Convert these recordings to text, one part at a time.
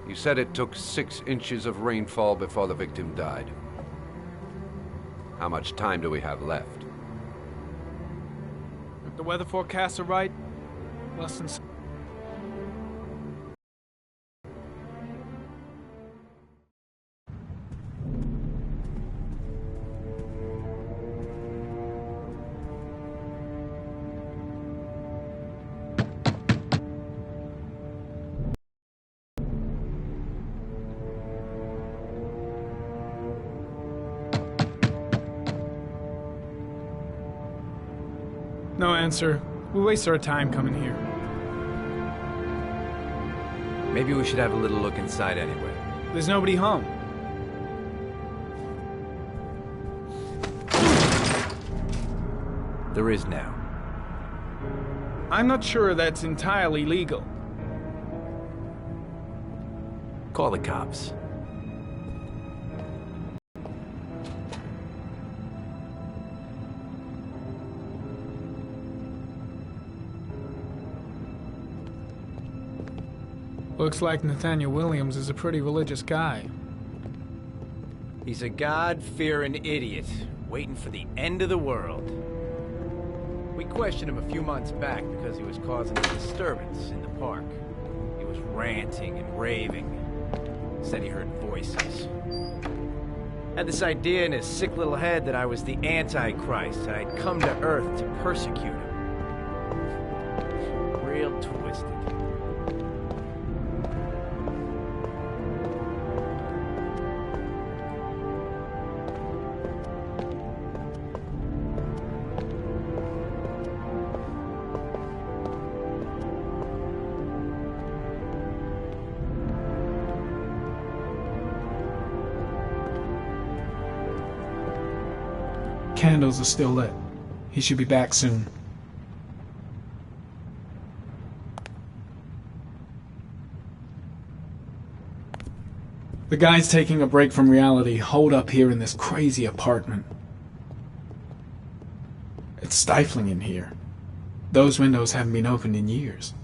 You said it took 6 inches of rainfall before the victim died. How much time do we have left? If the weather forecasts are right, less than... No answer. We waste our time coming here. Maybe we should have a little look inside anyway. There's nobody home. There is now. I'm not sure that's entirely legal. Call the cops. Looks like Nathaniel Williams is a pretty religious guy. He's a God-fearing idiot, waiting for the end of the world. We questioned him a few months back because he was causing a disturbance in the park. He was ranting and raving. Said he heard voices. Had this idea in his sick little head that I was the Antichrist, and I'd come to Earth to persecute him. Real twisted. Candles are still lit. He should be back soon. The guy's taking a break from reality, holed up here in this crazy apartment. It's stifling in here. Those windows haven't been opened in years.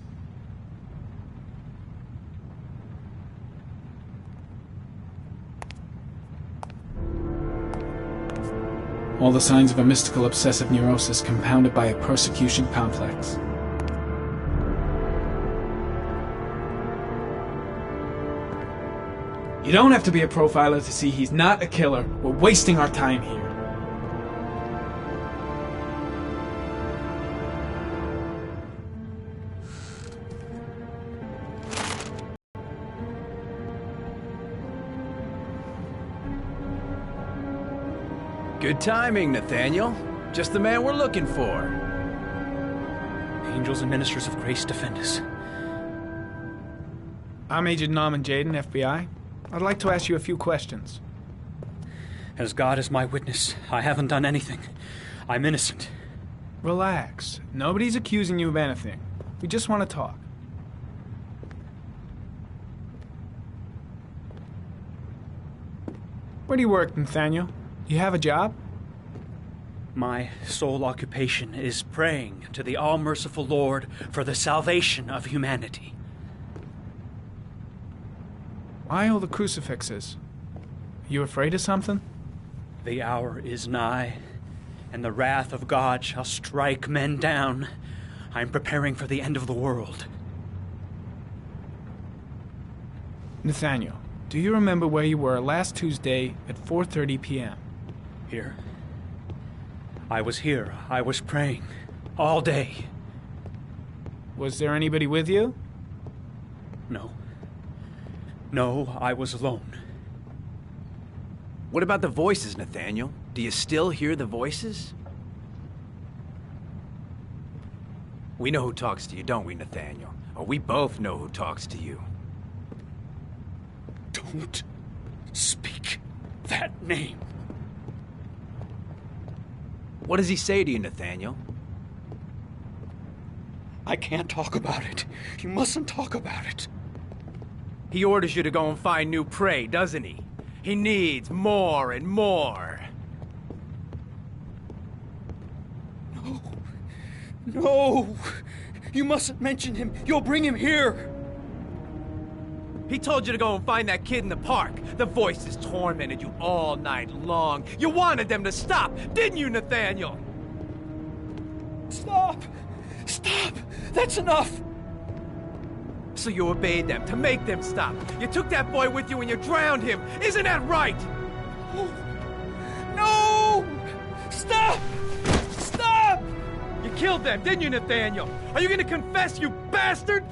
All the signs of a mystical obsessive neurosis compounded by a persecution complex. You don't have to be a profiler to see he's not a killer. We're wasting our time here. Good timing, Nathaniel. Just the man we're looking for. Angels and ministers of grace defend us. I'm Agent Norman Jaden, FBI. I'd like to ask you a few questions. As God is my witness, I haven't done anything. I'm innocent. Relax. Nobody's accusing you of anything. We just want to talk. Where do you work, Nathaniel? Do you have a job? My sole occupation is praying to the all-merciful Lord for the salvation of humanity. Why all the crucifixes? Are you afraid of something? The hour is nigh, and the wrath of God shall strike men down. I'm preparing for the end of the world. Nathaniel, do you remember where you were last Tuesday at 4:30 p.m.? Here. I was here. I was praying. All day. Was there anybody with you? No. No, I was alone. What about the voices, Nathaniel? Do you still hear the voices? We know who talks to you, don't we, Nathaniel? Or we both know who talks to you. Don't speak that name. What does he say to you, Nathaniel? I can't talk about it. You mustn't talk about it. He orders you to go and find new prey, doesn't he? He needs more and more. No. No! You mustn't mention him. You'll bring him here. He told you to go and find that kid in the park. The voices tormented you all night long. You wanted them to stop, didn't you, Nathaniel? Stop! Stop! That's enough! So you obeyed them to make them stop. You took that boy with you and you drowned him. Isn't that right? No! Stop! Stop! You killed them, didn't you, Nathaniel? Are you gonna confess, you bastard?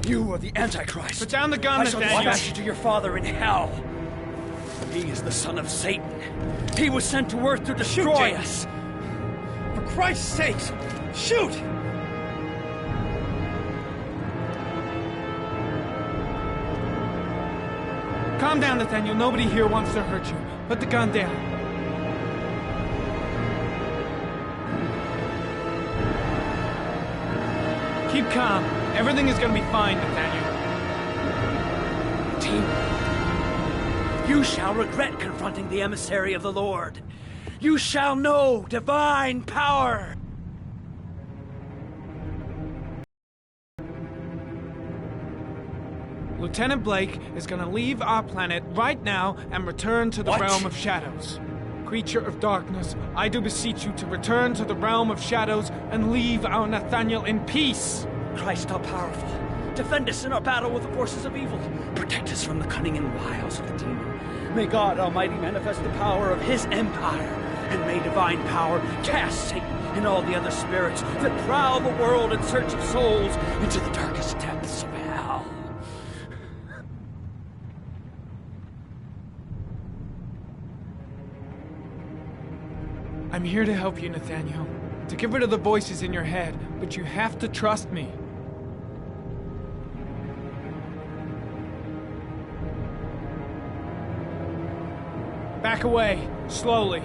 You are the Antichrist. Put down the gun, I shall Nathaniel. dispatch you to your father in hell. He is the son of Satan. He was sent to earth to destroy us. For Christ's sakes, shoot! Calm down, Nathaniel. Nobody here wants to hurt you. Put the gun down. Keep calm. Everything is gonna be fine, Nathaniel. Team, you shall regret confronting the emissary of the Lord. You shall know divine power. Lieutenant Blake is gonna leave our planet right now and return to the What? realm of shadows. Creature of darkness, I do beseech you to return to the realm of shadows and leave our Nathaniel in peace. Christ all-powerful, defend us in our battle with the forces of evil. Protect us from the cunning and wiles of the demon. May God Almighty manifest the power of His empire, and may divine power cast Satan and all the other spirits that prowl the world in search of souls into the darkest depths of hell. I'm here to help you, Nathaniel. To get rid of the voices in your head, but you have to trust me. Back away, slowly.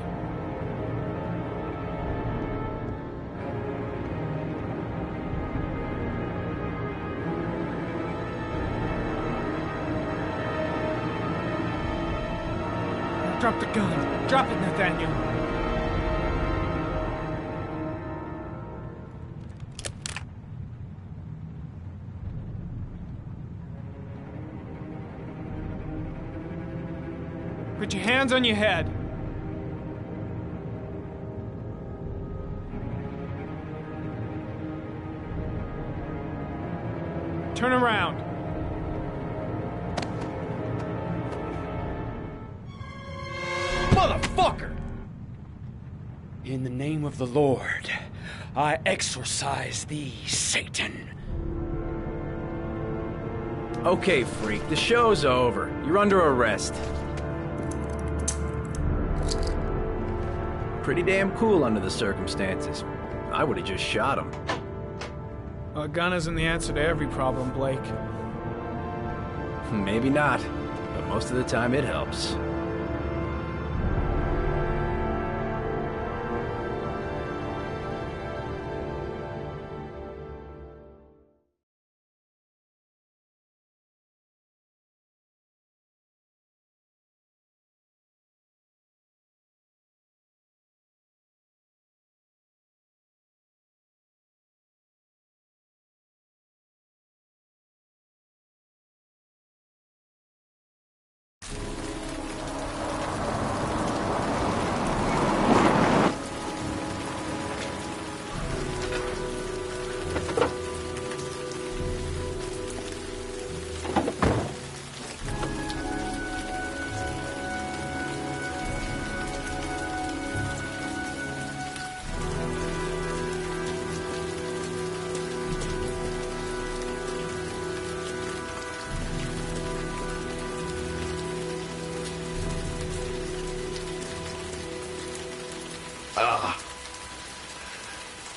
Drop the gun. Drop it, Nathaniel. Put your hands on your head. Turn around. Motherfucker! In the name of the Lord, I exorcise thee, Satan. Okay, freak, the show's over. You're under arrest. Pretty damn cool under the circumstances. I would have just shot him. A gun isn't the answer to every problem, Blake. Maybe not, but most of the time it helps.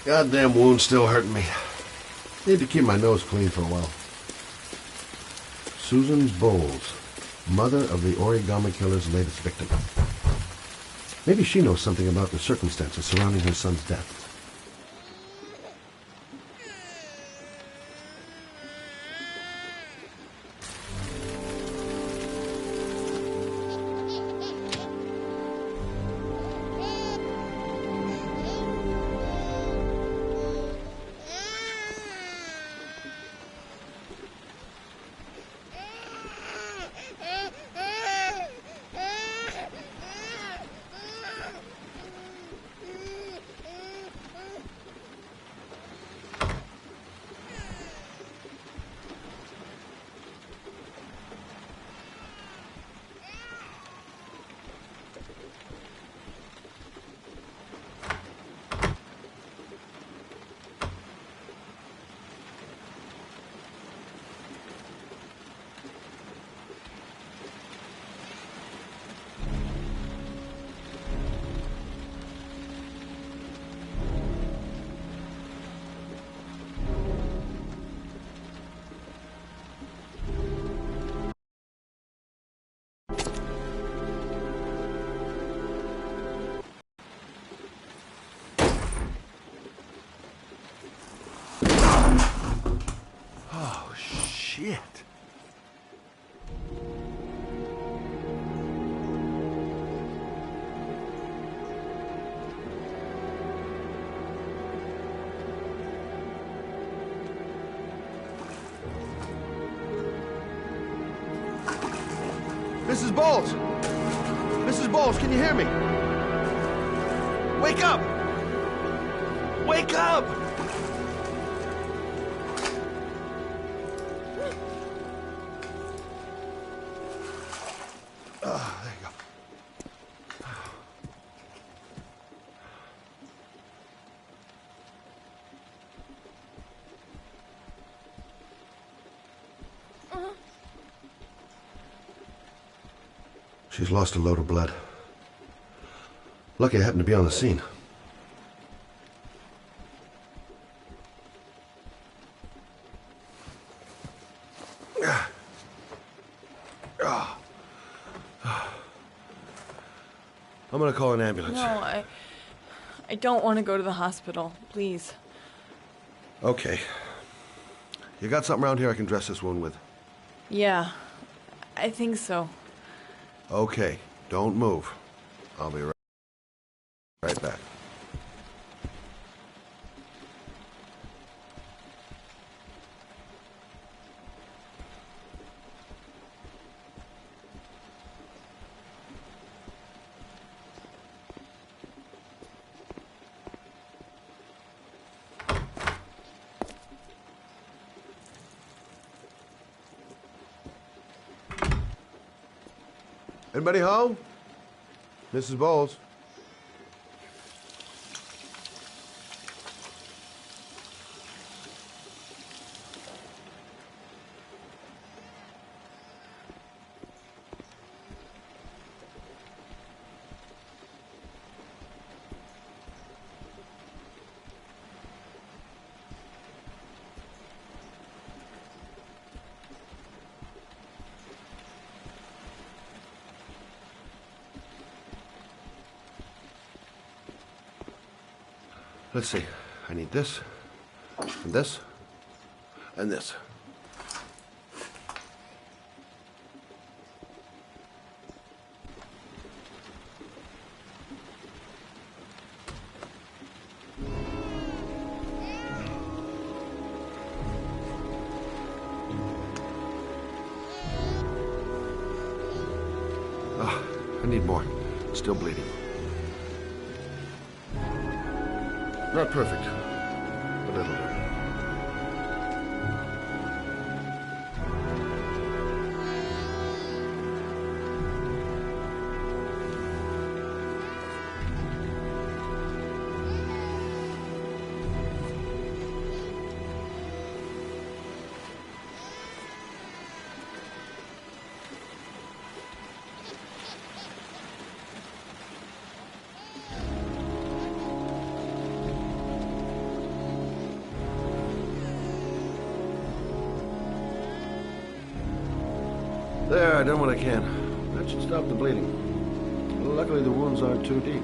Goddamn wound's still hurting me. Need to keep my nose clean for a while. Susan Bowles, mother of the origami killer's latest victim. Maybe she knows something about the circumstances surrounding her son's death. Shit. Mrs. Bowles! Mrs. Bowles, can you hear me? Wake up! Wake up! There you go. She's lost a load of blood. Lucky I happened to be on the scene. I'm gonna call an ambulance. No, I don't want to go to the hospital. Please. Okay. You got something around here I can dress this wound with? Yeah, I think so. Okay, don't move. I'll be right back. Anybody home? Mrs. Bowles? Let's see. I need this, and this, and this. Ah, I need more. Still bleeding. Not perfect, but it'll do. There, I done what I can. That should stop the bleeding. Luckily, the wounds aren't too deep.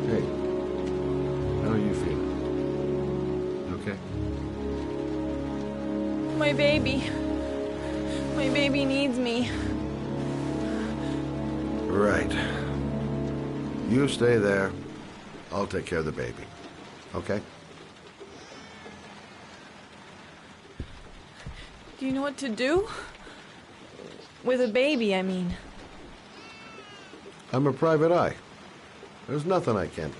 Hey, how are you feeling? Okay? My baby. My baby needs me. Right. You stay there. I'll take care of the baby. Okay? Do you know what to do? With a baby, I mean. I'm a private eye. There's nothing I can't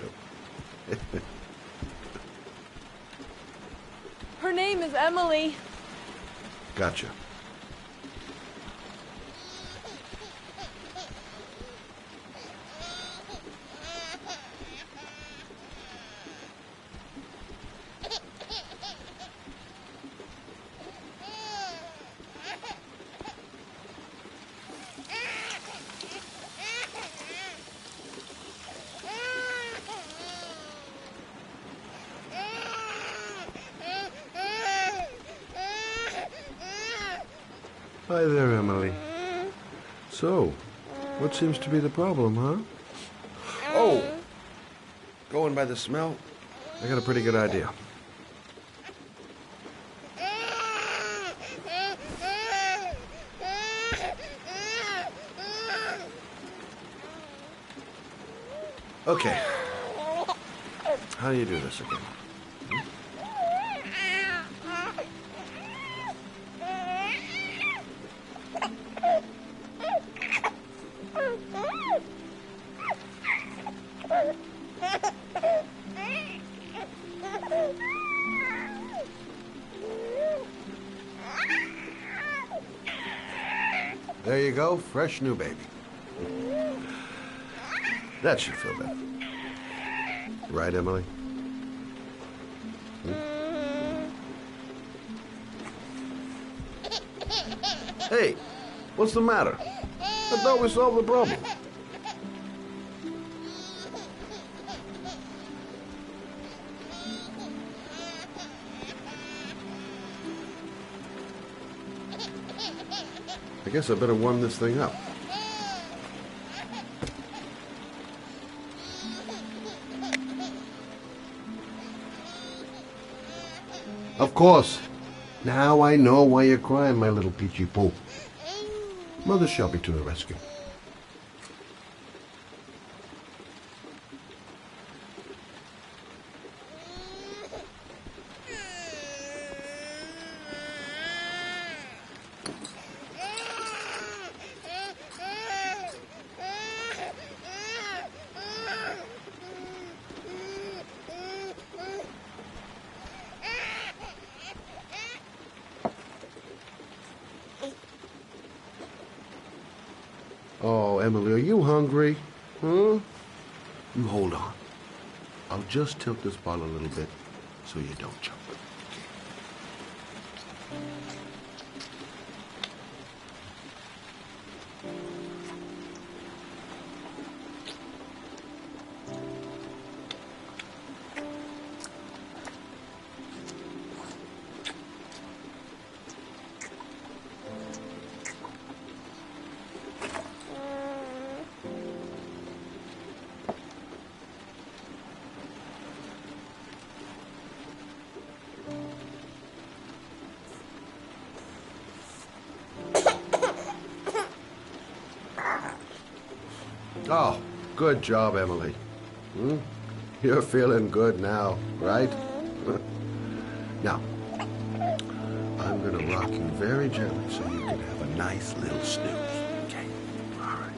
do. Her name is Emily. Gotcha. Hi there, Emily. So, what seems to be the problem, huh? Oh! Going by the smell, I got a pretty good idea. Okay. How do you do this again? There you go, fresh new baby. That should feel better. Right, Emily? Hey, what's the matter? I thought we solved the problem. I guess I better warm this thing up. Of course. Now I know why you're crying, my little peachy poo. Mother shall be to the rescue. Oh, Emily, are you hungry? Huh? You hold on. I'll just tilt this bottle a little bit so you don't choke. Oh, good job, Emily. You're feeling good now, right? Now, I'm gonna rock you very gently so you can have a nice little snooze. Okay? All right.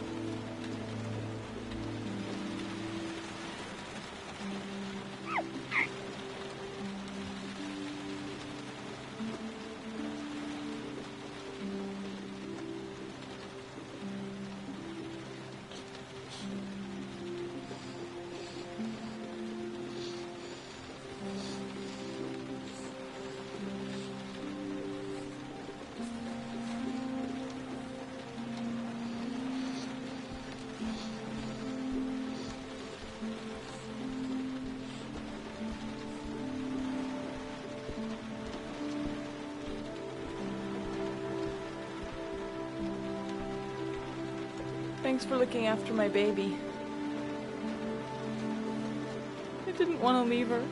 Thanks for looking after my baby. I didn't want to leave her.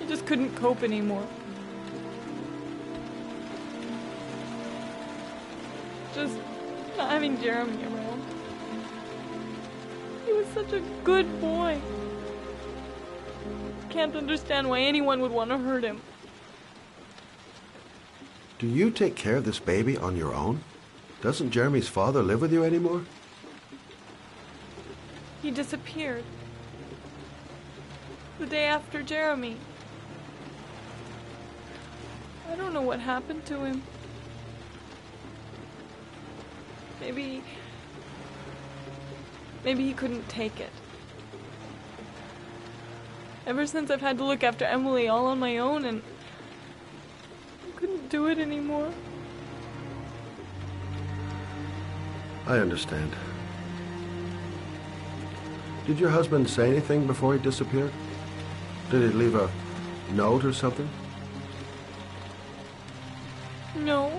I just couldn't cope anymore. Just not having Jeremy around. He was such a good boy. Can't understand why anyone would want to hurt him. Do you take care of this baby on your own? Doesn't Jeremy's father live with you anymore? He disappeared. The day after Jeremy. I don't know what happened to him. Maybe he couldn't take it. Ever since I've had to look after Emily all on my own, and I couldn't do it anymore. I understand. Did your husband say anything before he disappeared? Did he leave a note or something? No.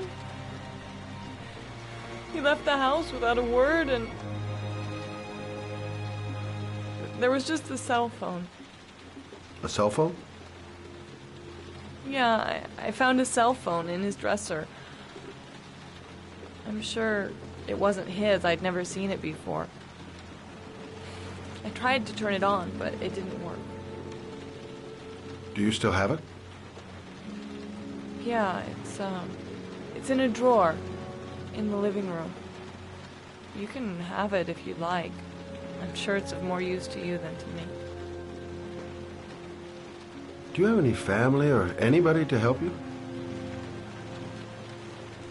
He left the house without a word, and there was just the cell phone. A cell phone? Yeah, I found a cell phone in his dresser. I'm sure it wasn't his. I'd never seen it before. I tried to turn it on, but it didn't work. Do you still have it? Yeah, it's in a drawer in the living room. You can have it if you'd like. I'm sure it's of more use to you than to me. Do you have any family or anybody to help you?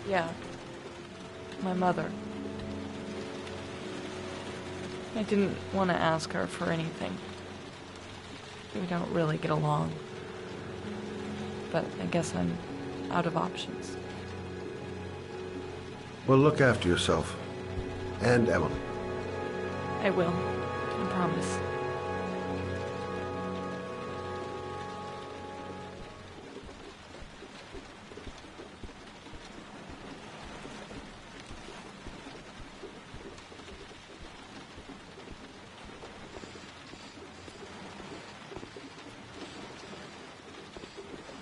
Yeah. My mother. I didn't want to ask her for anything. We don't really get along. But I guess I'm out of options. Well, look after yourself. And Emily. I will. I promise.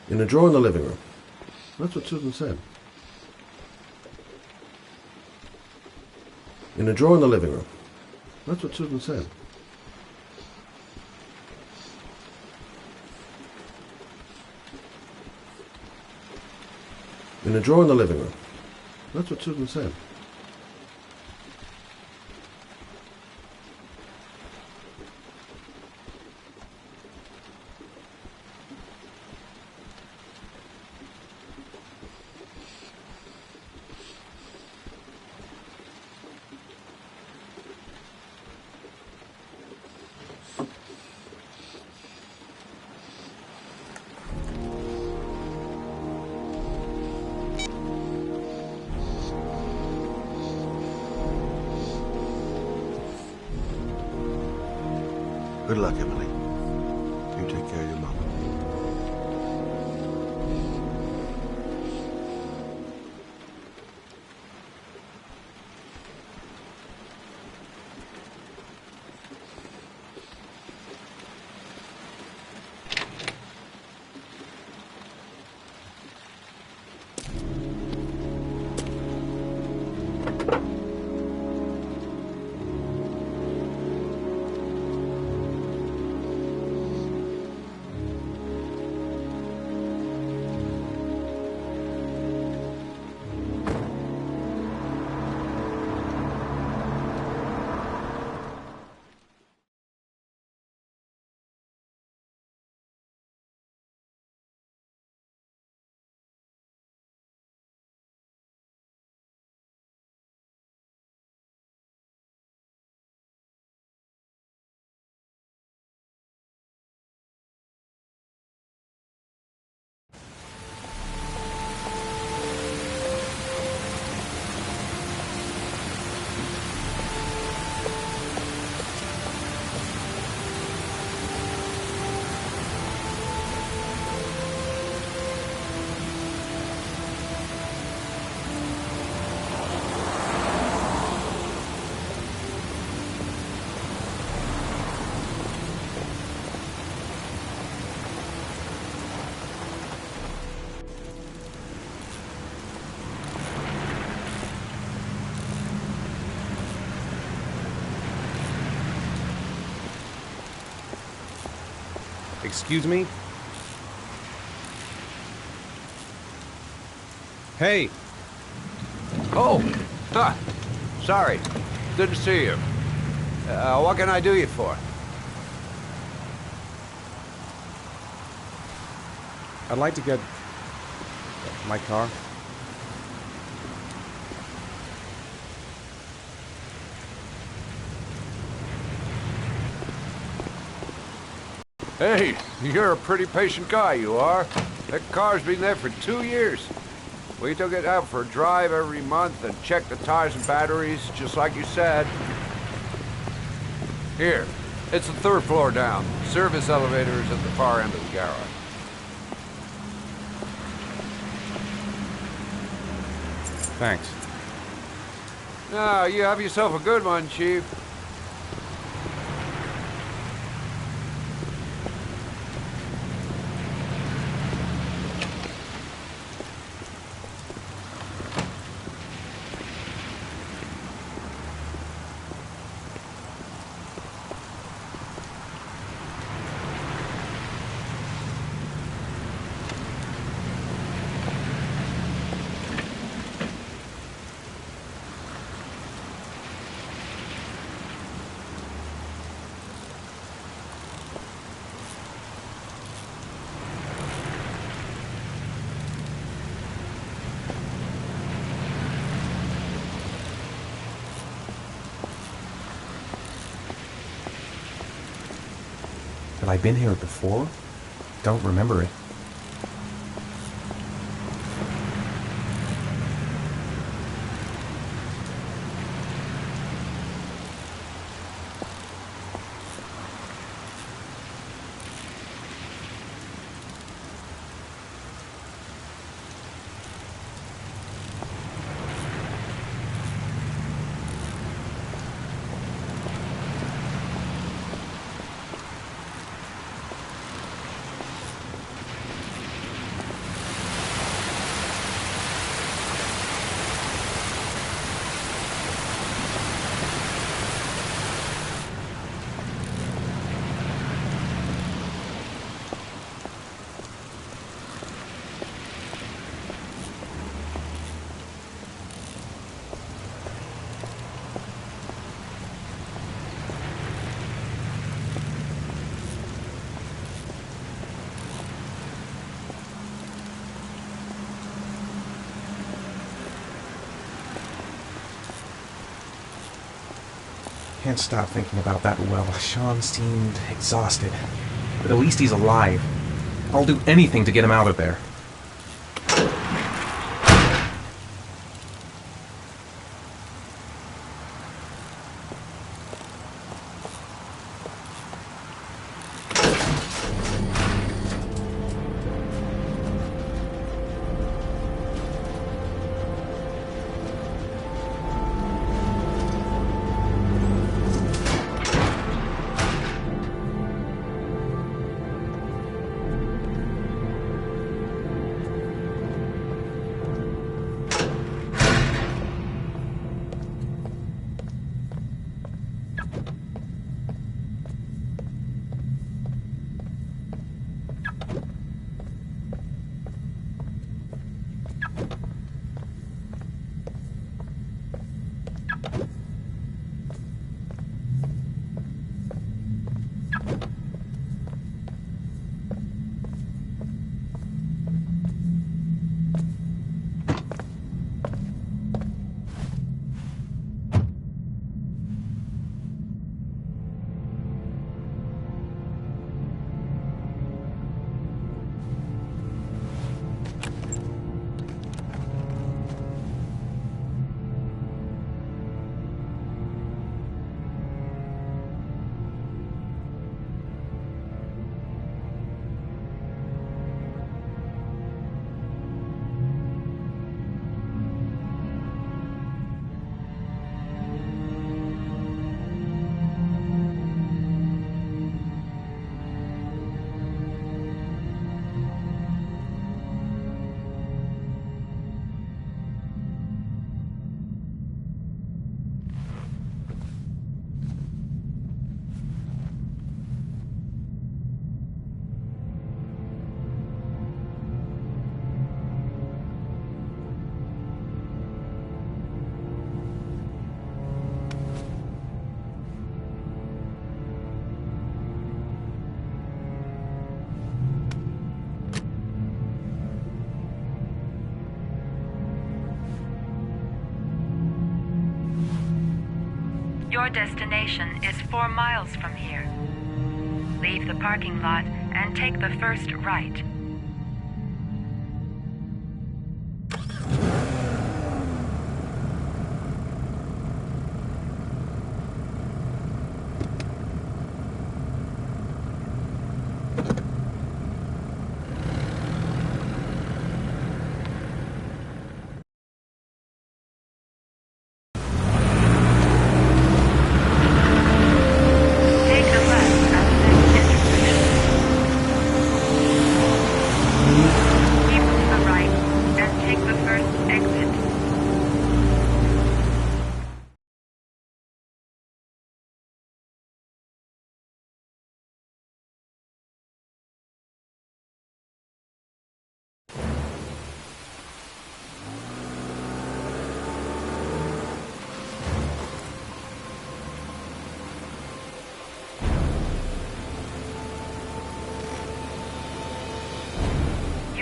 In a drawer in the living room. That's what Susan said. In a drawer in the living room. That's what Susan said. In a drawer in the living room. That's what Susan said. Good luck, Emily. You take care of your mama. Excuse me? Hey! Oh! Huh. Sorry. Good to see you. What can I do you for? I'd like to get my car. Hey, you're a pretty patient guy, you are. That car's been there for 2 years. We took it out for a drive every month and checked the tires and batteries, just like you said. Here, it's the 3rd floor down. Service elevator is at the far end of the garage. Thanks. Now, you have yourself a good one, Chief. Have I been here before? Don't remember it. Can't stop thinking about that well. Sean seemed exhausted. But at least he's alive. I'll do anything to get him out of there. Your destination is 4 miles from here. Leave the parking lot and take the first right.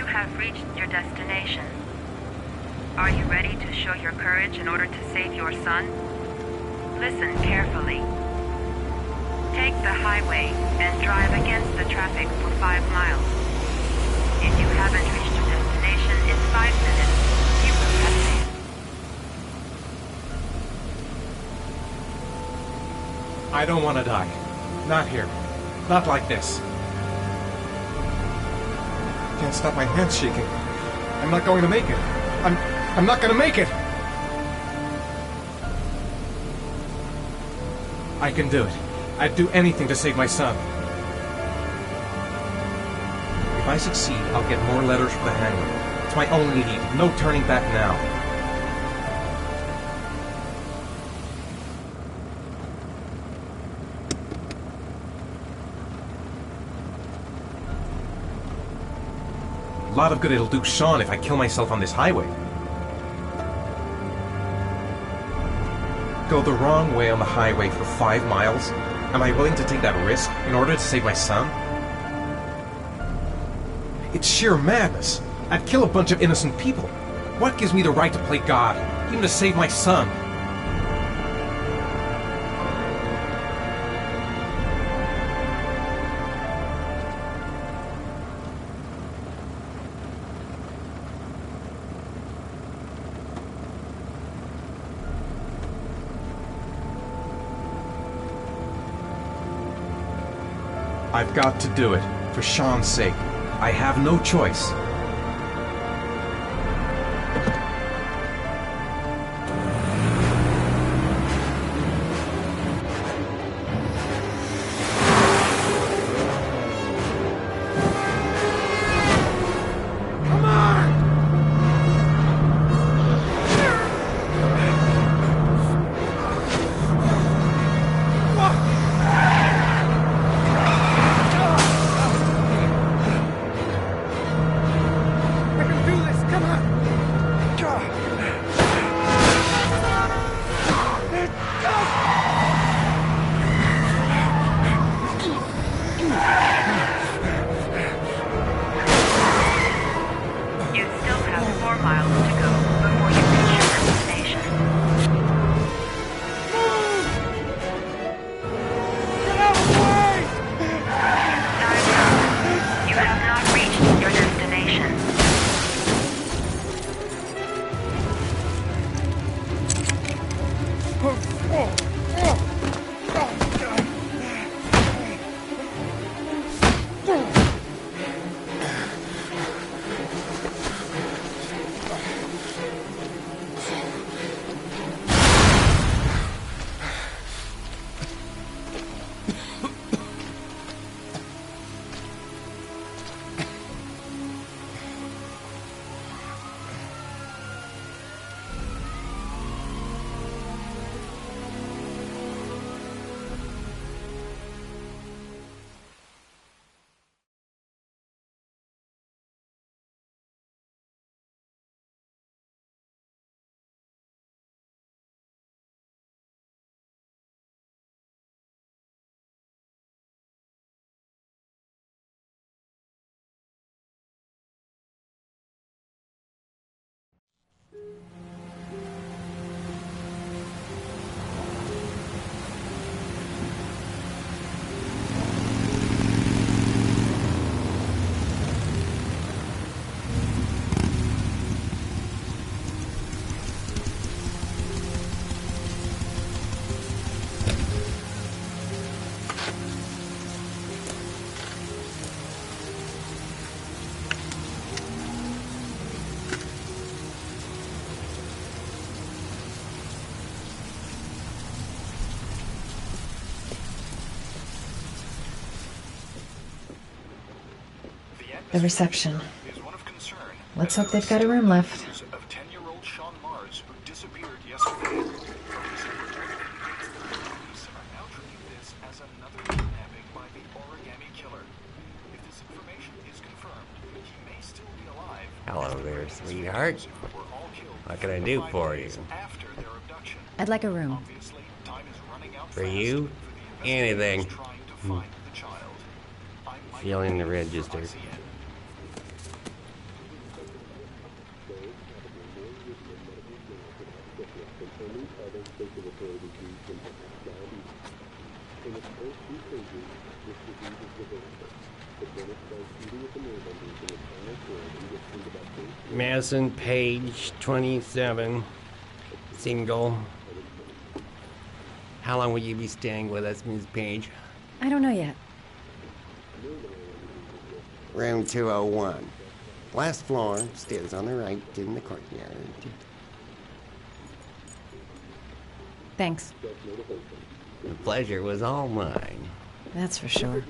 Have reached your destination. Are you ready to show your courage in order to save your son? Listen carefully. Take the highway and drive against the traffic for 5 miles. If you haven't reached your destination in 5 minutes, you will have failed. I don't want to die. Not here. Not like this. Can't stop my hands shaking. I'm not going to make it. I'm not going to make it. I can do it. I'd do anything to save my son. If I succeed, I'll get more letters for the hangar. It's my only need. No turning back now. A lot of good it'll do Sean if I kill myself on this highway. Go the wrong way on the highway for 5 miles? Am I willing to take that risk in order to save my son? It's sheer madness. I'd kill a bunch of innocent people. What gives me the right to play God, even to save my son? I've got to do it, for Sean's sake. I have no choice. The reception. Let's hope they've got a room left. Of 10-year-old Sean Mars, who disappeared yesterday. Police are now treating this as another kidnapping by the origami killer. If this information is confirmed, he may still be alive. Hello there, sweetheart. What can I do for you? I'd like a room. For you? Anything. Feeling the register. Madison, page 27, single. How long will you be staying with us, Ms. Page? I don't know yet. Room 201. Last floor, stairs on the right, in the courtyard. Thanks. The pleasure was all mine. That's for sure.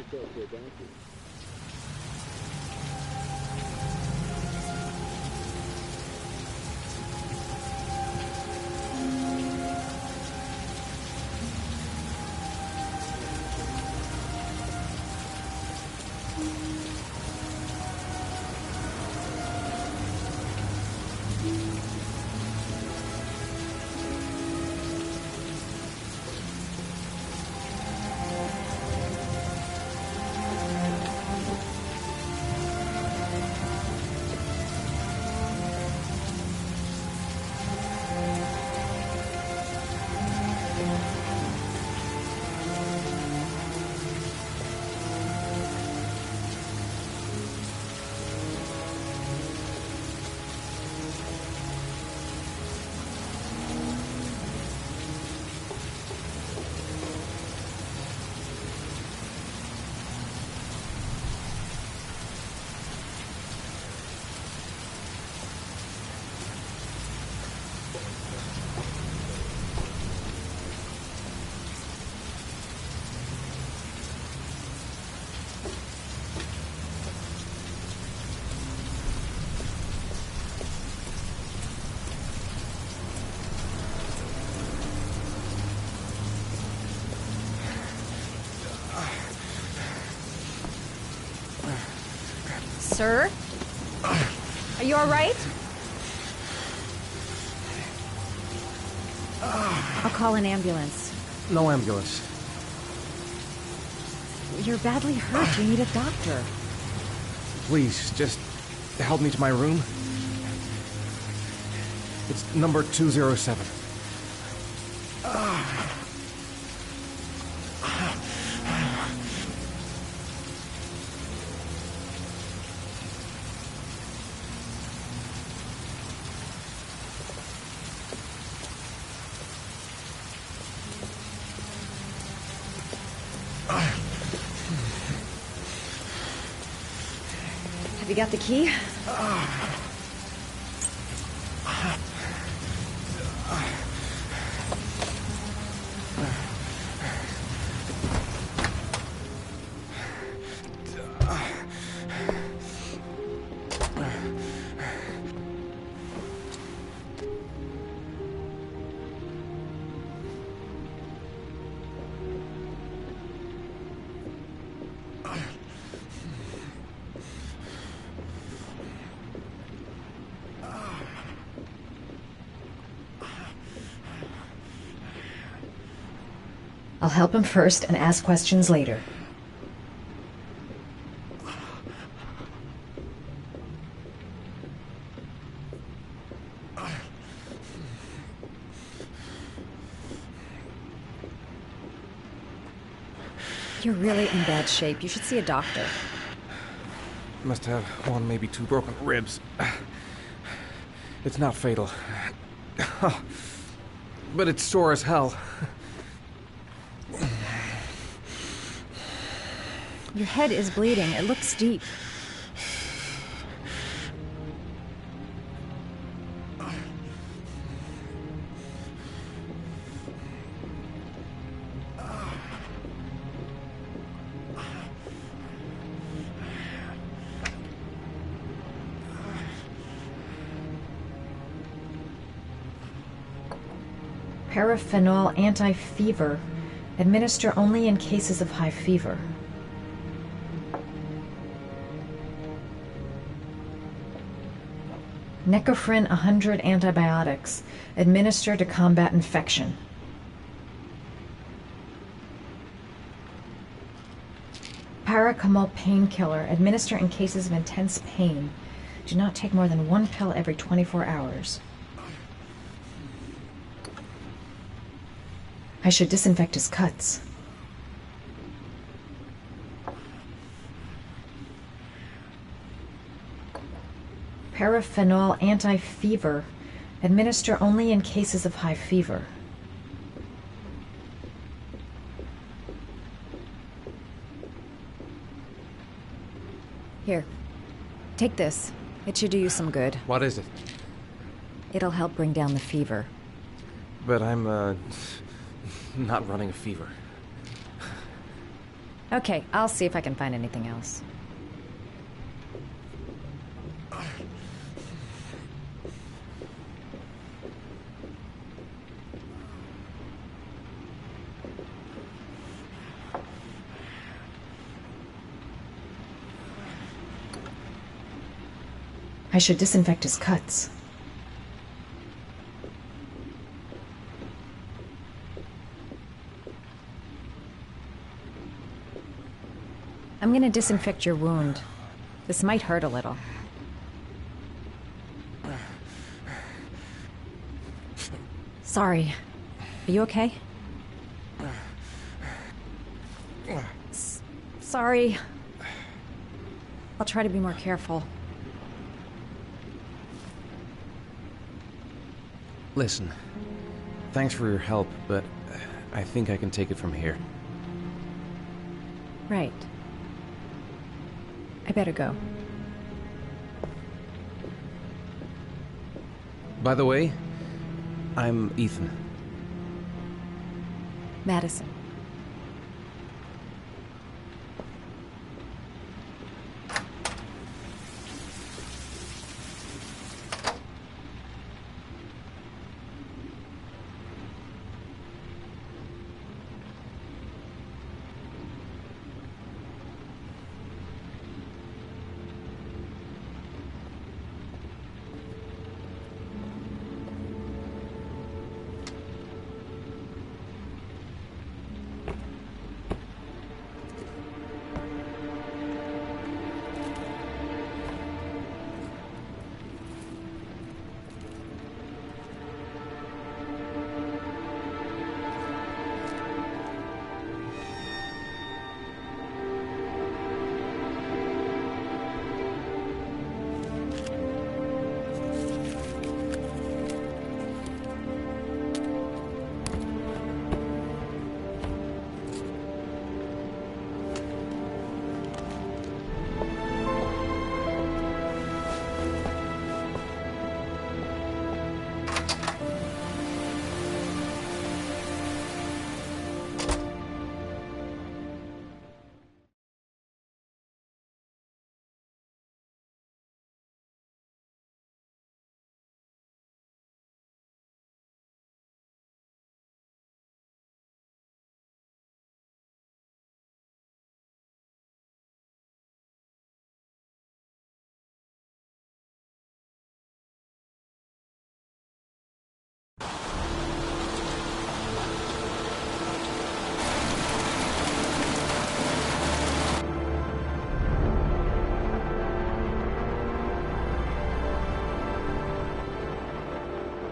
Sir? Are you all right? I'll call an ambulance. No ambulance. You're badly hurt. You need a doctor. Please, just help me to my room. It's number 207. Have you got the key? I'll help him first and ask questions later. You're really in bad shape. You should see a doctor. Must have one, maybe two broken ribs. It's not fatal. But it's sore as hell. Your head is bleeding. It looks deep. Paraphenol anti-fever. Administer only in cases of high fever. Necophren 100 antibiotics. Administer to combat infection. Paracetamol painkiller. Administer in cases of intense pain. Do not take more than one pill every 24 hours. I should disinfect his cuts. Paraphenol anti-fever. Administer only in cases of high fever. Here. Take this. It should do you some good. What is it? It'll help bring down the fever. But I'm, not running a fever. Okay, I'll see if I can find anything else. I should disinfect his cuts. I'm gonna disinfect your wound. This might hurt a little. Sorry. Are you okay? Sorry. I'll try to be more careful. Listen, thanks for your help, but I think I can take it from here. Right. I better go. By the way, I'm Ethan. Madison.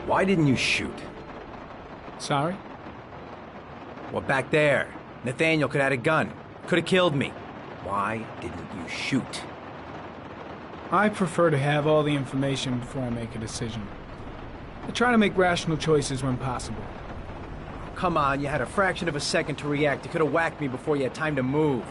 Why didn't you shoot? Sorry? Well, back there. Nathaniel could have had a gun. Could have killed me. Why didn't you shoot? I prefer to have all the information before I make a decision. I try to make rational choices when possible. Come on, you had a fraction of a second to react. You could have whacked me before you had time to move.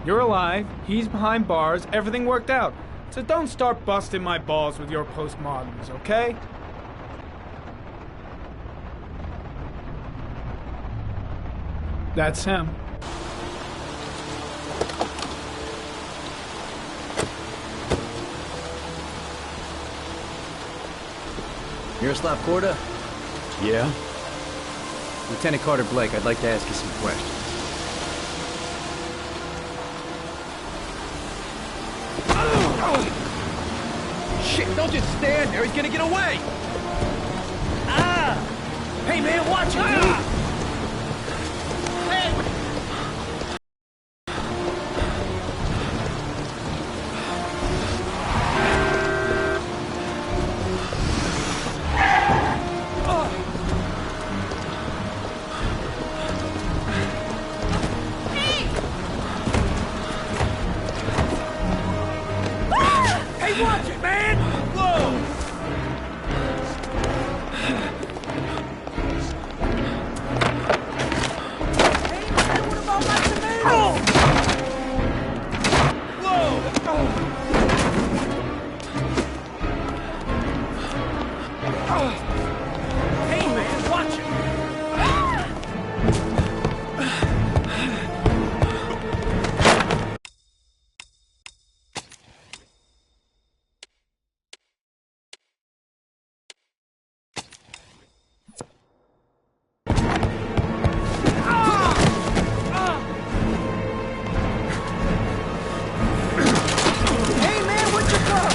You're alive, he's behind bars, everything worked out. So don't start busting my balls with your postmoderns, okay? That's him. Miroslav Korda? Yeah? Lieutenant Carter Blake, I'd like to ask you some questions. Shit, don't just stand there, he's gonna get away! Ah! Hey man, watch it, dude! Hey, watch it, man! Whoa! Hey, man, what about my tomato? Hey, man, watch it! Hey, man, what you got?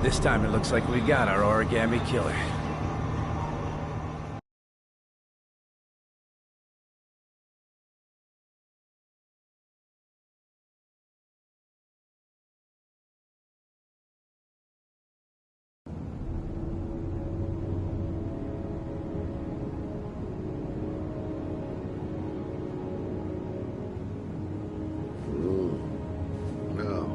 This time it looks like we got our origami killer. No.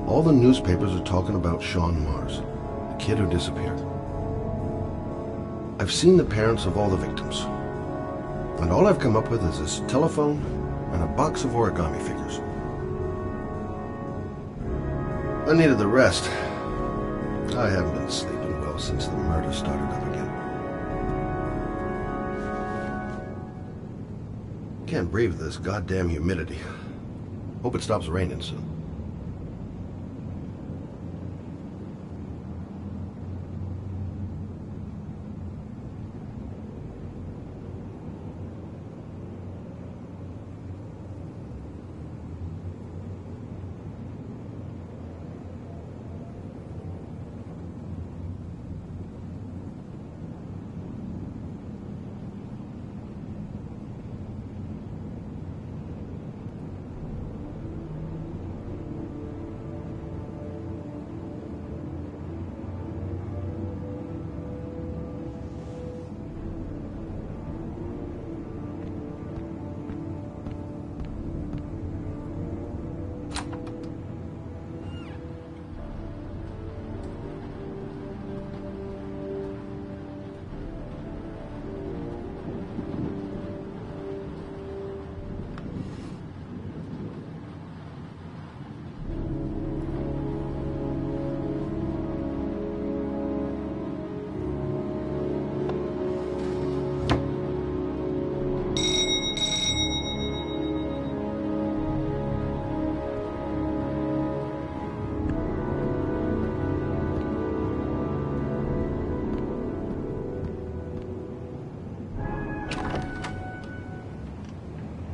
All the newspapers are talking about Sean Mars, the kid who disappeared. I've seen the parents of all the victims, and all I've come up with is this telephone and a box of origami figures. I needed the rest. I haven't been sleeping well since the murder started up again. Can't breathe with this goddamn humidity. Hope it stops raining soon.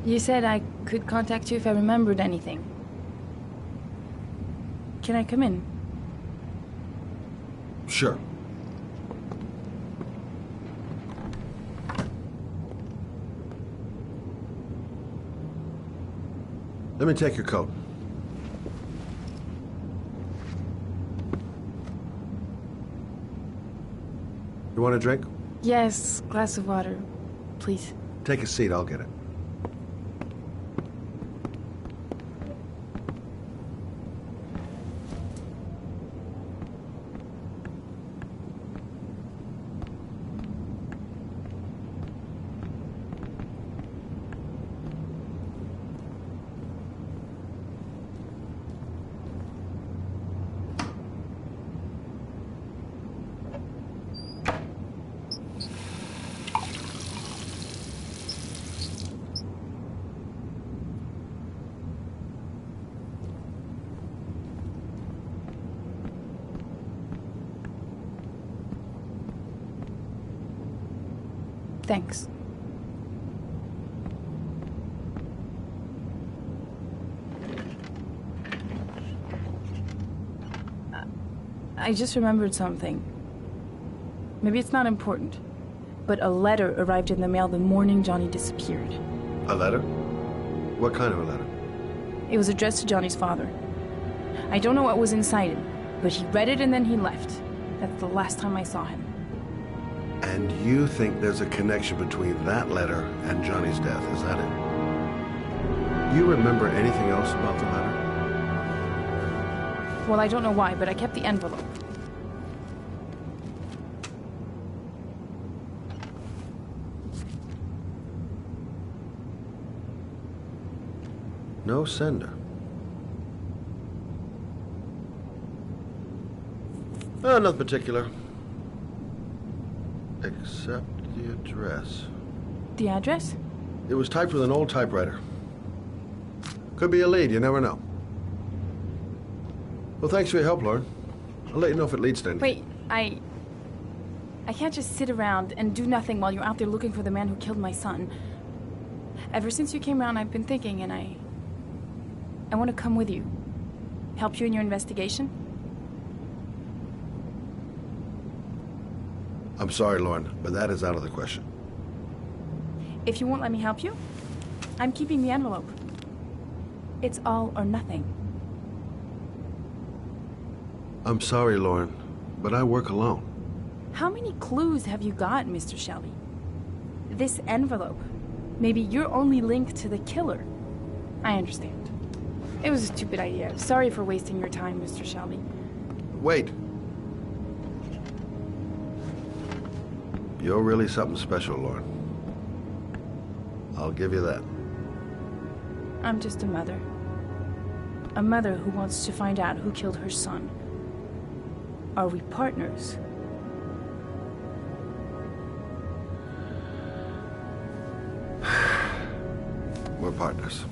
You said I could contact you if I remembered anything. Can I come in? Sure. Let me take your coat. You want a drink? Yes, glass of water, please. Take a seat, I'll get it. Thanks. I just remembered something. Maybe it's not important, but a letter arrived in the mail the morning Johnny disappeared. A letter? What kind of a letter? It was addressed to Johnny's father. I don't know what was inside it, but he read it and then he left. That's the last time I saw him. And you think there's a connection between that letter and Johnny's death, is that it? You remember anything else about the letter? Well, I don't know why, but I kept the envelope. No sender. Oh, nothing particular. Except the address. The address? It was typed with an old typewriter. Could be a lead, you never know. Well, thanks for your help, Lauren. I'll let you know if it leads to anything. Wait, I can't just sit around and do nothing while you're out there looking for the man who killed my son. Ever since you came around, I've been thinking, and I want to come with you. Help you in your investigation. I'm sorry, Lauren, but that is out of the question. If you won't let me help you, I'm keeping the envelope. It's all or nothing. I'm sorry, Lauren, but I work alone. How many clues have you got, Mr. Shelby? This envelope. Maybe your only link to the killer. I understand. It was a stupid idea. Sorry for wasting your time, Mr. Shelby. Wait. You're really something special, Lauren. I'll give you that. I'm just a mother. A mother who wants to find out who killed her son. Are we partners? We're partners.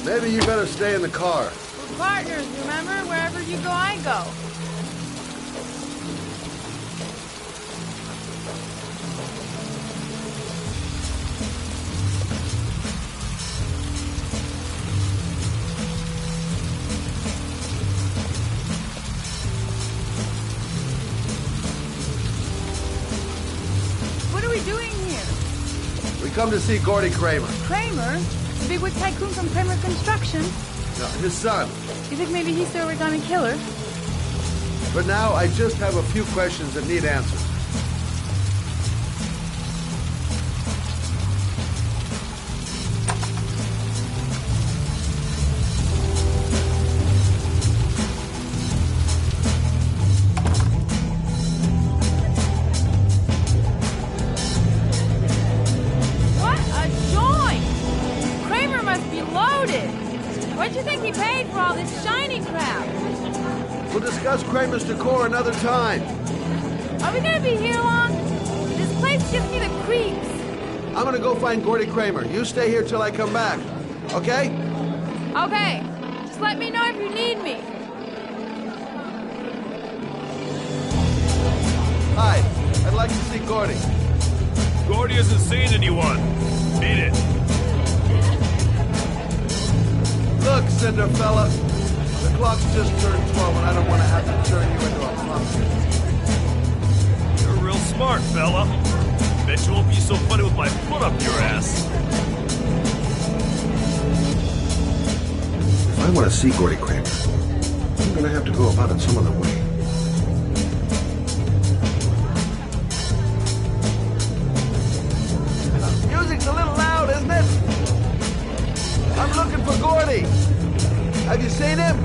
Maybe you better stay in the car. We're partners, remember? Wherever you go, I go. What are we doing here? We come to see Gordy Kramer. Kramer? The bigwig tycoon from Kramer Construction? No, his son. You think maybe he's the origami killer? For now, I just have a few questions that need answers. What do you think he paid for all this shiny crap? We'll discuss Kramer's decor another time. Are we gonna be here long? This place gives me the creeps. I'm gonna go find Gordy Kramer. You stay here till I come back. Okay? Okay. Just let me know if you need me. Hi. I'd like to see Gordy. Gordy hasn't seen anyone. Beat it. Look, Cinderfella. The clock's just turned 12 and I don't want to have to turn you into a pumpkin. You're real smart, fella. Bet you won't be so funny with my foot up your ass. If I want to see Gordy Kramer, I'm gonna have to go about it some other way. Music's a little loud, isn't it? I'm looking for Gordy. Have you seen him?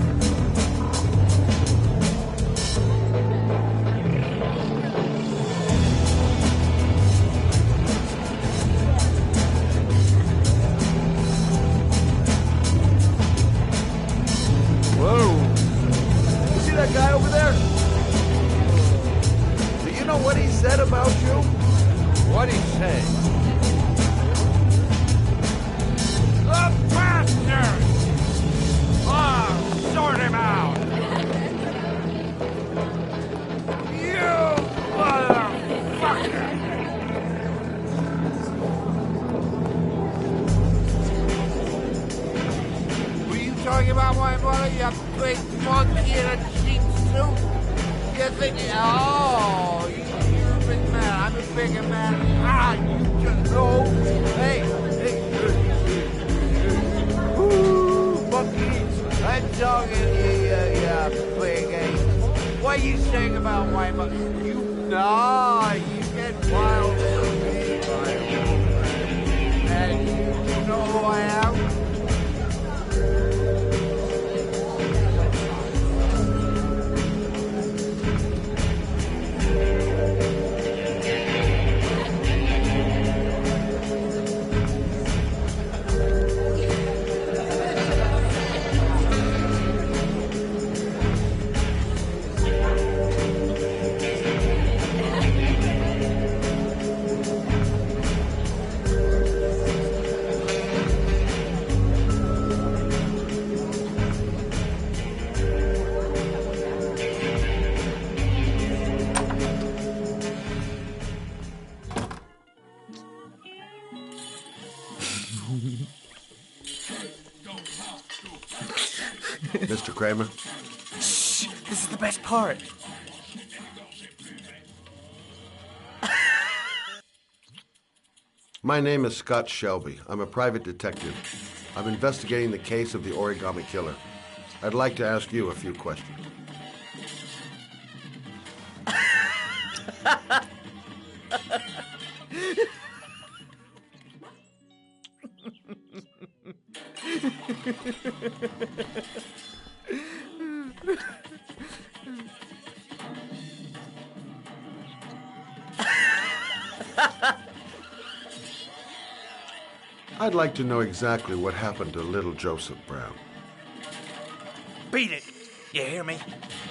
Whoa. You see that guy over there? Do you know what he said about you? What'd he say? The bastard! Ah, sort him out! You motherfucker! Were you talking about my mother, you big monkey in a cheap suit? You think, oh, you're a big man, I'm a bigger man. Ah, you just know. Hey, monkey, I'm talking to you, you big ape. What are you saying about my mother? You get wild with me, and you know who I am? Mr. Kramer? Shh, this is the best part. My name is Scott Shelby. I'm a private detective. I'm investigating the case of the Origami Killer. I'd like to ask you a few questions. I'd like to know exactly what happened to little Joseph Brown. Beat it. You hear me?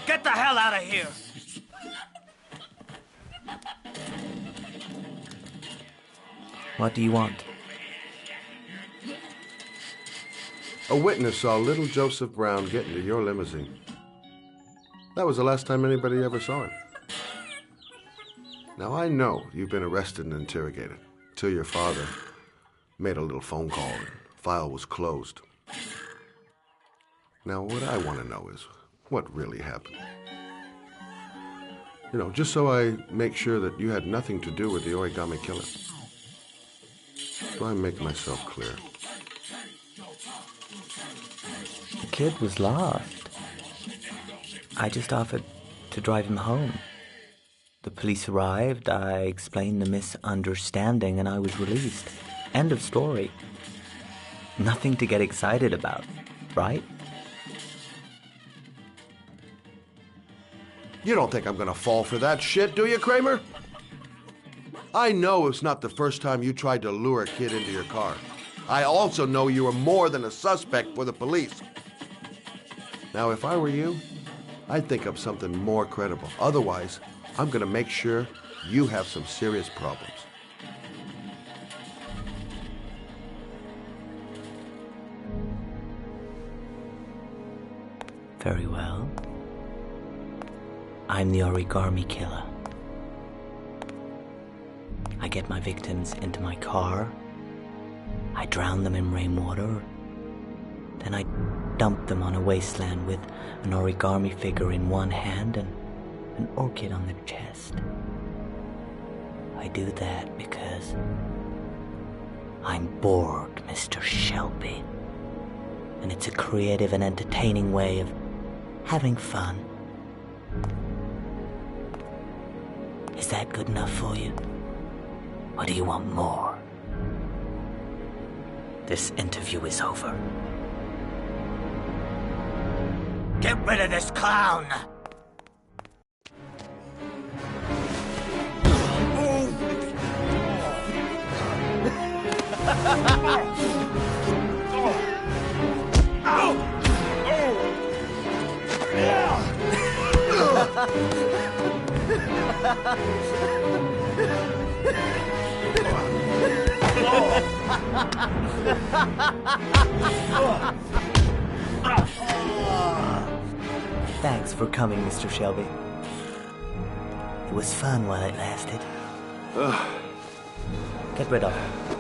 Get the hell out of here. What do you want? A witness saw little Joseph Brown get into your limousine. That was the last time anybody ever saw him. Now, I know you've been arrested and interrogated till your father made a little phone call and file was closed. Now, what I want to know is what really happened. You know, just so I make sure that you had nothing to do with the Origami Killer. Do I make myself clear? The kid was lost. I just offered to drive him home. The police arrived, I explained the misunderstanding, and I was released. End of story. Nothing to get excited about, right? You don't think I'm gonna fall for that shit, do you, Kramer? I know it's not the first time you tried to lure a kid into your car. I also know you were more than a suspect for the police. Now, if I were you, I'd think up something more credible. Otherwise, I'm gonna make sure you have some serious problems. Very well. I'm the origami killer. I get my victims into my car. I drown them in rainwater. Then I dump them on a wasteland with an origami figure in one hand and an orchid on their chest. I do that because I'm bored, Mr. Shelby. And it's a creative and entertaining way of having fun. Is that good enough for you? Or do you want more? This interview is over. Get rid of this clown! Thanks for coming, Mr. Shelby. It was fun while it lasted. Get rid of her.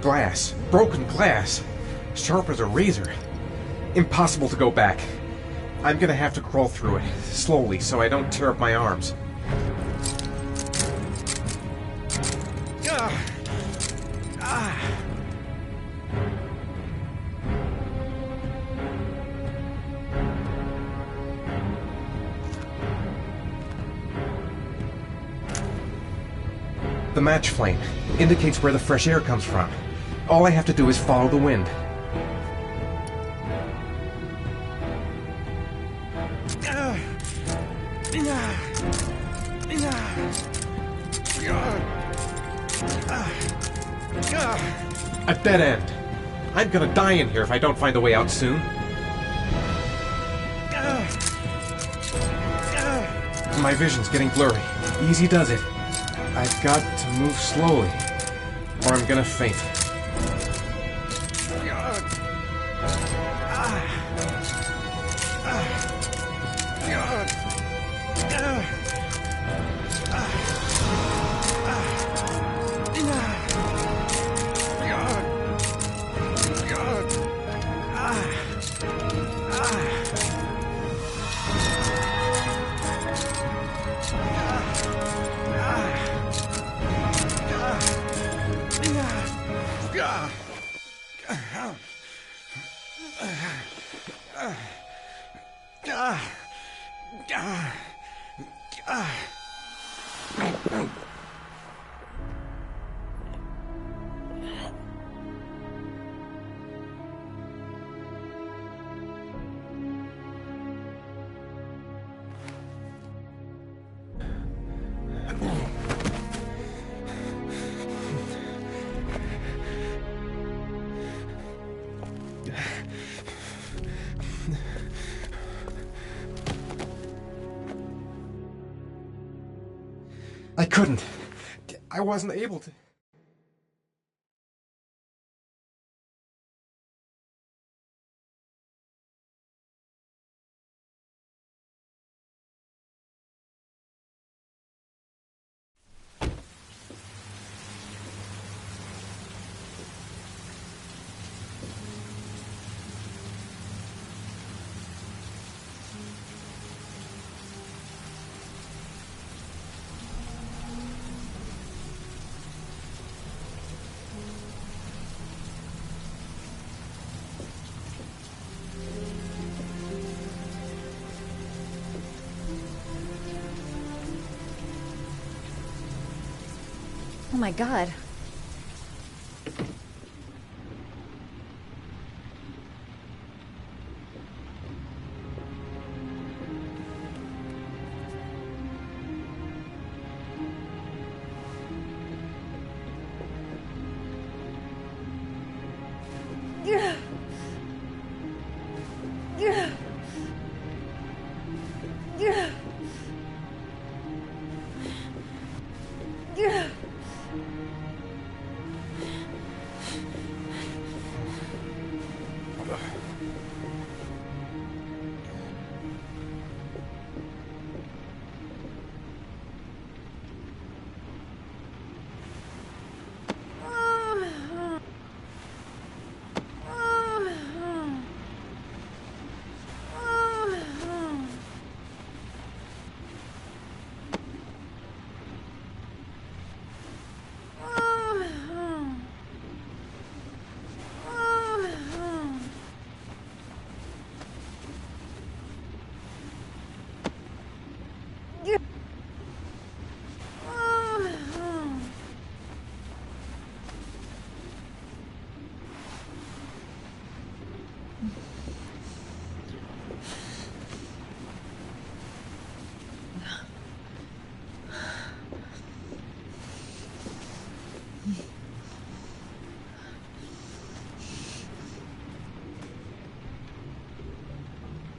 Glass. Broken glass. Sharp as a razor. Impossible to go back. I'm gonna have to crawl through it, slowly, so I don't tear up my arms. The match flame indicates where the fresh air comes from. All I have to do is follow the wind. A dead end. I'm gonna die in here if I don't find a way out soon. My vision's getting blurry. Easy does it. I've got to move slowly, or I'm gonna faint. I couldn't. I wasn't able to. Oh my god.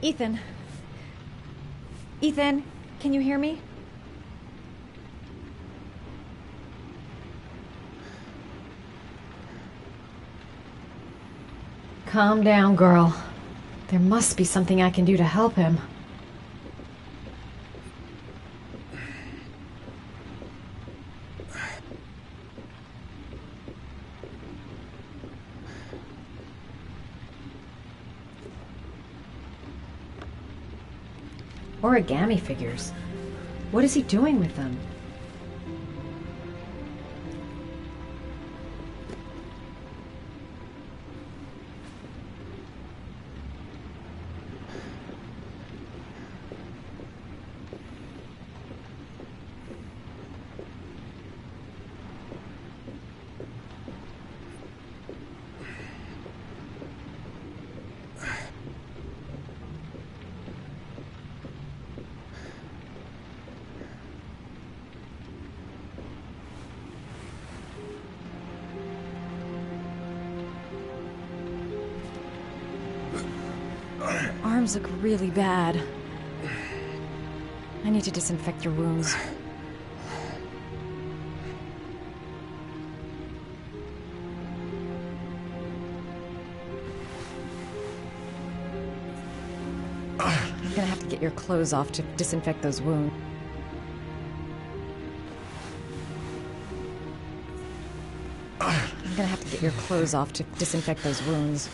Ethan. Ethan, can you hear me? Calm down, girl. There must be something I can do to help him. Origami figures. What is he doing with them? Arms look really bad. I need to disinfect your wounds. I'm gonna have to get your clothes off to disinfect those wounds. I'm gonna have to get your clothes off to disinfect those wounds.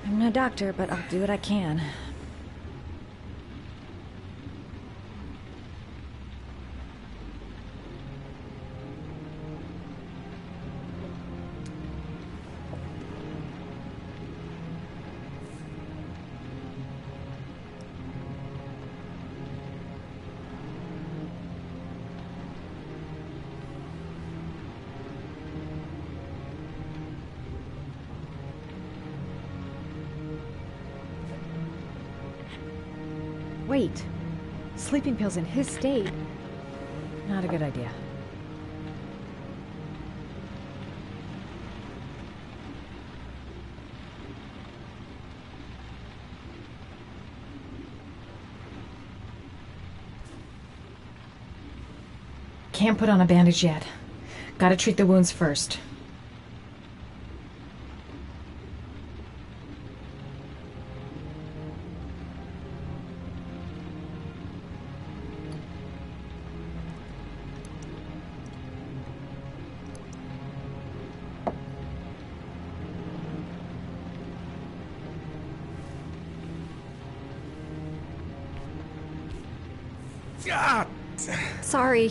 I'm no doctor, but I'll do what I can. Wait. Sleeping pills in his state? Not a good idea. Can't put on a bandage yet. Gotta treat the wounds first. Sorry.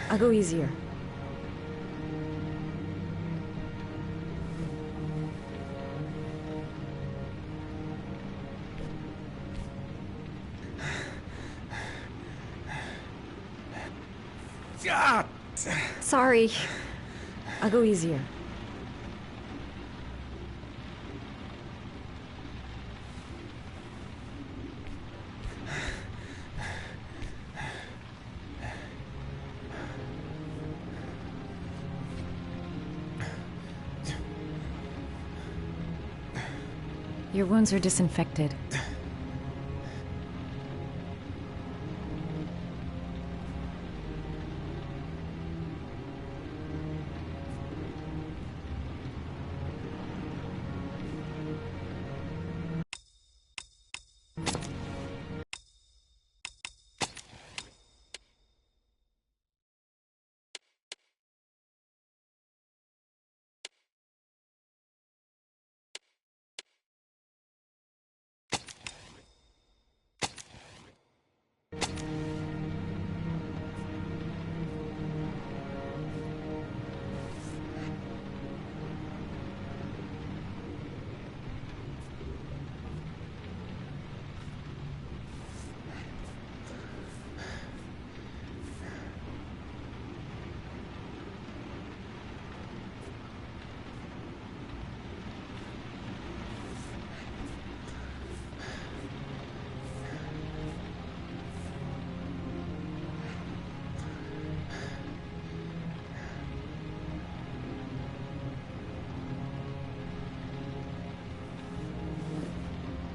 I'll go easier. Sorry. I'll go easier. Your wounds are disinfected.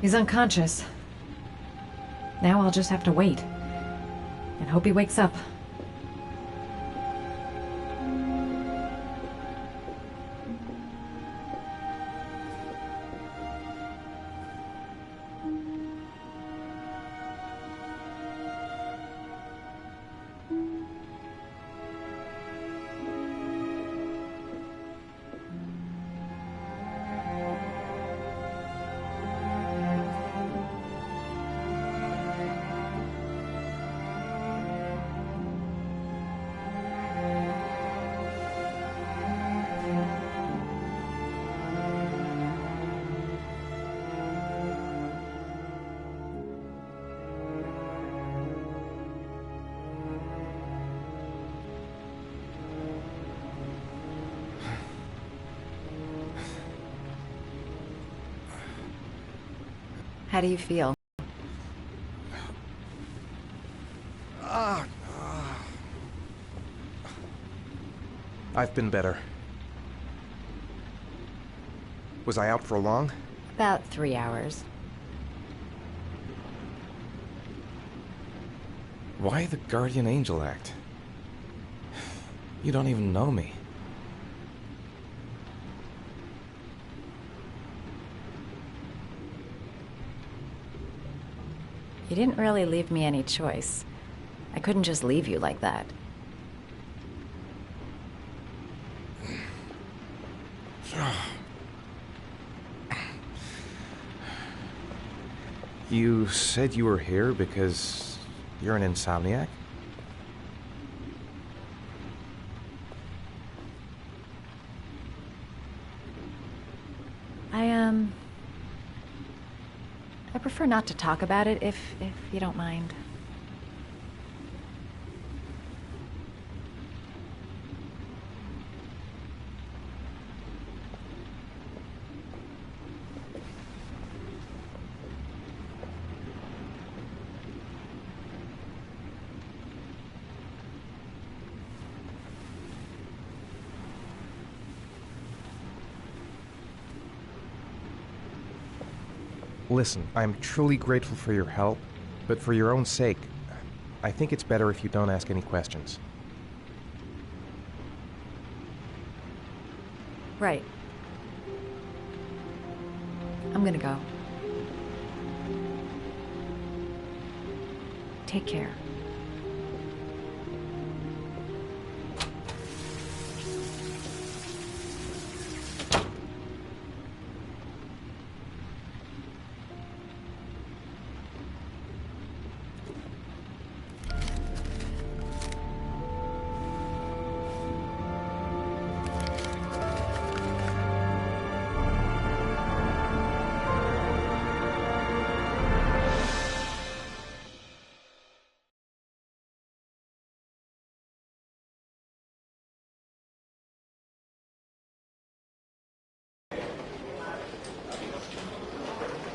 He's unconscious. Now I'll just have to wait. And hope he wakes up. How do you feel? I've been better. Was I out for long? About 3 hours. Why the guardian angel act? You don't even know me. You didn't really leave me any choice. I couldn't just leave you like that. You said you were here because you're an insomniac? I prefer not to talk about it if you don't mind. Listen, I'm truly grateful for your help, but for your own sake, I think it's better if you don't ask any questions. Right. I'm gonna go. Take care.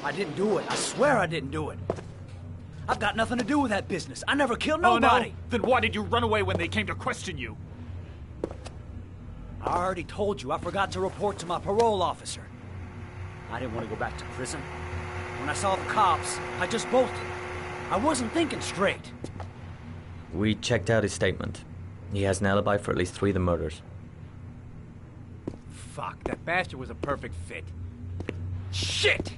I didn't do it. I swear I didn't do it. I've got nothing to do with that business. I never killed nobody. Oh, no? Then why did you run away when they came to question you? I already told you I forgot to report to my parole officer. I didn't want to go back to prison. When I saw the cops, I just bolted. I wasn't thinking straight. We checked out his statement. He has an alibi for at least 3 of the murders. Fuck, that bastard was a perfect fit. Shit!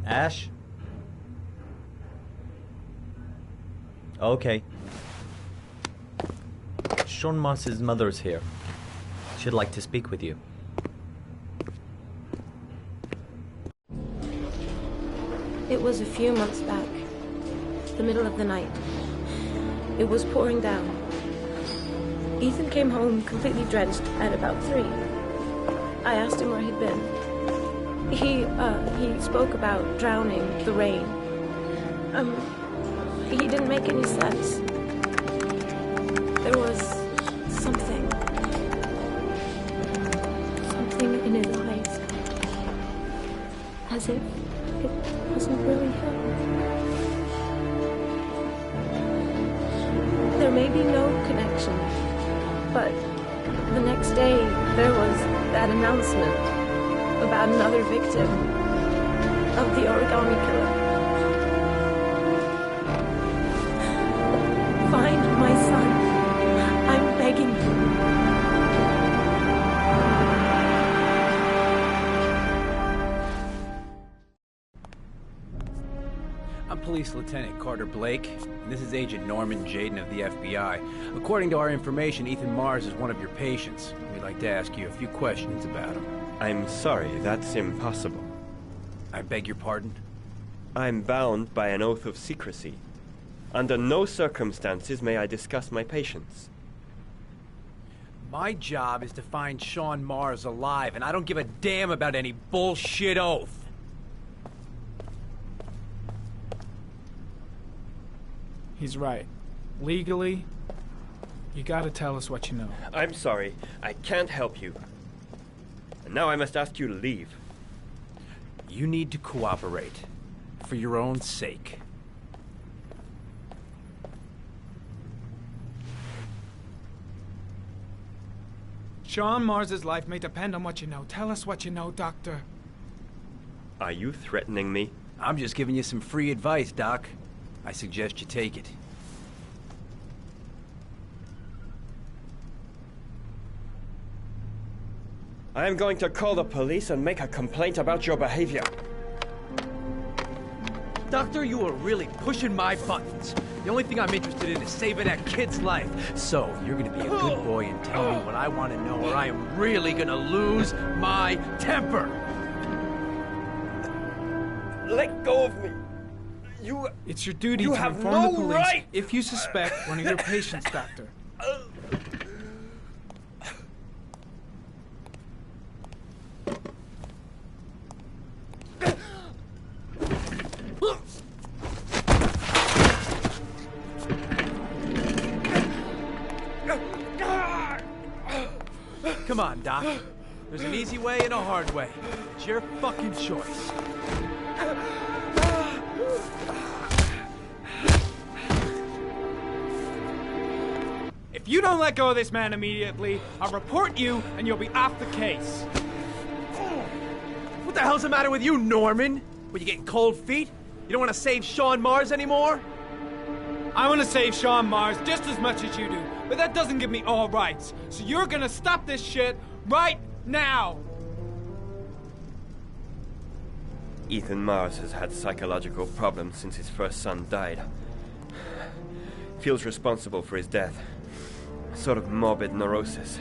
Ash? Okay. Sean Moss's mother's here. She'd like to speak with you. It was a few months back. The middle of the night. It was pouring down. Ethan came home completely drenched at about 3. I asked him where he'd been. He spoke about drowning, the rain. He didn't make any sense. There was something in his eyes. As if it wasn't really him. There may be no connection, but The next day, there was that announcement about another victim of the origami killer. Find my son. I'm begging you. I'm Police Lieutenant Carter Blake, and this is Agent Norman Jaden of the FBI. According to our information, Ethan Mars is one of your patients. We'd like to ask you a few questions about him. I'm sorry, that's impossible. I beg your pardon? I'm bound by an oath of secrecy. Under no circumstances may I discuss my patients. My job is to find Sean Mars alive, and I don't give a damn about any bullshit oath. He's right. Legally, you gotta tell us what you know. I'm sorry, I can't help you. And now I must ask you to leave. You need to cooperate. For your own sake. Sean Mars's life may depend on what you know. Tell us what you know, Doctor. Are you threatening me? I'm just giving you some free advice, Doc. I suggest you take it. I am going to call the police and make a complaint about your behavior. Doctor, you are really pushing my buttons. The only thing I'm interested in is saving that kid's life. So, you're gonna be a good boy and tell me what I want to know, or I am really gonna lose my temper. Let go of me. It's your duty You to have inform no the police right. if you suspect one of your patients, Doctor. Come on, Doc. There's an easy way and a hard way. It's your fucking choice. If you don't let go of this man immediately, I'll report you and you'll be off the case. What the hell's the matter with you, Norman? What, you getting cold feet? You don't want to save Sean Mars anymore? I want to save Sean Mars just as much as you do, but that doesn't give me all rights. So you're gonna stop this shit right now! Ethan Mars has had psychological problems since his first son died. Feels responsible for his death. A sort of morbid neurosis.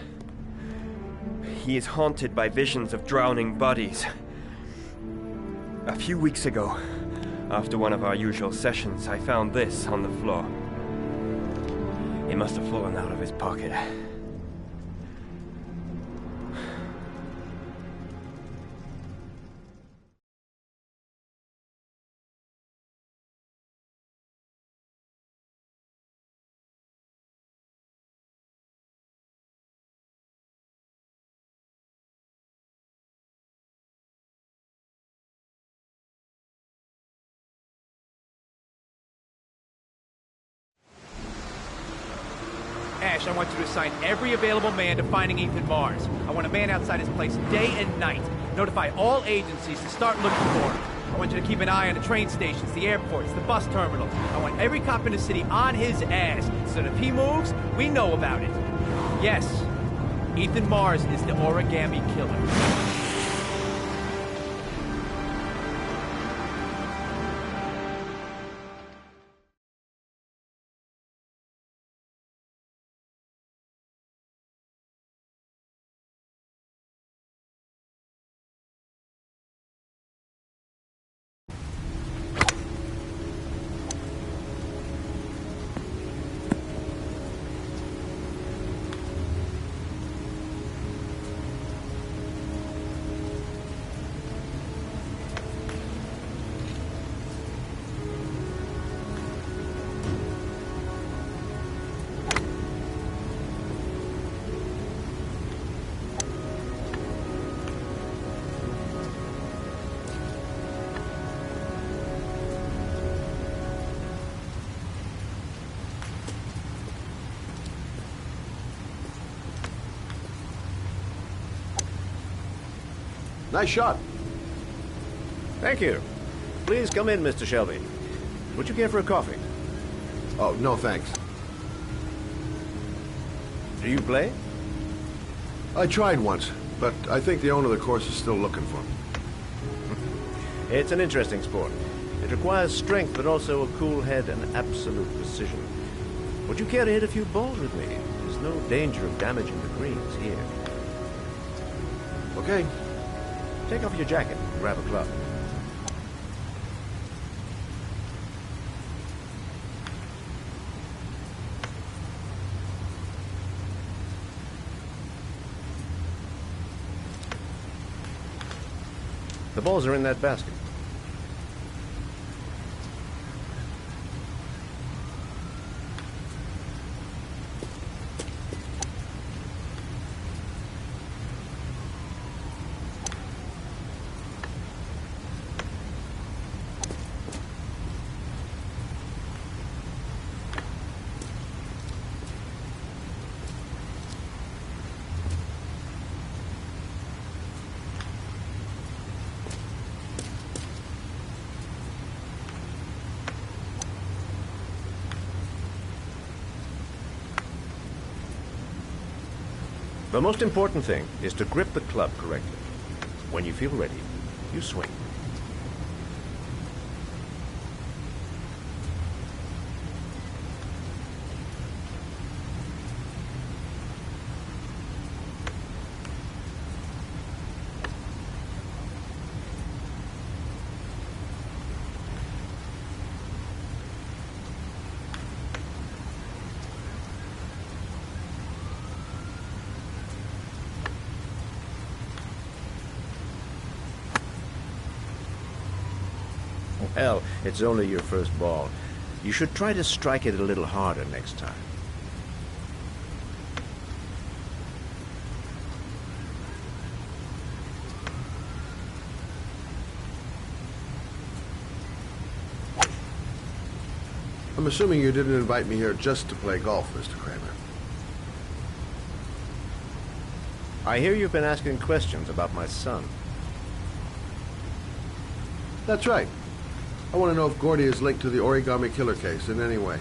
He is haunted by visions of drowning bodies. A few weeks ago, after one of our usual sessions, I found this on the floor. It must have fallen out of his pocket. Ash, I want you to assign every available man to finding Ethan Mars. I want a man outside his place day and night. Notify all agencies to start looking for him. I want you to keep an eye on the train stations, the airports, the bus terminals. I want every cop in the city on his ass, so that if he moves, we know about it. Yes, Ethan Mars is the origami killer. Nice shot. Thank you. Please come in, Mr. Shelby. Would you care for a coffee? Oh, no thanks. Do you play? I tried once, but I think the owner of the course is still looking for me. It's an interesting sport. It requires strength, but also a cool head and absolute precision. Would you care to hit a few balls with me? There's no danger of damaging the greens here. Okay. Take off your jacket and grab a club. The balls are in that basket. The most important thing is to grip the club correctly. When you feel ready, you swing. Well, it's only your first ball. You should try to strike it a little harder next time. I'm assuming you didn't invite me here just to play golf, Mr. Kramer. I hear you've been asking questions about my son. That's right. I want to know if Gordy is linked to the origami killer case in any way.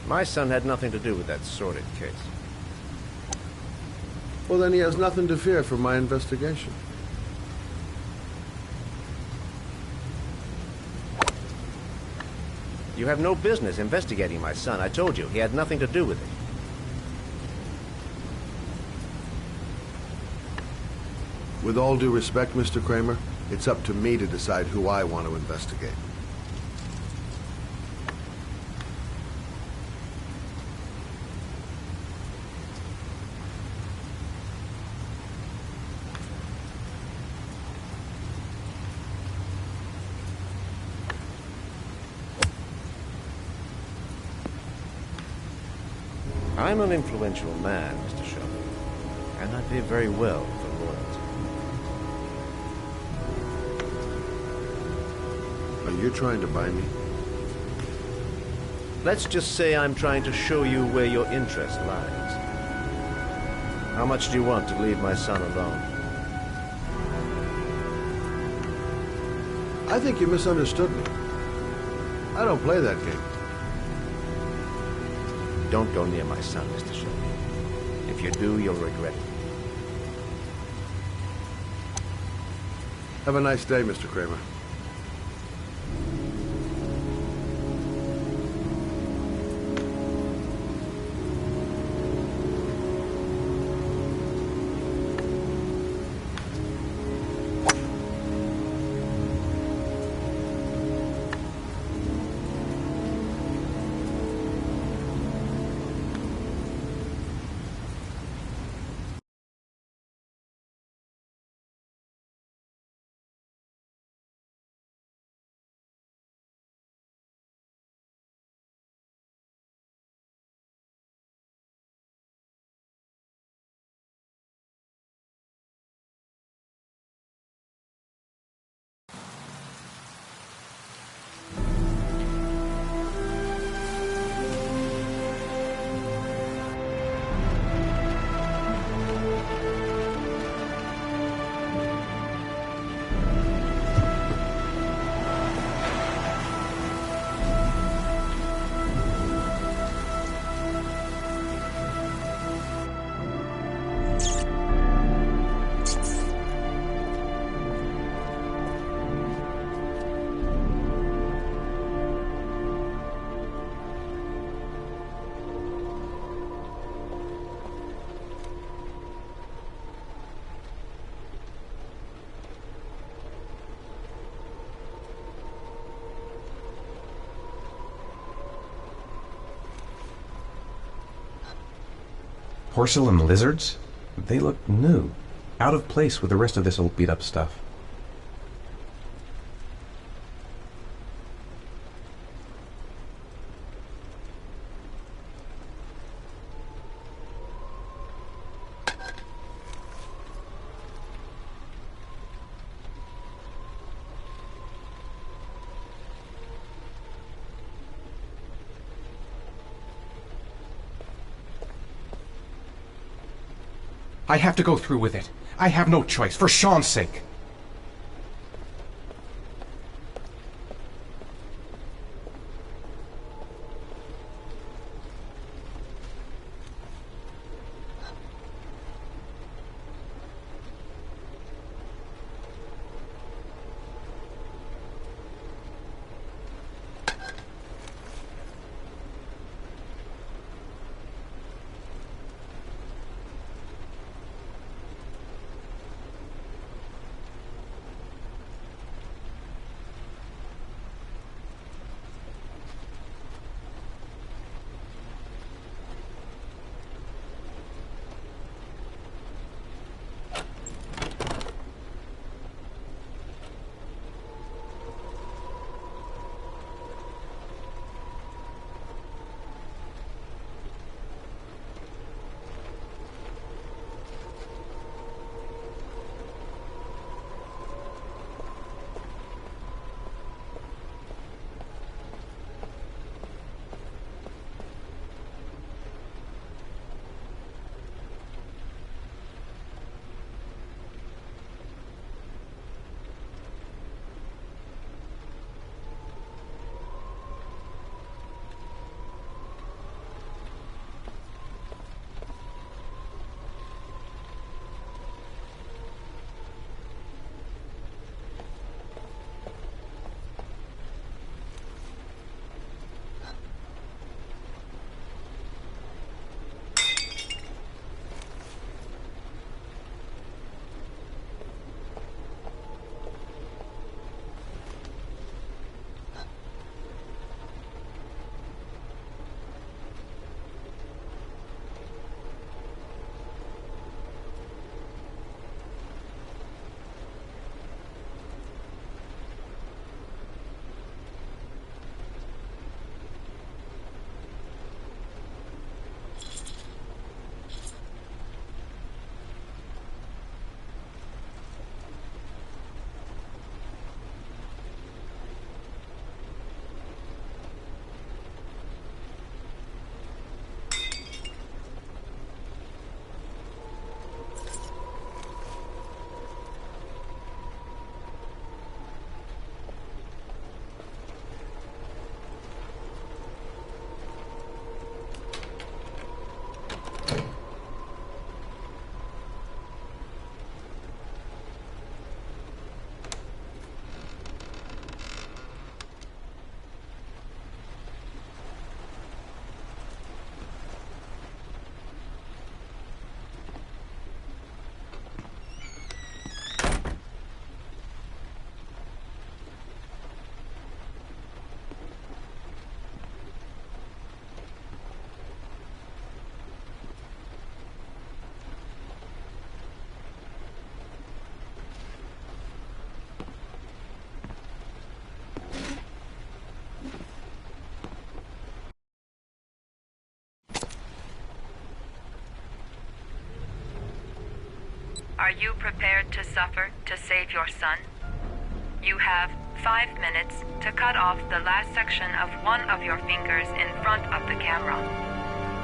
My son had nothing to do with that sordid case. Well, then he has nothing to fear from my investigation. You have no business investigating my son. I told you, he had nothing to do with it. With all due respect, Mr. Kramer, it's up to me to decide who I want to investigate. I'm an influential man, Mr. Shelby, and I pay very well for loyalty. Are you trying to buy me? Let's just say I'm trying to show you where your interest lies. How much do you want to leave my son alone? I think you misunderstood me. I don't play that game. Don't go near my son, Mr. Shelby. If you do, you'll regret it. Have a nice day, Mr. Kramer. Porcelain lizards? They look new. Out of place with the rest of this old beat-up stuff. I have to go through with it. I have no choice, for Sean's sake. Are you prepared to suffer to save your son? You have 5 minutes to cut off the last section of one of your fingers in front of the camera.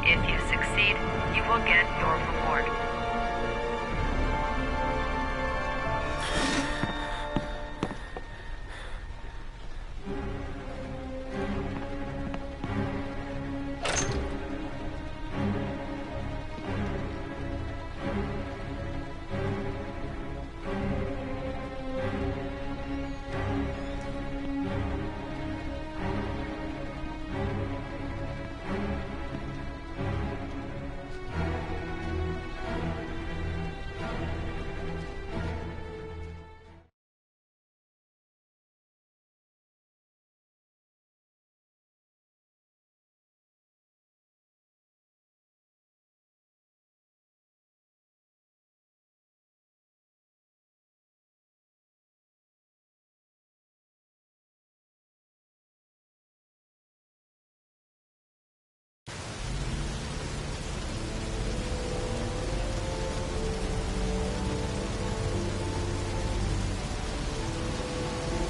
If you succeed, you will get your reward.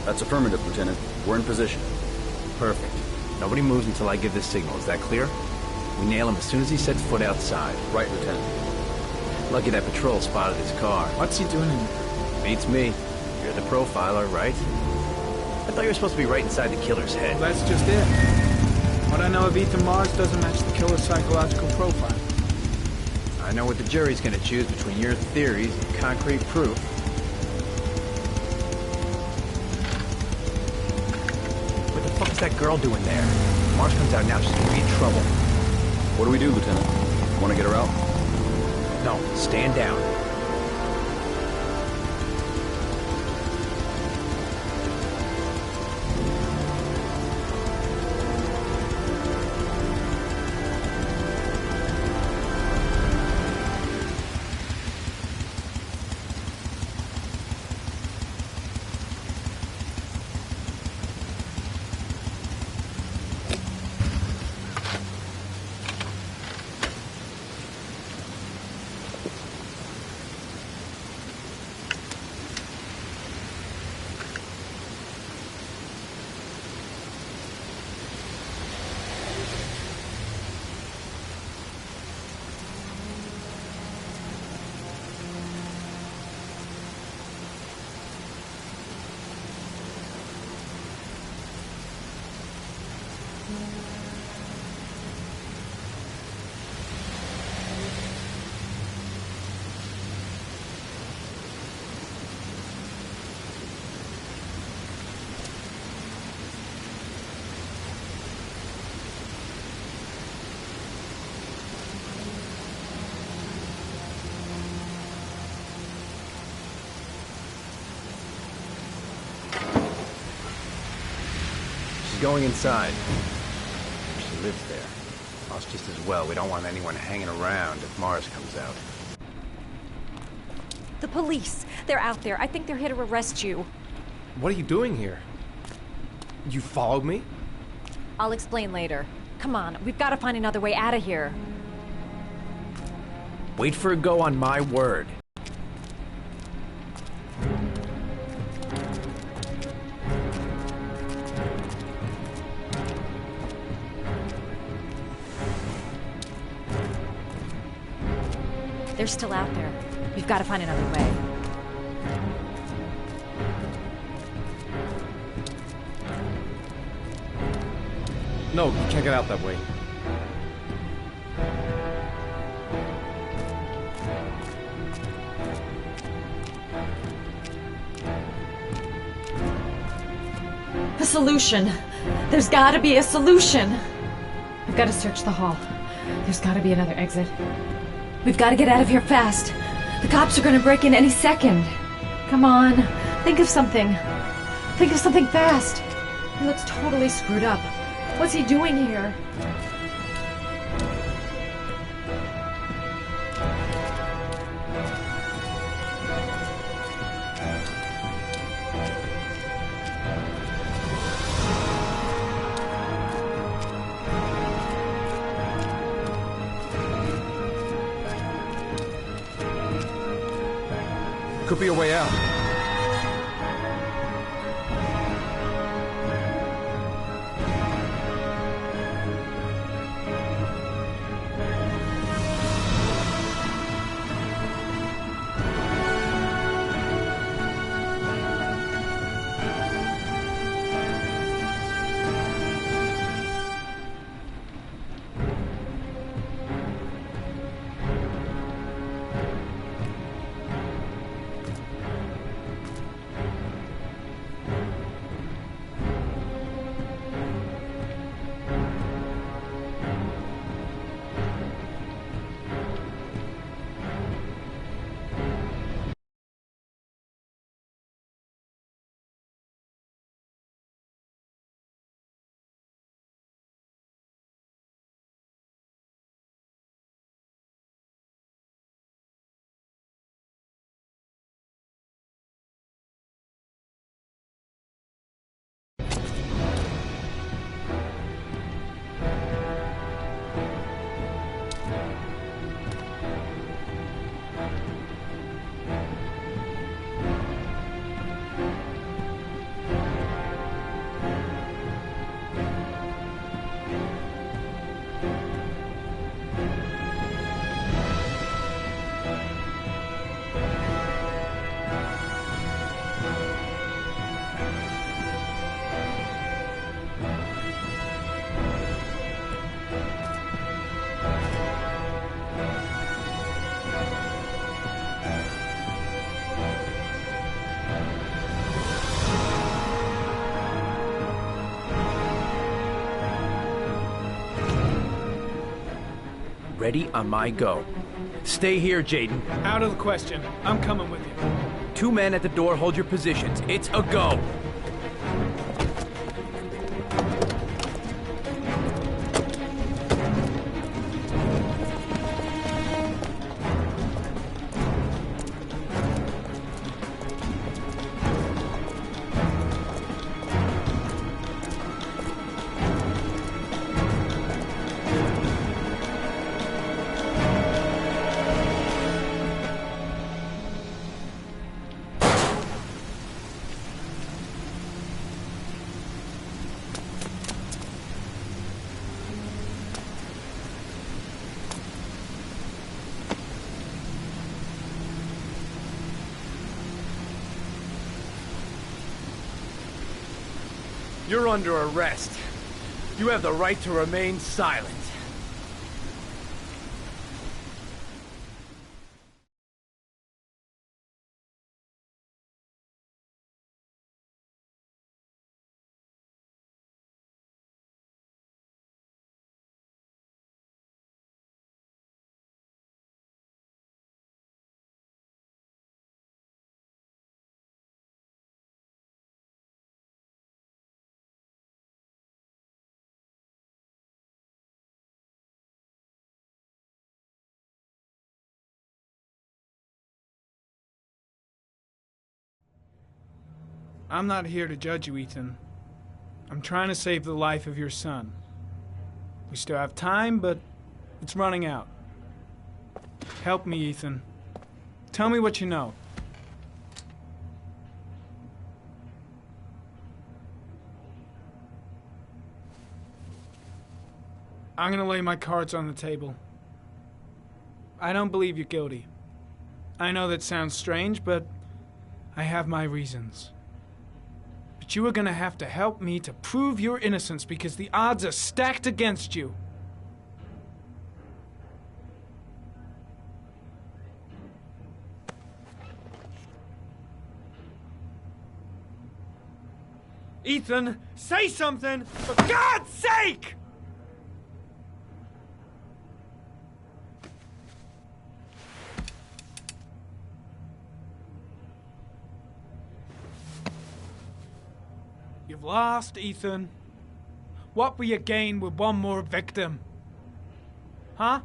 That's affirmative, Lieutenant. We're in position. Perfect. Nobody moves until I give the signal. Is that clear? We nail him as soon as he sets foot outside. Right, Lieutenant. Lucky that patrol spotted his car. What's he doing in there? Beats me. You're the profiler, right? I thought you were supposed to be right inside the killer's head. Well, that's just it. What I know of Ethan Mars doesn't match the killer's psychological profile. I know what the jury's gonna choose between your theories and concrete proof. What the fuck is that girl doing there? If Mars comes out now, she's gonna be in trouble. What do we do, Lieutenant? Want to get her out? No, stand down. Going inside. She lives there. Well, it's just as well. We don't want anyone hanging around if Mars comes out. The police. They're out there. I think they're here to arrest you. What are you doing here? You followed me? I'll explain later. Come on, we've got to find another way out of here. Wait for a go on my word. They're still out there. We've got to find another way. No, you can't get out that way. A solution. There's got to be a solution. We've got to search the hall. There's got to be another exit. We've got to get out of here fast. The cops are going to break in any second. Come on. Think of something. Think of something fast. He looks totally screwed up. What's he doing here? Could be a way out. Ready on my go. Stay here, Jaden. Out of the question. I'm coming with you. 2 men at the door, hold your positions. It's a go. You're under arrest. You have the right to remain silent. I'm not here to judge you, Ethan. I'm trying to save the life of your son. We still have time, but it's running out. Help me, Ethan. Tell me what you know. I'm gonna lay my cards on the table. I don't believe you're guilty. I know that sounds strange, but I have my reasons. But you are gonna have to help me to prove your innocence because the odds are stacked against you. Ethan, say something, for God's sake! You've lost, Ethan. What will you gain with one more victim? Huh?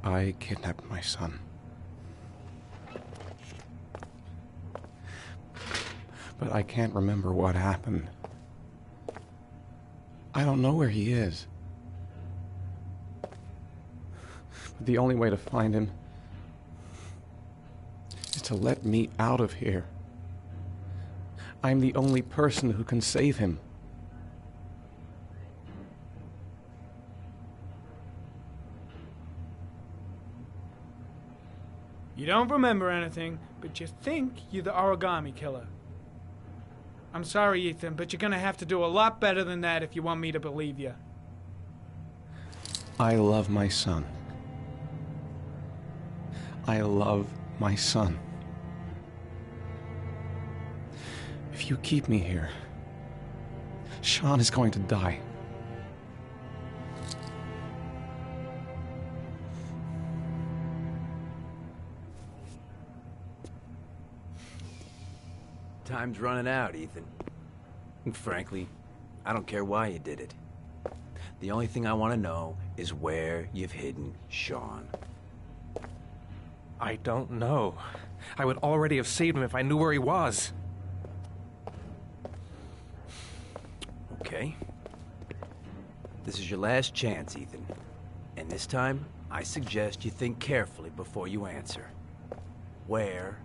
I kidnapped my son. But I can't remember what happened. I don't know where he is. But the only way to find him is to let me out of here. I'm the only person who can save him. You don't remember anything, but you think you're the origami killer. I'm sorry, Ethan, but you're gonna have to do a lot better than that if you want me to believe you. I love my son. I love my son. If you keep me here, Sean is going to die. Time's running out, Ethan. And frankly, I don't care why you did it. The only thing I want to know is where you've hidden Sean. I don't know. I would already have saved him if I knew where he was. Okay. This is your last chance, Ethan. And this time, I suggest you think carefully before you answer. Where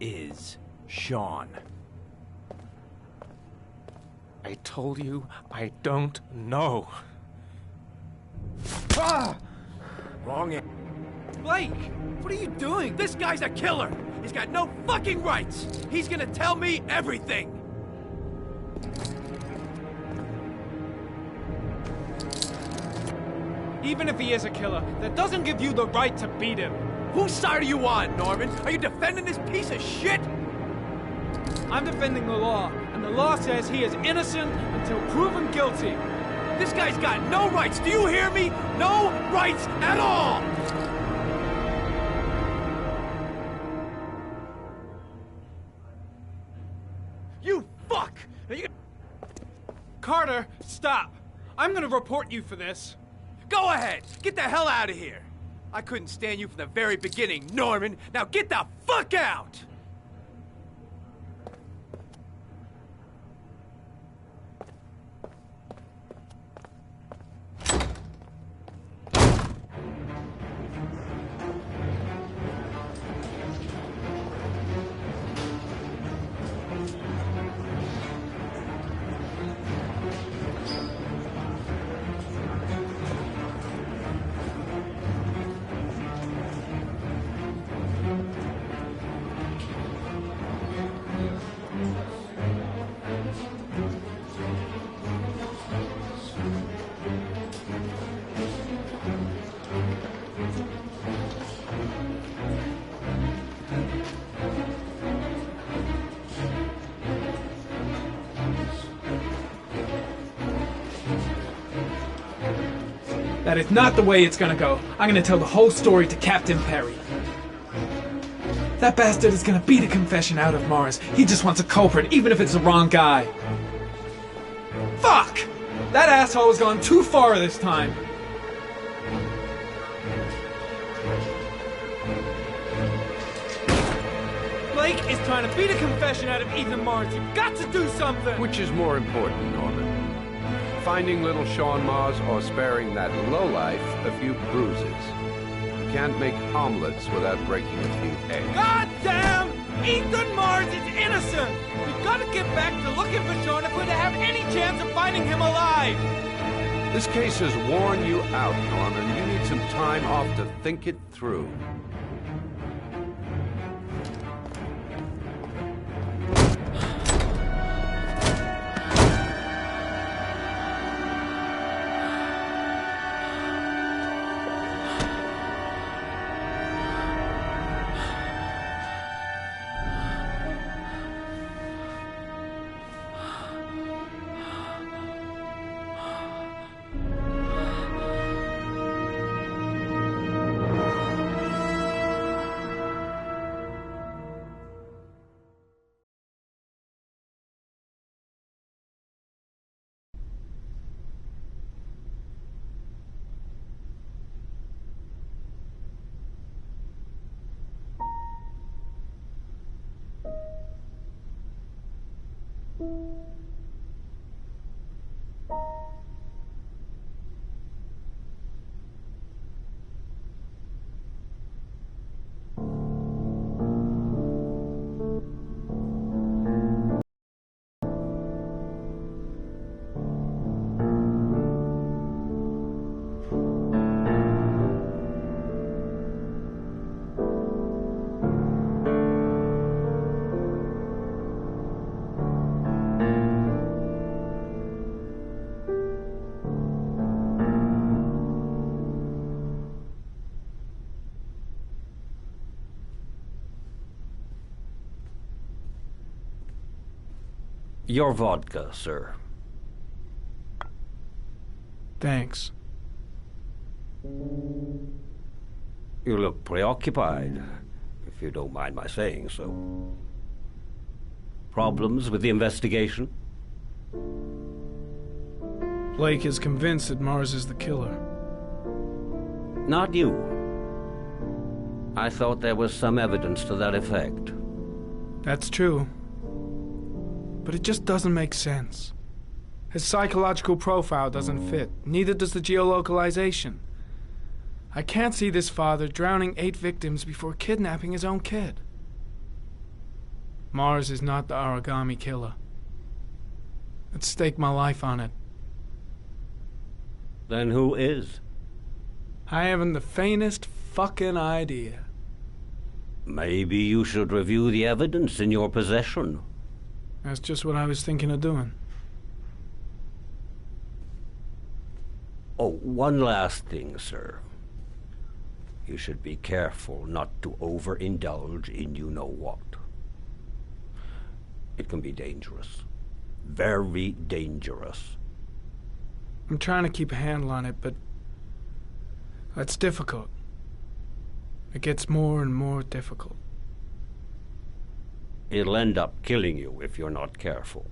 is Sean? I told you I don't know. Ah! Wrong answer. Blake, what are you doing? This guy's a killer. He's got no fucking rights. He's gonna tell me everything. Even if he is a killer, that doesn't give you the right to beat him. Whose side are you on, Norman? Are you defending this piece of shit? I'm defending the law, and the law says he is innocent until proven guilty. This guy's got no rights. Do you hear me? No rights at all! You fuck! Now you... Carter, stop! I'm gonna report you for this. Go ahead! Get the hell out of here! I couldn't stand you from the very beginning, Norman! Now get the fuck out! That is not the way it's gonna go. I'm gonna tell the whole story to Captain Perry. That bastard is gonna beat a confession out of Morris. He just wants a culprit, even if it's the wrong guy. Fuck! That asshole has gone too far this time. Blake is trying to beat a confession out of Ethan Morris. You've got to do something! Which is more important, Norman? Finding little Sean Mars or sparing that lowlife a few bruises? You can't make omelets without breaking a few eggs. God damn! Ethan Mars is innocent! We've got to get back to looking for Sean if we're to have any chance of finding him alive! This case has worn you out, Norman. You need some time off to think it through. Your vodka, sir. Thanks. You look preoccupied, if you don't mind my saying so. Problems with the investigation? Blake is convinced that Mars is the killer. Not you. I thought there was some evidence to that effect. That's true. But it just doesn't make sense. His psychological profile doesn't fit. Neither does the geolocalization. I can't see this father drowning 8 victims before kidnapping his own kid. Mars is not the origami killer. I'd stake my life on it. Then who is? I haven't the faintest fucking idea. Maybe you should review the evidence in your possession. That's just what I was thinking of doing. Oh, one last thing, sir. You should be careful not to overindulge in you-know-what. It can be dangerous. Very dangerous. I'm trying to keep a handle on it, but that's difficult. It gets more and more difficult. It'll end up killing you if you're not careful.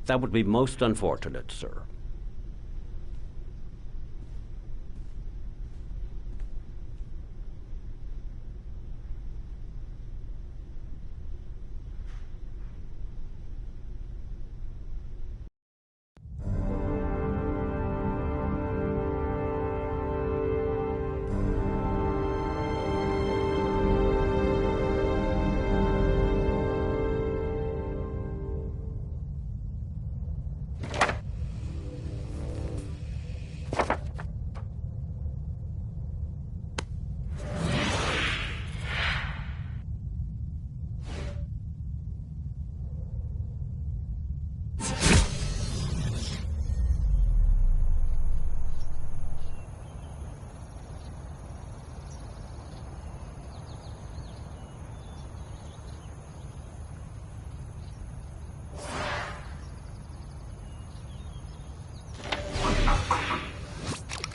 That would be most unfortunate, sir.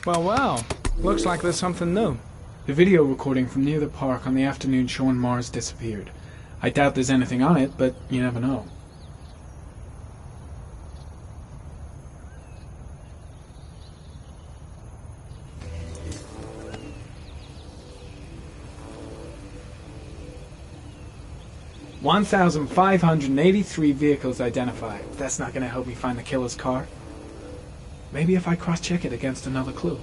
Well, well. Looks like there's something new. The video recording from near the park on the afternoon showing Mars disappeared. I doubt there's anything on it, but you never know. $1,583 vehicles identified. That's not going to help me find the killer's car. Maybe if I cross-check it against another clue.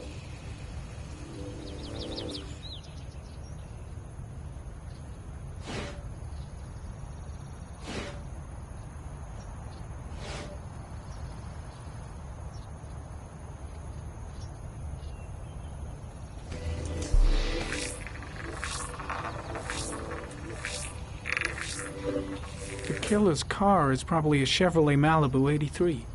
The killer's car is probably a Chevrolet Malibu 83.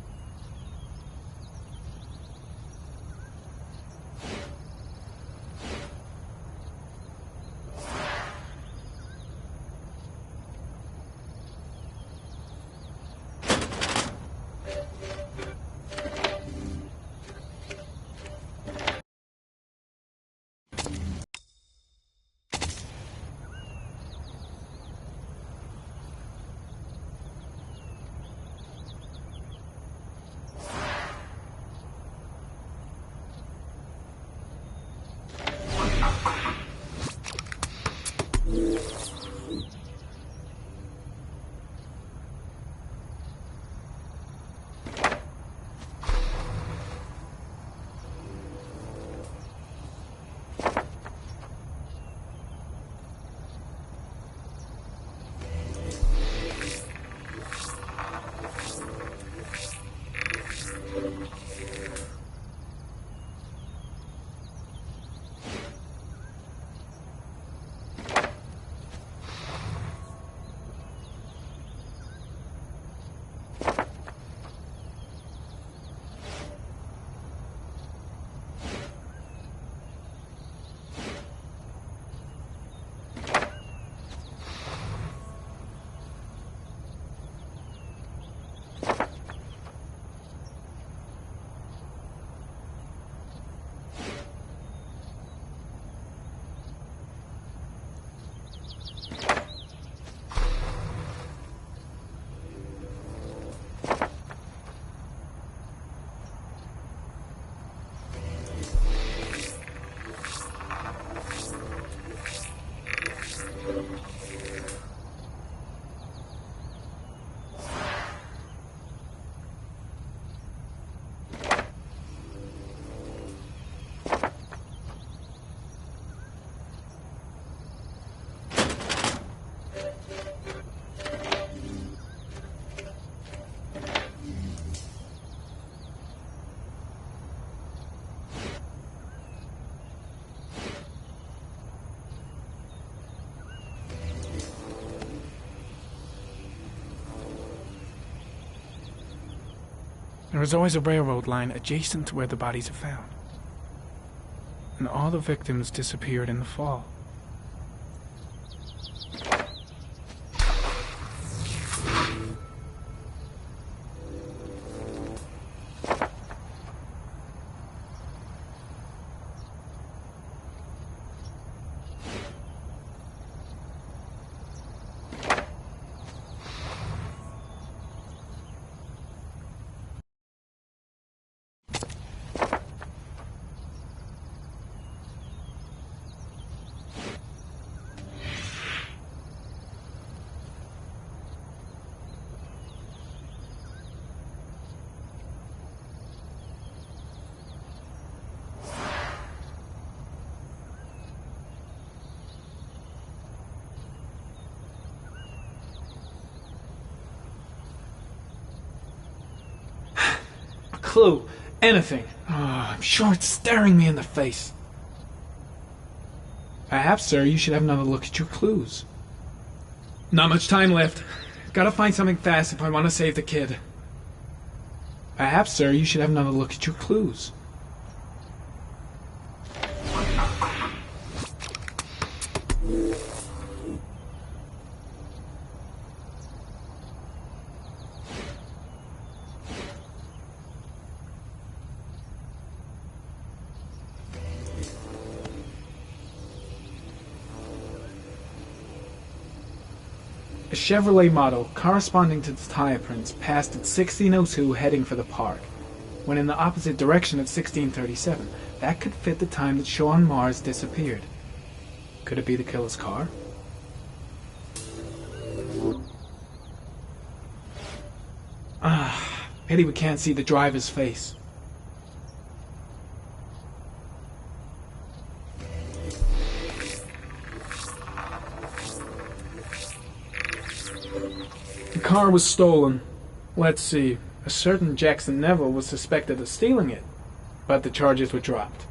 There was always a railroad line adjacent to where the bodies are found. And all the victims disappeared in the fall. Clue. Anything. Oh, I'm sure it's staring me in the face. Perhaps, sir, you should have another look at your clues. Not much time left. Gotta find something fast if I want to save the kid. Perhaps, sir, you should have another look at your clues. A Chevrolet model corresponding to the tire prints passed at 1602 heading for the park, when in the opposite direction at 1637. That could fit the time that Sean Mars disappeared. Could it be the killer's car? Ah, pity we can't see the driver's face. The car was stolen. Let's see. A certain Jackson Neville was suspected of stealing it, but the charges were dropped.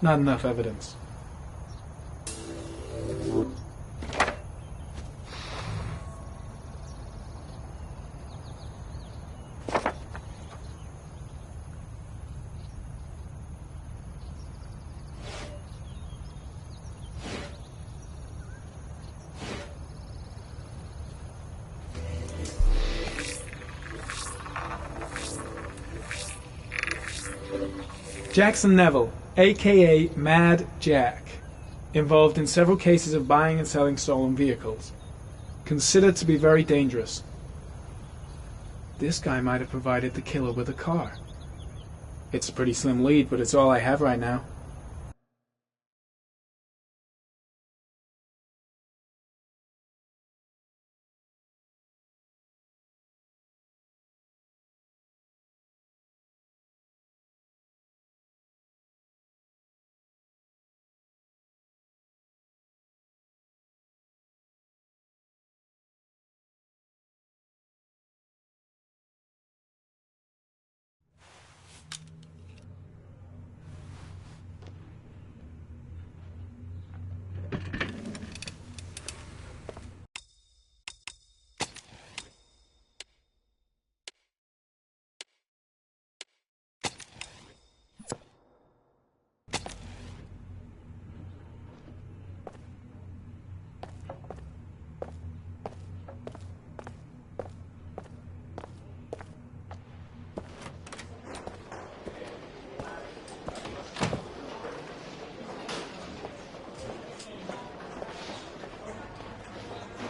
Not enough evidence. Jackson Neville, a.k.a. Mad Jack, involved in several cases of buying and selling stolen vehicles. Considered to be very dangerous. This guy might have provided the killer with a car. It's a pretty slim lead, but it's all I have right now.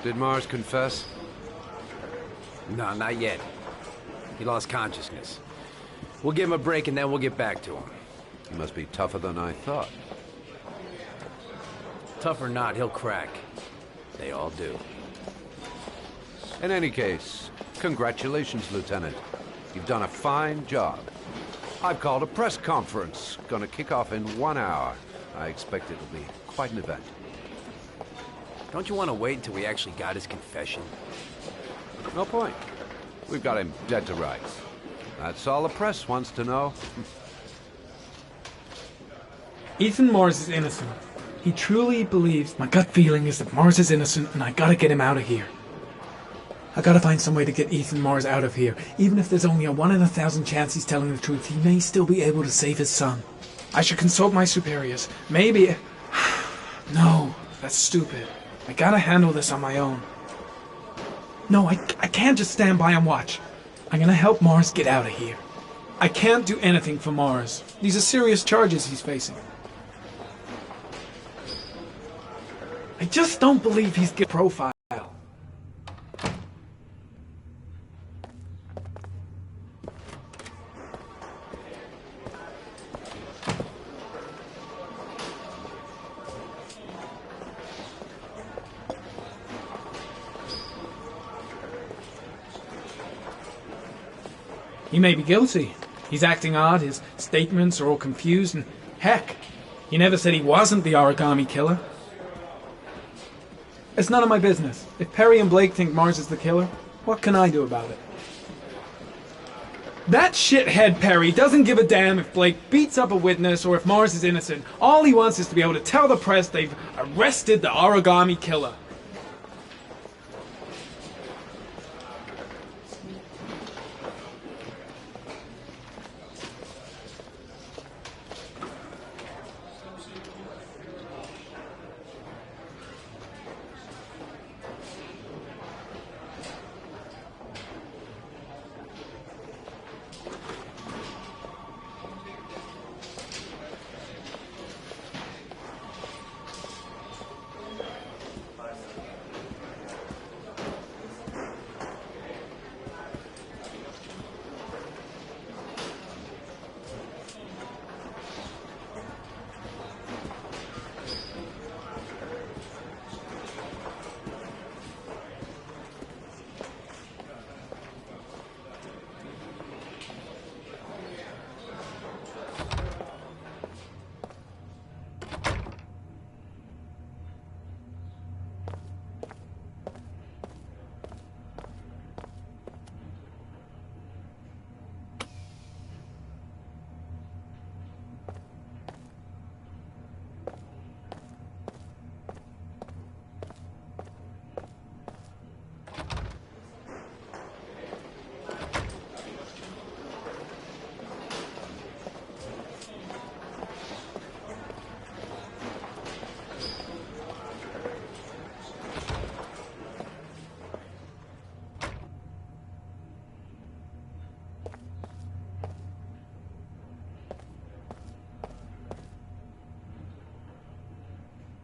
Did Mars confess? No, not yet. He lost consciousness. We'll give him a break and then we'll get back to him. He must be tougher than I thought. Tough or not, he'll crack. They all do. In any case, congratulations, Lieutenant. You've done a fine job. I've called a press conference. Gonna kick off in 1 hour. I expect it'll be quite an event. Don't you want to wait until we actually got his confession? No point. We've got him dead to rights. That's all the press wants to know. Ethan Mars is innocent. He truly believes. My gut feeling is that Mars is innocent, and I gotta get him out of here. I gotta find some way to get Ethan Mars out of here. Even if there's only a 1 in 1,000 chance he's telling the truth, he may still be able to save his son. I should consult my superiors. Maybe... No, that's stupid. I gotta handle this on my own. No, I can't just stand by and watch. I'm gonna help Mars get out of here. I can't do anything for Mars. These are serious charges he's facing. I just don't believe he's good profile. He may be guilty. He's acting odd, his statements are all confused, and heck, he never said he wasn't the origami killer. It's none of my business. If Perry and Blake think Mars is the killer, what can I do about it? That shithead Perry doesn't give a damn if Blake beats up a witness or if Mars is innocent. All he wants is to be able to tell the press they've arrested the origami killer.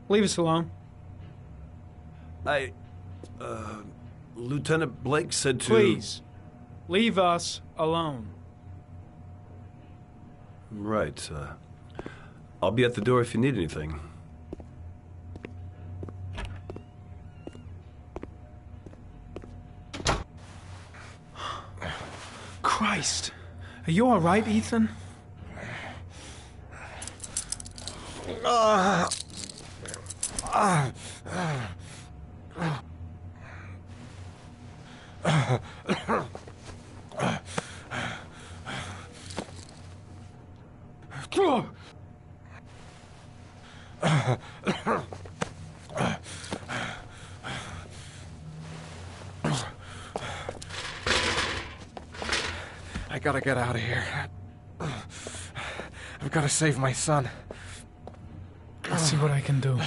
Leave us alone. Lieutenant Blake said to... Please, leave us alone. Right, I'll be at the door if you need anything. Christ. Are you all right, Ethan? I gotta get out of here. I've gotta save my son. Let's see what I can do.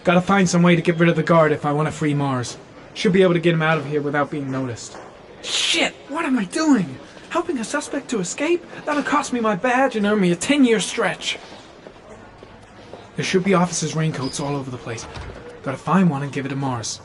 Gotta find some way to get rid of the guard if I want to free Mars. Should be able to get him out of here without being noticed. Shit! What am I doing? Helping a suspect to escape? That'll cost me my badge and earn me a 10-year stretch. There should be officers' raincoats all over the place. Gotta find one and give it to Mars.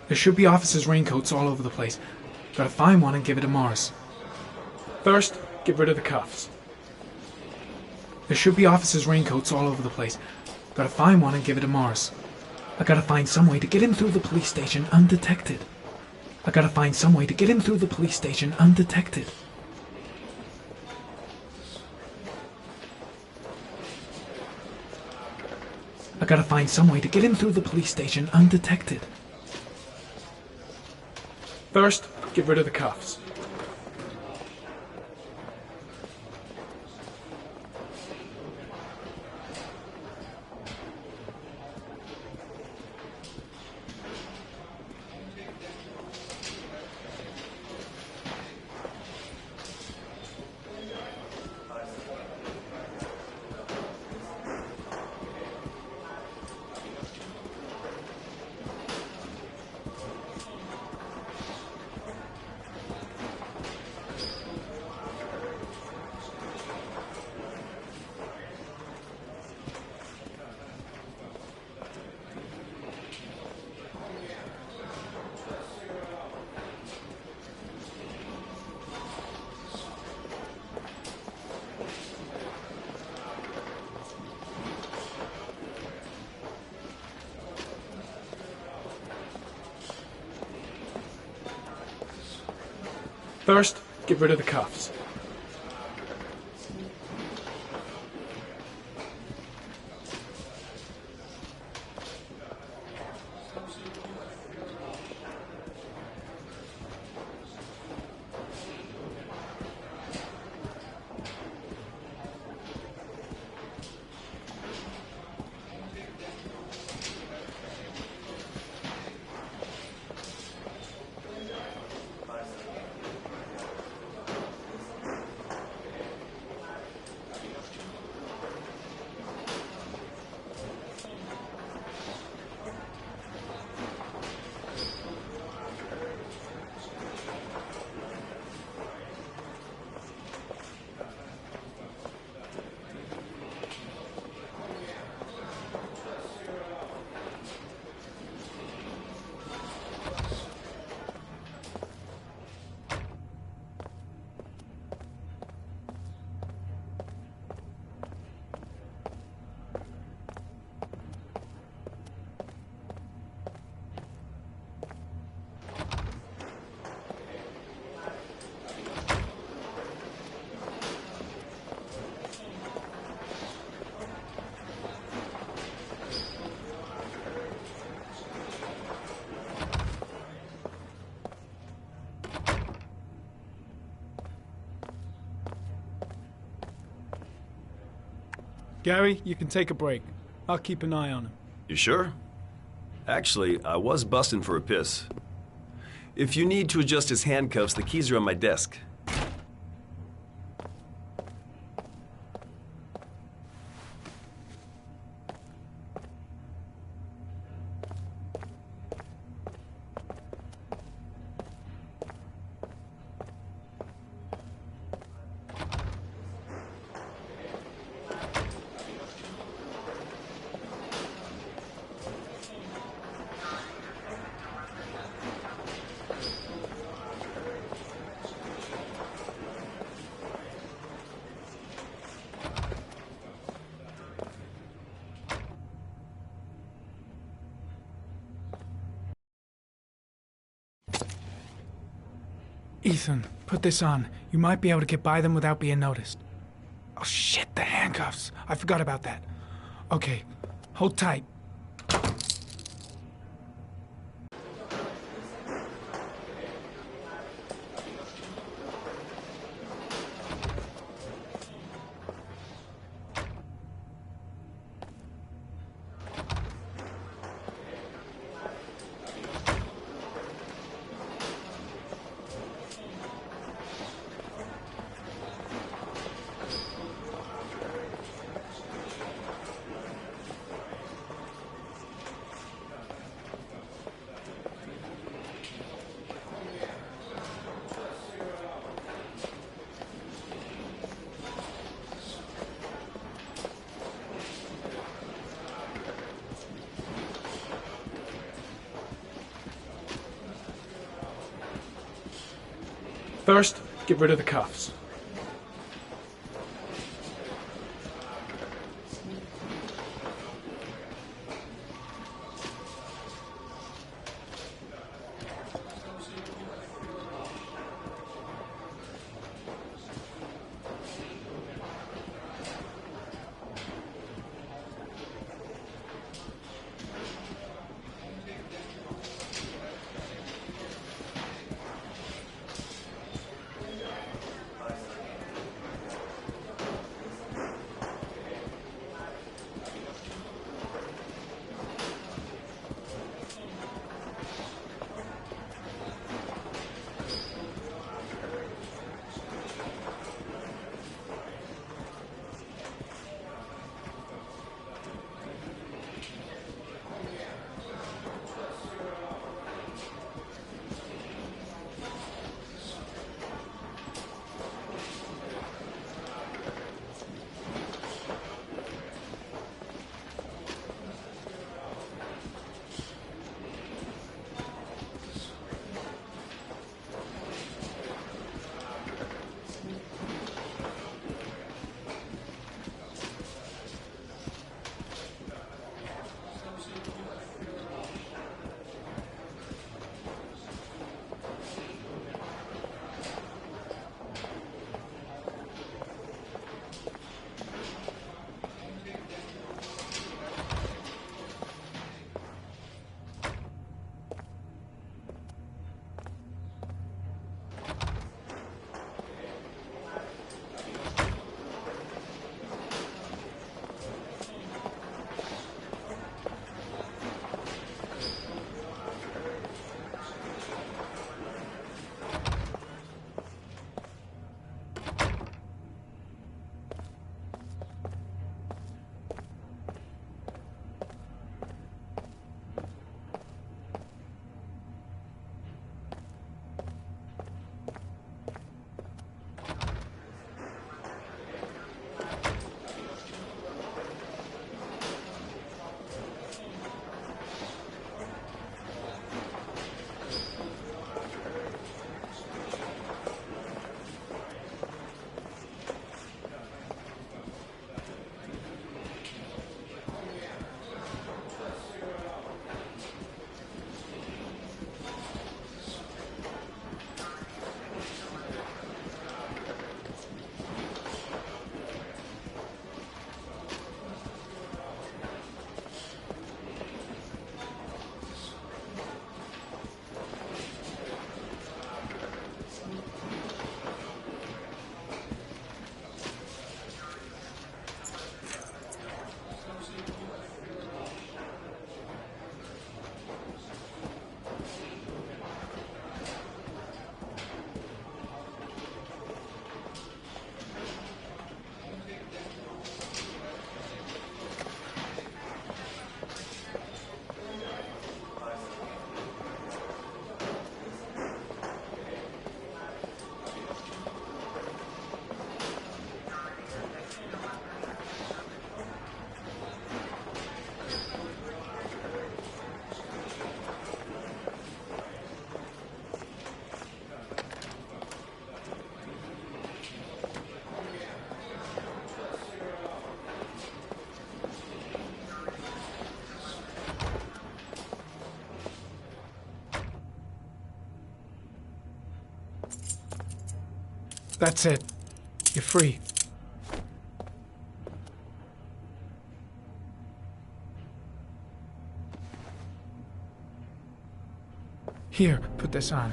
There should be officers' raincoats all over the place. Gotta find one and give it to Mars. First, get rid of the cuffs. There should be officers' raincoats all over the place. Gotta find one and give it to Mars. I gotta find some way to get him through the police station undetected. I gotta find some way to get him through the police station undetected. I gotta find some way to get him through the police station undetected. First, get rid of the cuffs. First, get rid of the cuffs. Gary, you can take a break. I'll keep an eye on him. You sure? Actually, I was busting for a piss. If you need to adjust his handcuffs, the keys are on my desk. Ethan, put this on. You might be able to get by them without being noticed. Oh shit, the handcuffs. I forgot about that. Okay, hold tight. First, get rid of the cuffs. That's it. You're free. Here, put this on.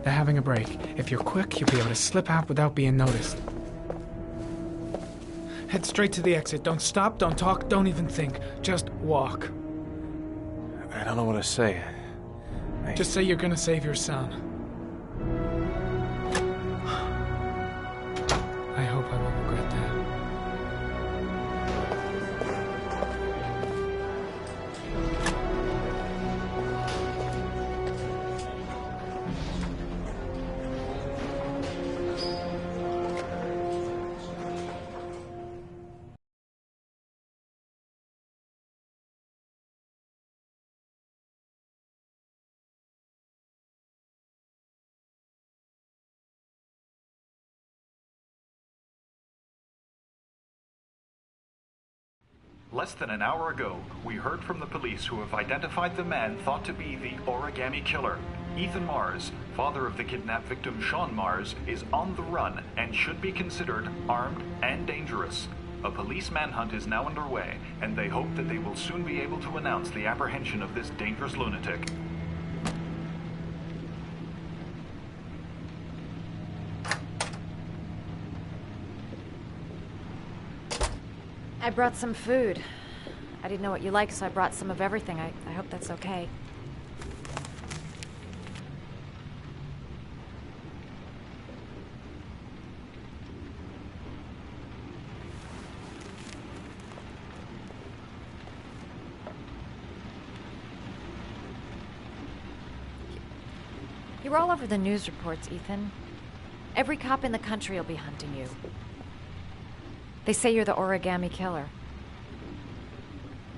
They're having a break. If you're quick, you'll be able to slip out without being noticed. Head straight to the exit. Don't stop, don't talk, don't even think. Just walk. I don't know what to say. Just say you're gonna save your son. I hope I won't regret that. Less than an hour ago, we heard from the police who have identified the man thought to be the origami killer. Ethan Mars, father of the kidnapped victim Sean Mars, is on the run and should be considered armed and dangerous. A police manhunt is now underway, and they hope that they will soon be able to announce the apprehension of this dangerous lunatic. I brought some food. I didn't know what you like, so I brought some of everything. I hope that's okay. You're all over the news reports, Ethan. Every cop in the country will be hunting you. They say you're the origami killer.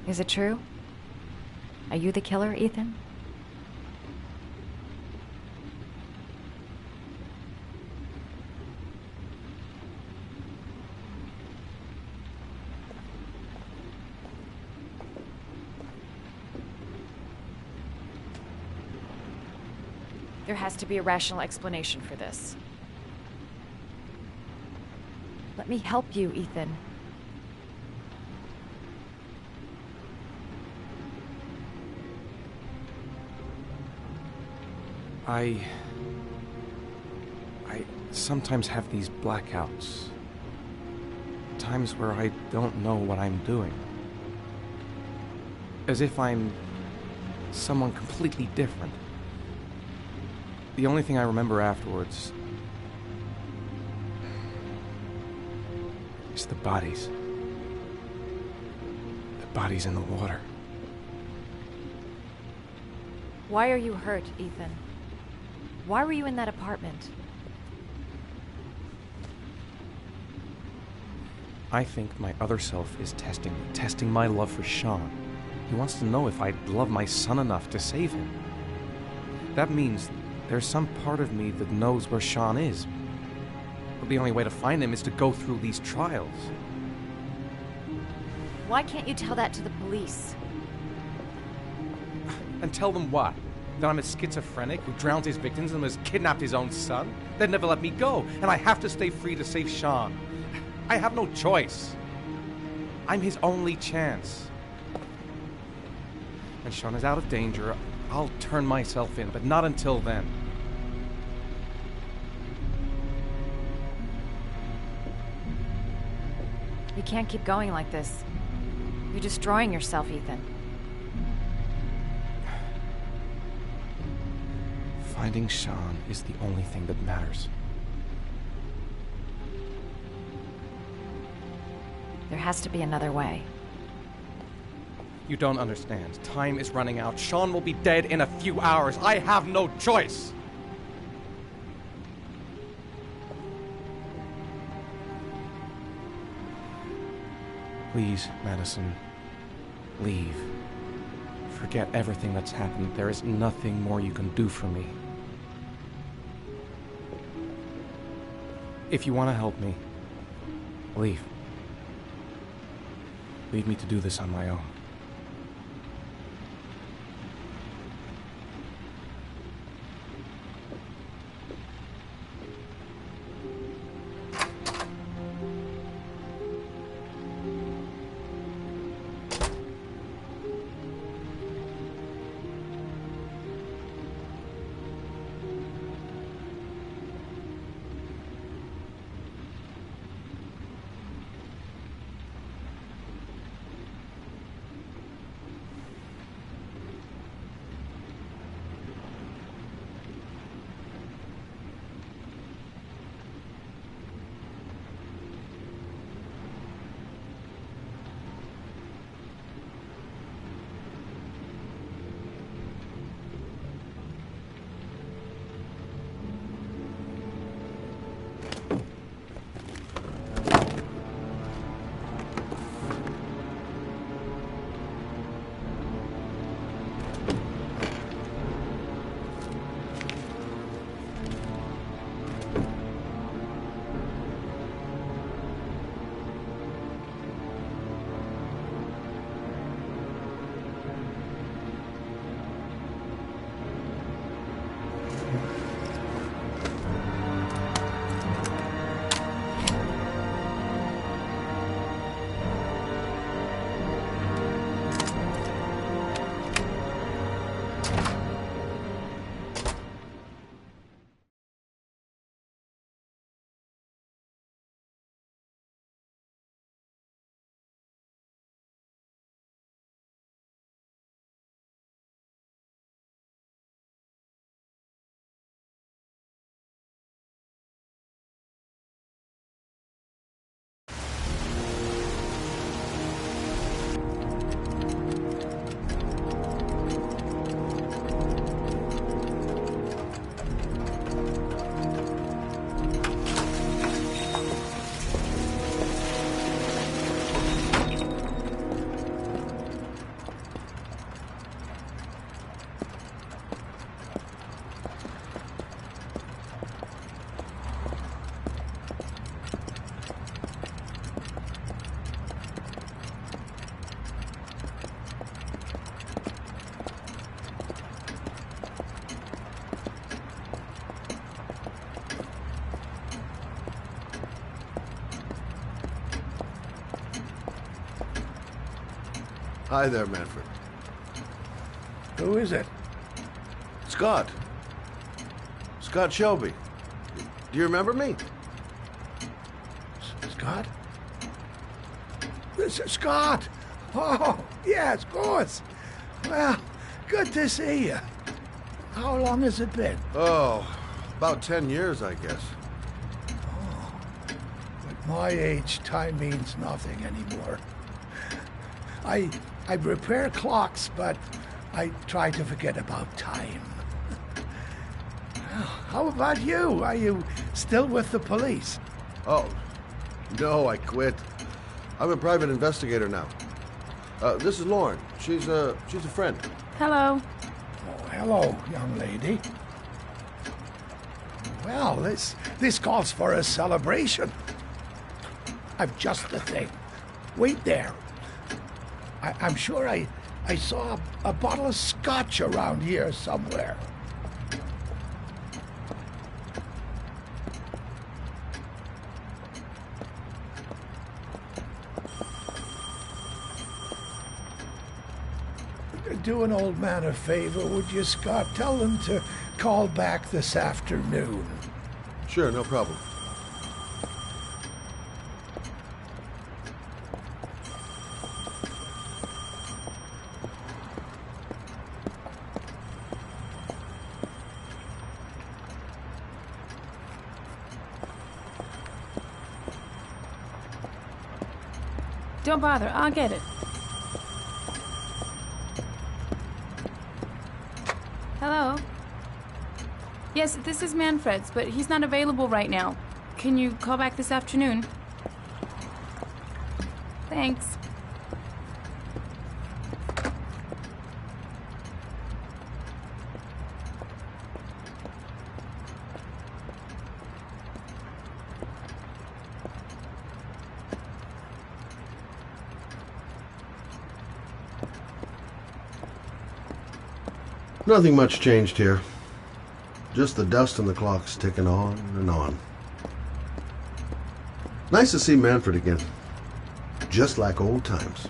Is it true? Are you the killer, Ethan? There has to be a rational explanation for this. Let me help you, Ethan. I sometimes have these blackouts. Times where I don't know what I'm doing. As if I'm someone completely different. The only thing I remember afterwards is the bodies. The bodies in the water. Why are you hurt, Ethan? Why were you in that apartment? I think my other self is testing my love for Sean. He wants to know if I love my son enough to save him. That means there's some part of me that knows where Sean is. But the only way to find him is to go through these trials. Why can't you tell that to the police? And tell them what? That I'm a schizophrenic who drowns his victims and has kidnapped his own son? They'd never let me go, and I have to stay free to save Sean. I have no choice. I'm his only chance. When Sean is out of danger, I'll turn myself in, but not until then. You can't keep going like this. You're destroying yourself, Ethan. Finding Sean is the only thing that matters. There has to be another way. You don't understand. Time is running out. Sean will be dead in a few hours. I have no choice. Please, Madison, leave. Forget everything that's happened. There is nothing more you can do for me. If you want to help me, leave. Leave me to do this on my own. Hi there, Manfred. Who is it? Scott. Scott Shelby. Do you remember me? Scott? Scott! Oh, yes, of course. Well, good to see you. How long has it been? Oh, about 10 years, I guess. At my age, time means nothing anymore. I repair clocks, but I try to forget about time. Well, how about you? Are you still with the police? Oh, no, I quit. I'm a private investigator now. This is Lauren. She's a friend. Hello. Oh, hello, young lady. Well, this calls for a celebration. I've just the thing. Wait there. I'm sure I saw a bottle of scotch around here somewhere. Do an old man a favor, would you, Scott? Tell them to call back this afternoon. Sure, no problem. Don't bother, I'll get it. Hello? Yes, this is Manfred's, but he's not available right now. Can you call back this afternoon? Thanks. Nothing much changed here. Just the dust on the clocks ticking on and on. Nice to see Manfred again. Just like old times.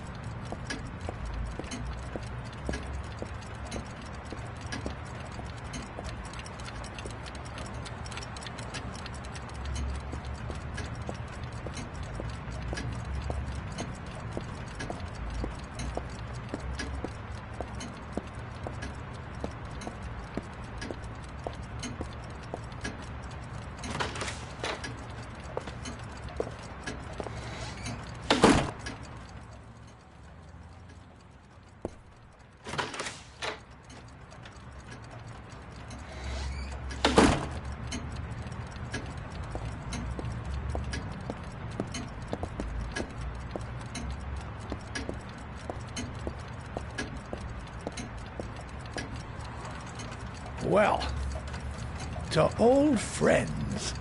Well, to old friends.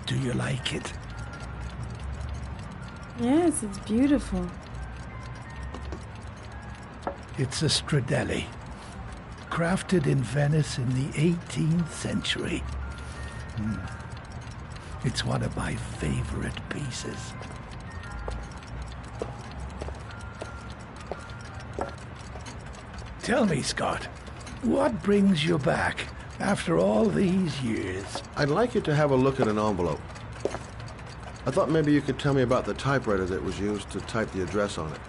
Do you like it? Yes, it's beautiful. It's a Stradelli, crafted in Venice in the 18th century. It's one of my favorite pieces. Tell me, Scott, what brings you back after all these years? I'd like you to have a look at an envelope. I thought maybe you could tell me about the typewriter that was used to type the address on it.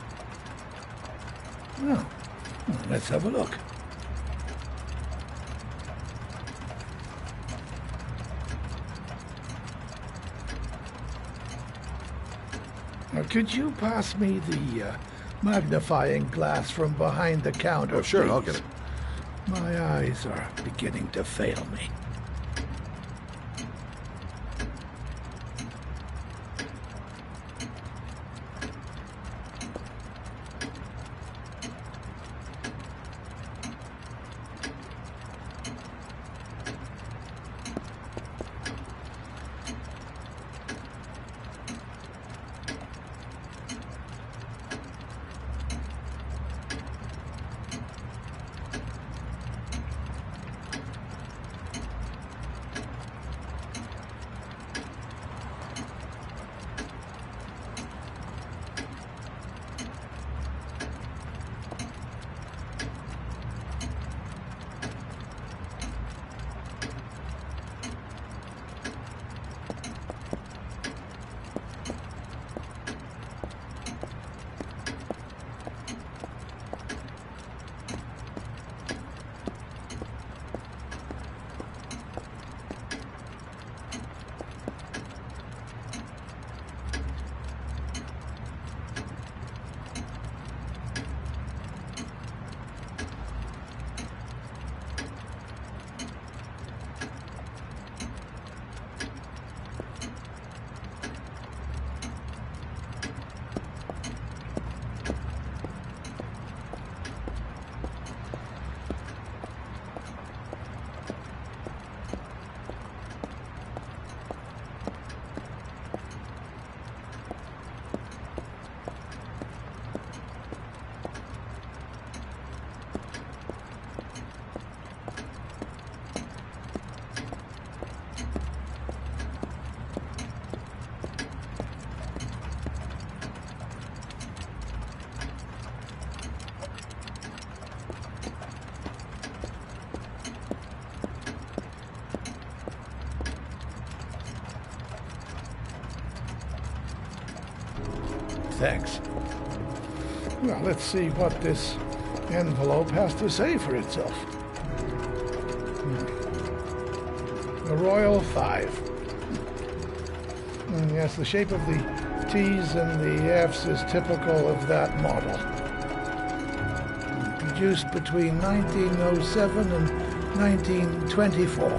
Oh, let's have a look. Now, could you pass me the magnifying glass from behind the counter, Oh, sure, please? I'll get it. My eyes are beginning to fail me. thanks. Well, let's see what this envelope has to say for itself. The Royal 5. Yes, the shape of the T's and the F's is typical of that model. Produced between 1907 and 1924.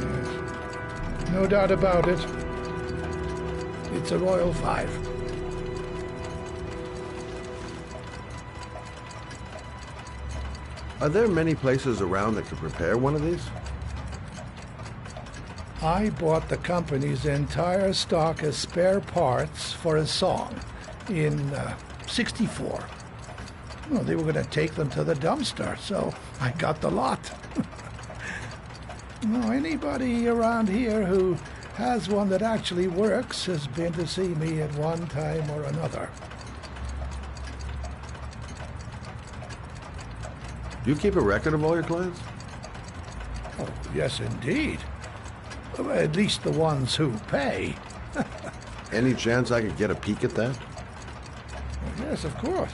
Yes. No doubt about it. It's a Royal 5. Are there many places around that could repair one of these? I bought the company's entire stock of spare parts for a song in '64. Well, they were going to take them to the dumpster, so I got the lot. No, anybody around here who has one that actually works has been to see me at one time or another. Do you keep a record of all your clients? Oh, yes, indeed. At least the ones who pay. Any chance I could get a peek at that? Yes, of course.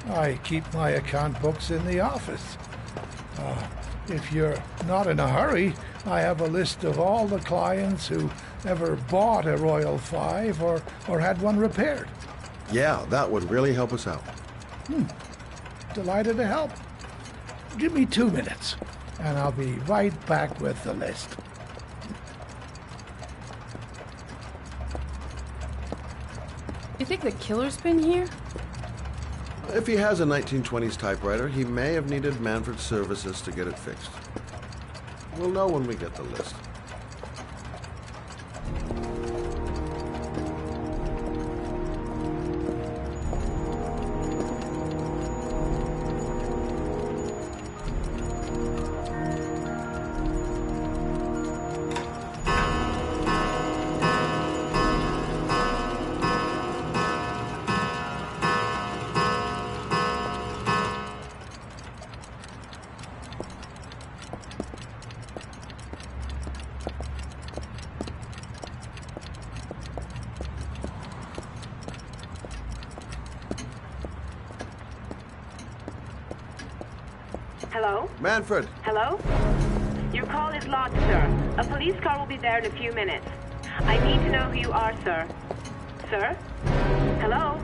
I keep my account books in the office. If you're not in a hurry, I have a list of all the clients who ever bought a Royal 5 or had one repaired. Yeah, that would really help us out. Delighted to help. Give me 2 minutes, and I'll be right back with the list. You think the killer's been here? If he has a 1920s typewriter, he may have needed Manfred's services to get it fixed. We'll know when we get the list. Hello? Manfred! Hello? Your call is logged, sir. A police car will be there in a few minutes. I need to know who you are, sir. Sir? Hello?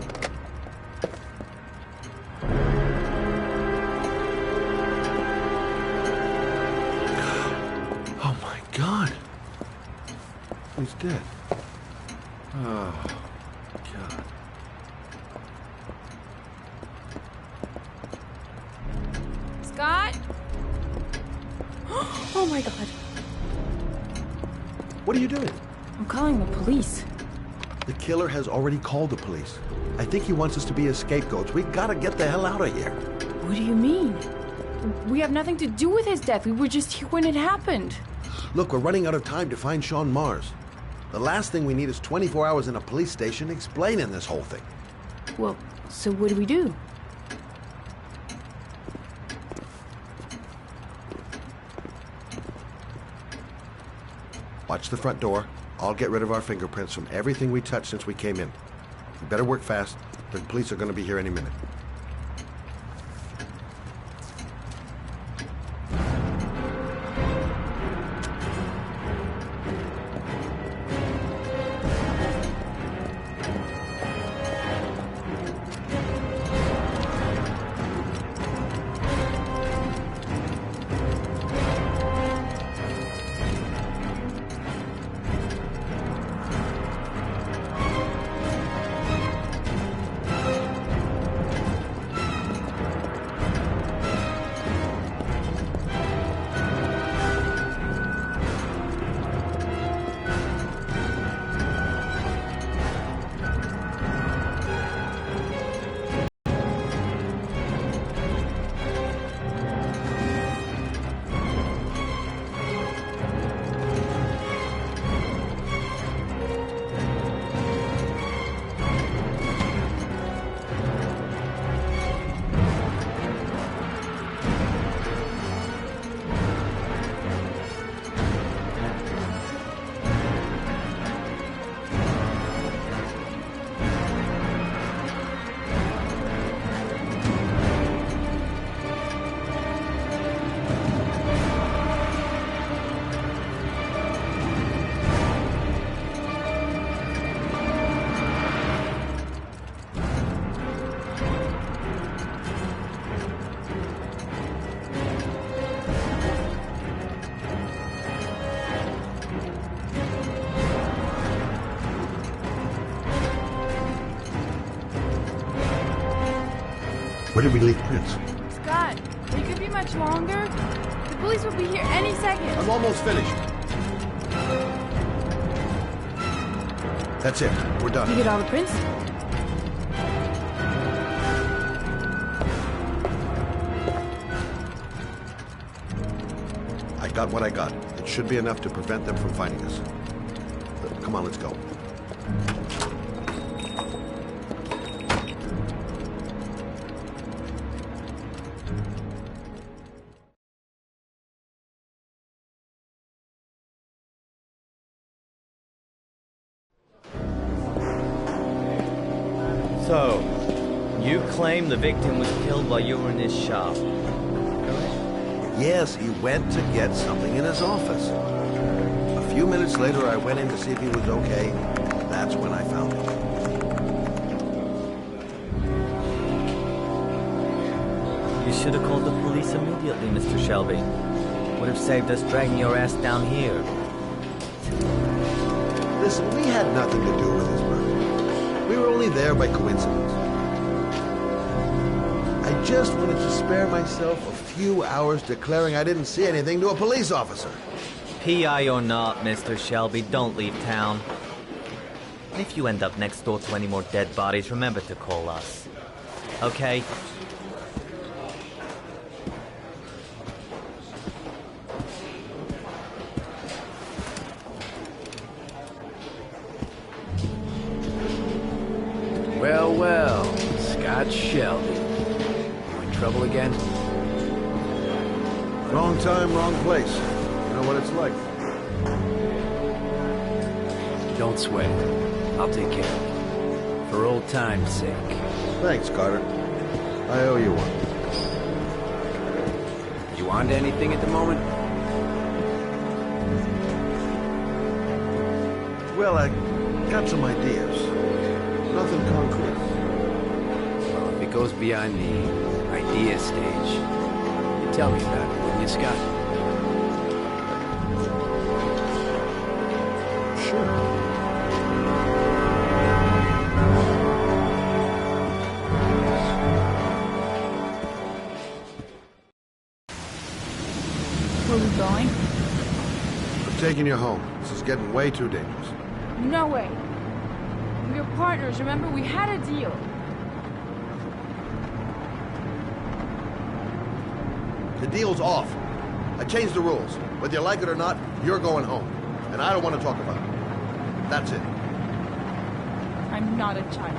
Oh my God! He's dead. Oh, God. Scott? Oh my God. What are you doing? I'm calling the police. The killer has already called the police. I think he wants us to be his scapegoats. We gotta get the hell out of here. What do you mean? We have nothing to do with his death. We were just here when it happened. Look, we're running out of time to find Sean Mars. The last thing we need is 24 hours in a police station explaining this whole thing. Well, so what do we do? Watch the front door. I'll get rid of our fingerprints from everything we touched since we came in. You better work fast. The police are going to be here any minute. Where did we leave Prince? Scott, you could be much longer. The police will be here any second. I'm almost finished. That's it. We're done. You get all the prints? I got what I got. It should be enough to prevent them from finding us. Come on, let's go. So, you claim the victim was killed while you were in his shop. Yes, he went to get something in his office. A few minutes later, I went in to see if he was okay. That's when I found him. You should have called the police immediately, Mr. Shelby. Would have saved us dragging your ass down here. Listen, we had nothing to do with his murder. We were only there by coincidence. I just wanted to spare myself a few hours declaring I didn't see anything to a police officer. PI or not, Mr. Shelby, don't leave town. And if you end up next door to any more dead bodies, remember to call us. Okay? Well, well, Scott Shelby. You in trouble again? Wrong time, wrong place. You know what it's like. Don't sweat it. I'll take care of it. For old time's sake. Thanks, Carter. I owe you one. You on to anything at the moment? Well, I got some ideas. Nothing concrete. Well, if it goes beyond the idea stage, you tell me about it, wouldn't you, Scott? Sure. Where are we going? I'm taking you home. This is getting way too dangerous. No way. We were partners, remember? We had a deal. The deal's off. I changed the rules. Whether you like it or not, you're going home. And I don't want to talk about it. That's it. I'm not a child.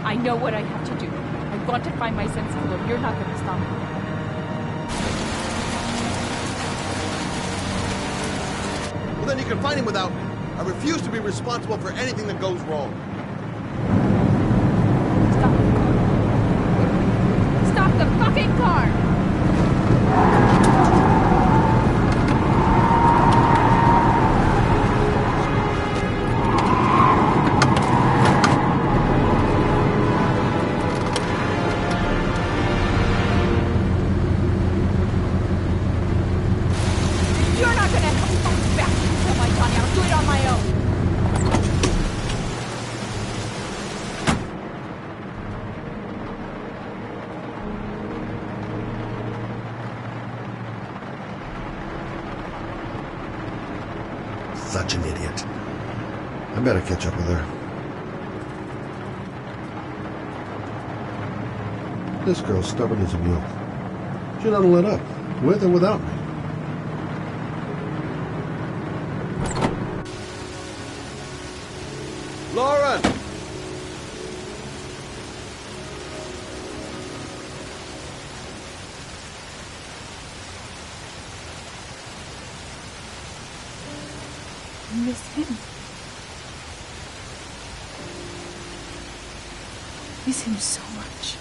I know what I have to do. I want to find my sense of love. You're not going to stop me. Well, then you can find him without me. I refuse to be responsible for anything that goes wrong. Stop the fucking car! You're not gonna help me find back and kill my Johnny. I'll do it on my own. Such an idiot. I better catch up with her. This girl's stubborn as a mule. She doesn't let up, with or without me. Lauren! I miss him. Miss him so much.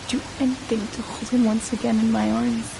Do anything to hold him once again in my arms.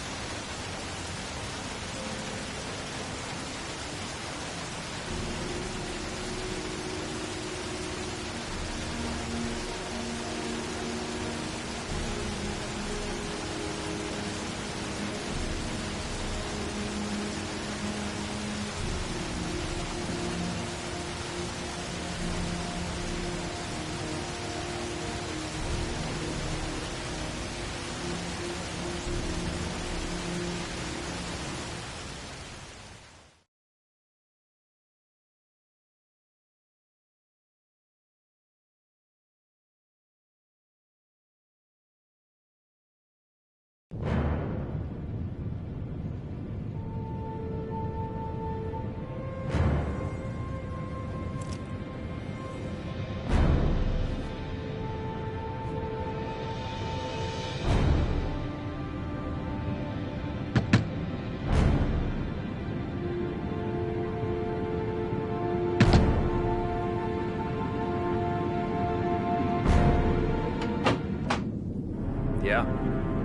Yeah?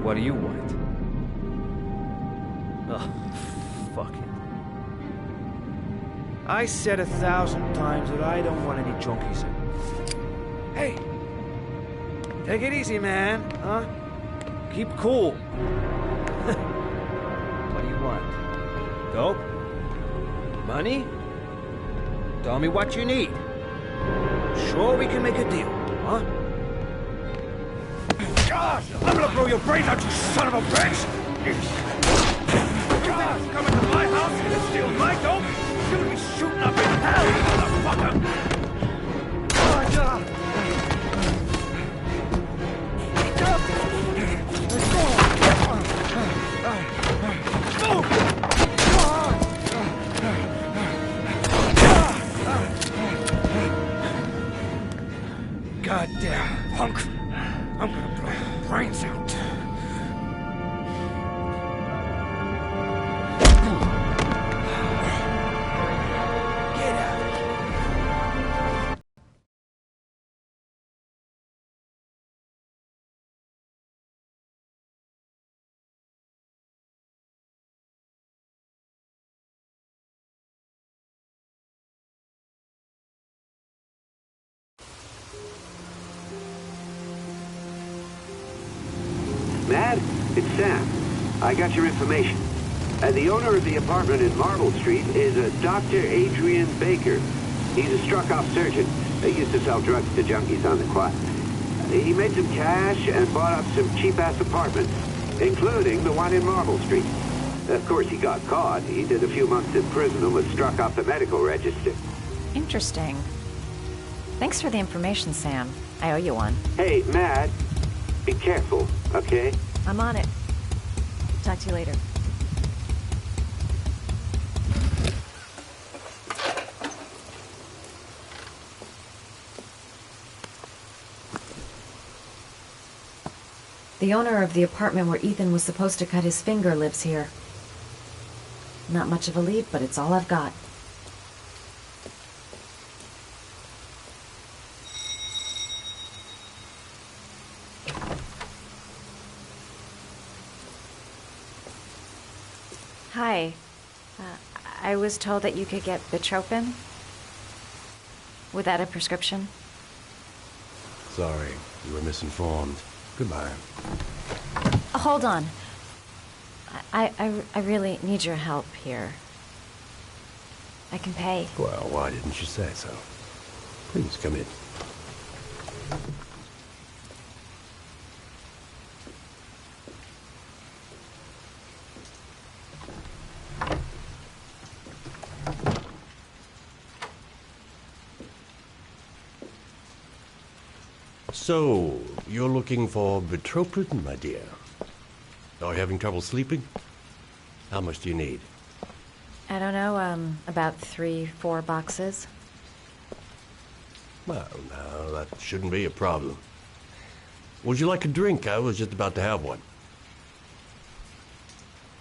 What do you want? Ugh, fuck it. I said 1,000 times that I don't want any junkies in. Hey! Take it easy, man, huh? Keep cool. What do you want? Dope? Money? Tell me what you need. Sure we can make a deal, huh? God, I'm gonna blow your brains out, you son of a bitch! God, coming to my house and steal my dope? You're gonna be shooting up in hell, motherfucker! Oh, God. Goddamn punk! I'm gonna blow your brains out. Get out of here. Mad? It's Sam. I got your information. The owner of the apartment in Marble Street is a Dr. Adrian Baker. He's a struck-off surgeon. He used to sell drugs to junkies on the quad. He made some cash and bought up some cheap-ass apartments, including the one in Marble Street. Of course, he got caught. He did a few months in prison and was struck off the medical register. Interesting. Thanks for the information, Sam. I owe you one. Hey, Mad, be careful, okay? I'm on it. Talk to you later. The owner of the apartment where Ethan was supposed to cut his finger lives here. Not much of a lead, but it's all I've got. Hi. I was told that you could get Bitropin without a prescription. Sorry, you were misinformed. Goodbye. Hold on. I really need your help here. I can pay. Well, why didn't you say so? Please come in. So, you're looking for Bitropin, my dear? Are you having trouble sleeping? How much do you need? I don't know, about 3-4 boxes. Well, no, that shouldn't be a problem. Would you like a drink? I was just about to have one.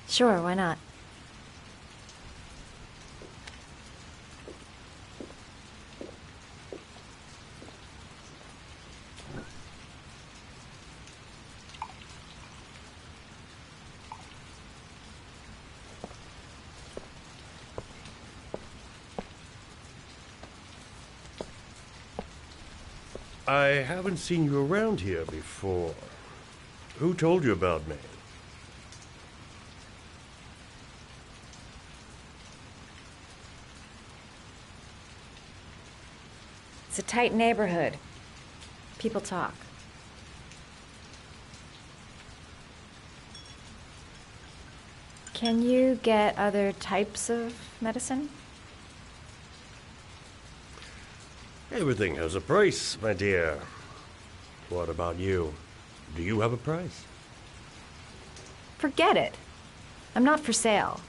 Sure, why not? I haven't seen you around here before. Who told you about me? It's a tight neighborhood. People talk. Can you get other types of medicine? Everything has a price, my dear. What about you? Do you have a price? Forget it. I'm not for sale.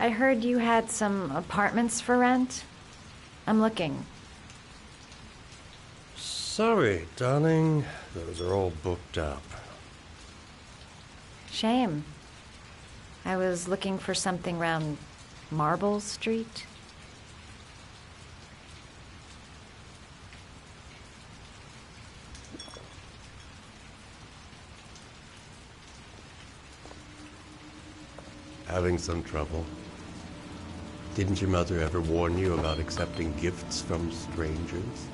I heard you had some apartments for rent. I'm looking. Sorry, darling. Those are all booked up. Shame. I was looking for something around Marble Street. Having some trouble? Didn't your mother ever warn you about accepting gifts from strangers?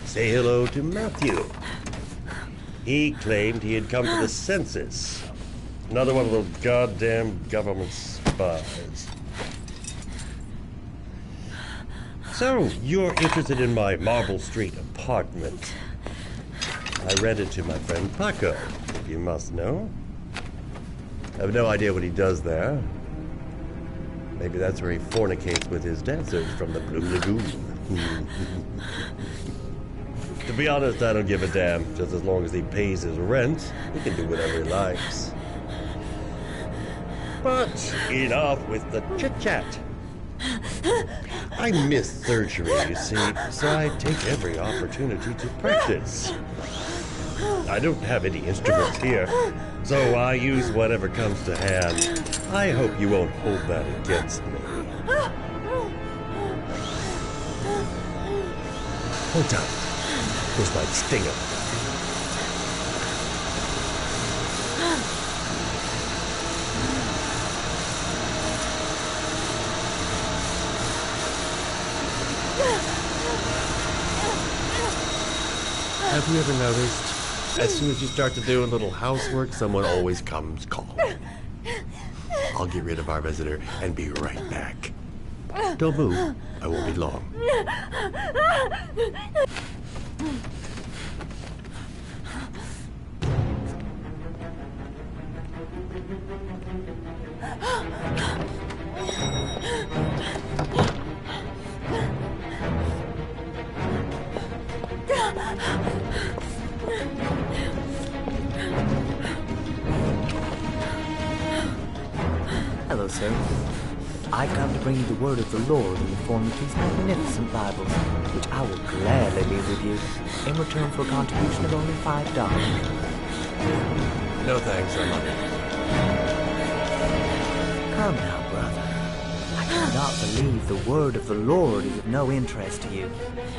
Say hello to Matthew. He claimed he had come to the census. Another one of those goddamn government spies. So, you're interested in my Marble Street apartment. I rented to my friend Paco, if you must know. I have no idea what he does there. Maybe that's where he fornicates with his dancers from the Blue Lagoon. To be honest, I don't give a damn. Just as long as he pays his rent, he can do whatever he likes. But enough with the chit-chat. I miss surgery, you see, so I take every opportunity to practice. I don't have any instruments here, so I use whatever comes to hand. I hope you won't hold that against me. Hold on. This might sting him. Have you ever noticed, as soon as you start to do a little housework, someone always comes calling? I'll get rid of our visitor and be right back. Don't move. I won't be long. Hello, sir. I've come to bring you the word of the Lord in the form of these magnificent Bibles, which I will gladly leave with you in return for a contribution of only $5. No thanks, I'm on it. Come now, brother. I cannot believe the word of the Lord is of no interest to you.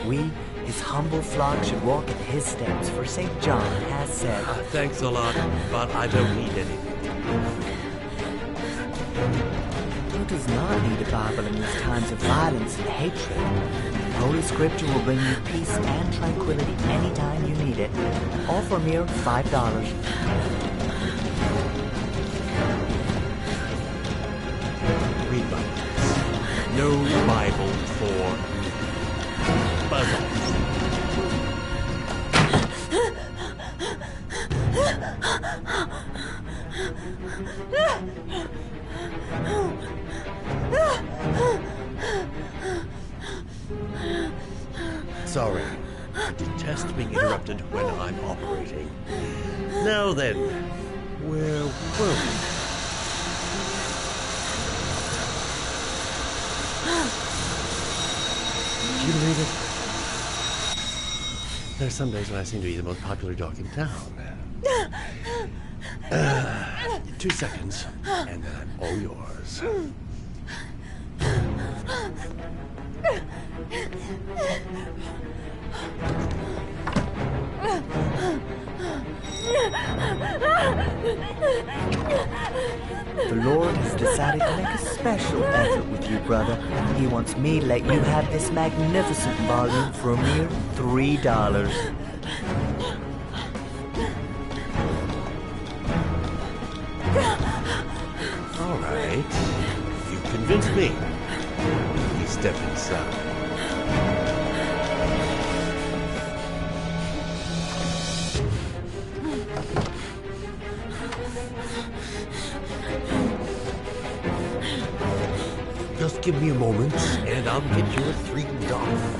We, his humble flock, should walk in his steps, for St. John has said... Thanks a lot, but I don't need anything. Who does not need a Bible in these times of violence and hatred? Holy Scripture will bring you peace and tranquility anytime you need it, all for a mere $5. Read Bibles. No Bible for puzzles. Sorry. I detest being interrupted when I'm operating. Now then, where were we? Do you believe it? There's some days when I seem to be the most popular dog in town. 2 seconds, and then I'm all yours. The Lord has decided to make a special effort with you, brother. He wants me to let you have this magnificent volume for a mere $3. All right. You convinced me. You step inside. Just give me a moment, and I'll get your three off.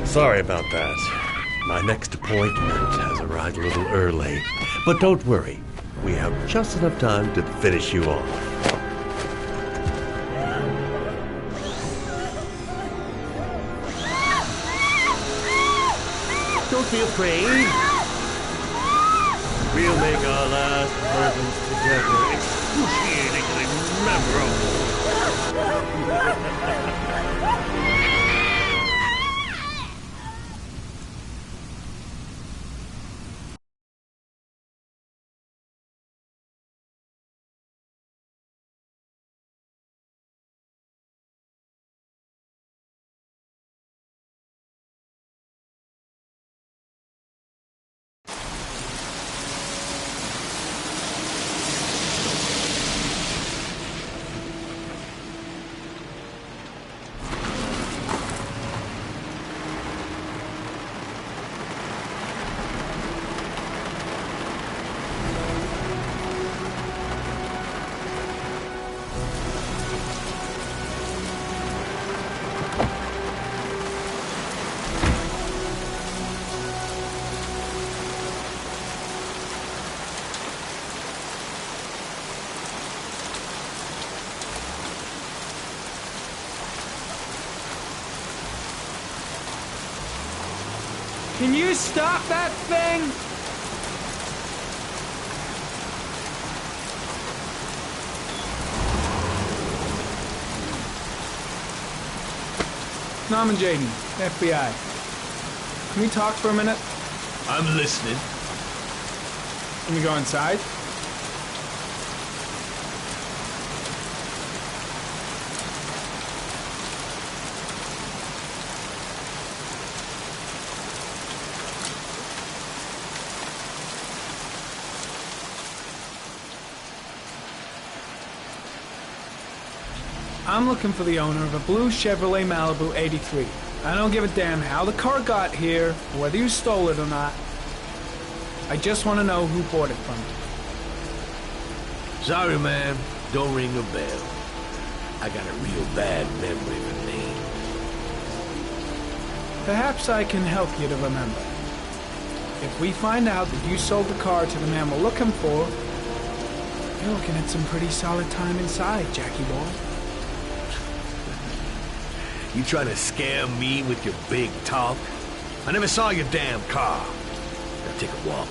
Sorry about that. My next appointment has arrived a little early. But don't worry, we have just enough time to finish you off. Don't be afraid. We'll make our last moments together excruciatingly memorable. Can you stop that thing? Norman Jaden, FBI. Can we talk for a minute? I'm listening. Can we go inside? I'm looking for the owner of a blue Chevrolet Malibu 83. I don't give a damn how the car got here, or whether you stole it or not. I just want to know who bought it from you. Sorry, man. Don't ring a bell. I got a real bad memory for names. Perhaps I can help you to remember. If we find out that you sold the car to the man we're looking for, you're looking at some pretty solid time inside, Jackie boy. You trying to scam me with your big talk? I never saw your damn car. Now take a walk.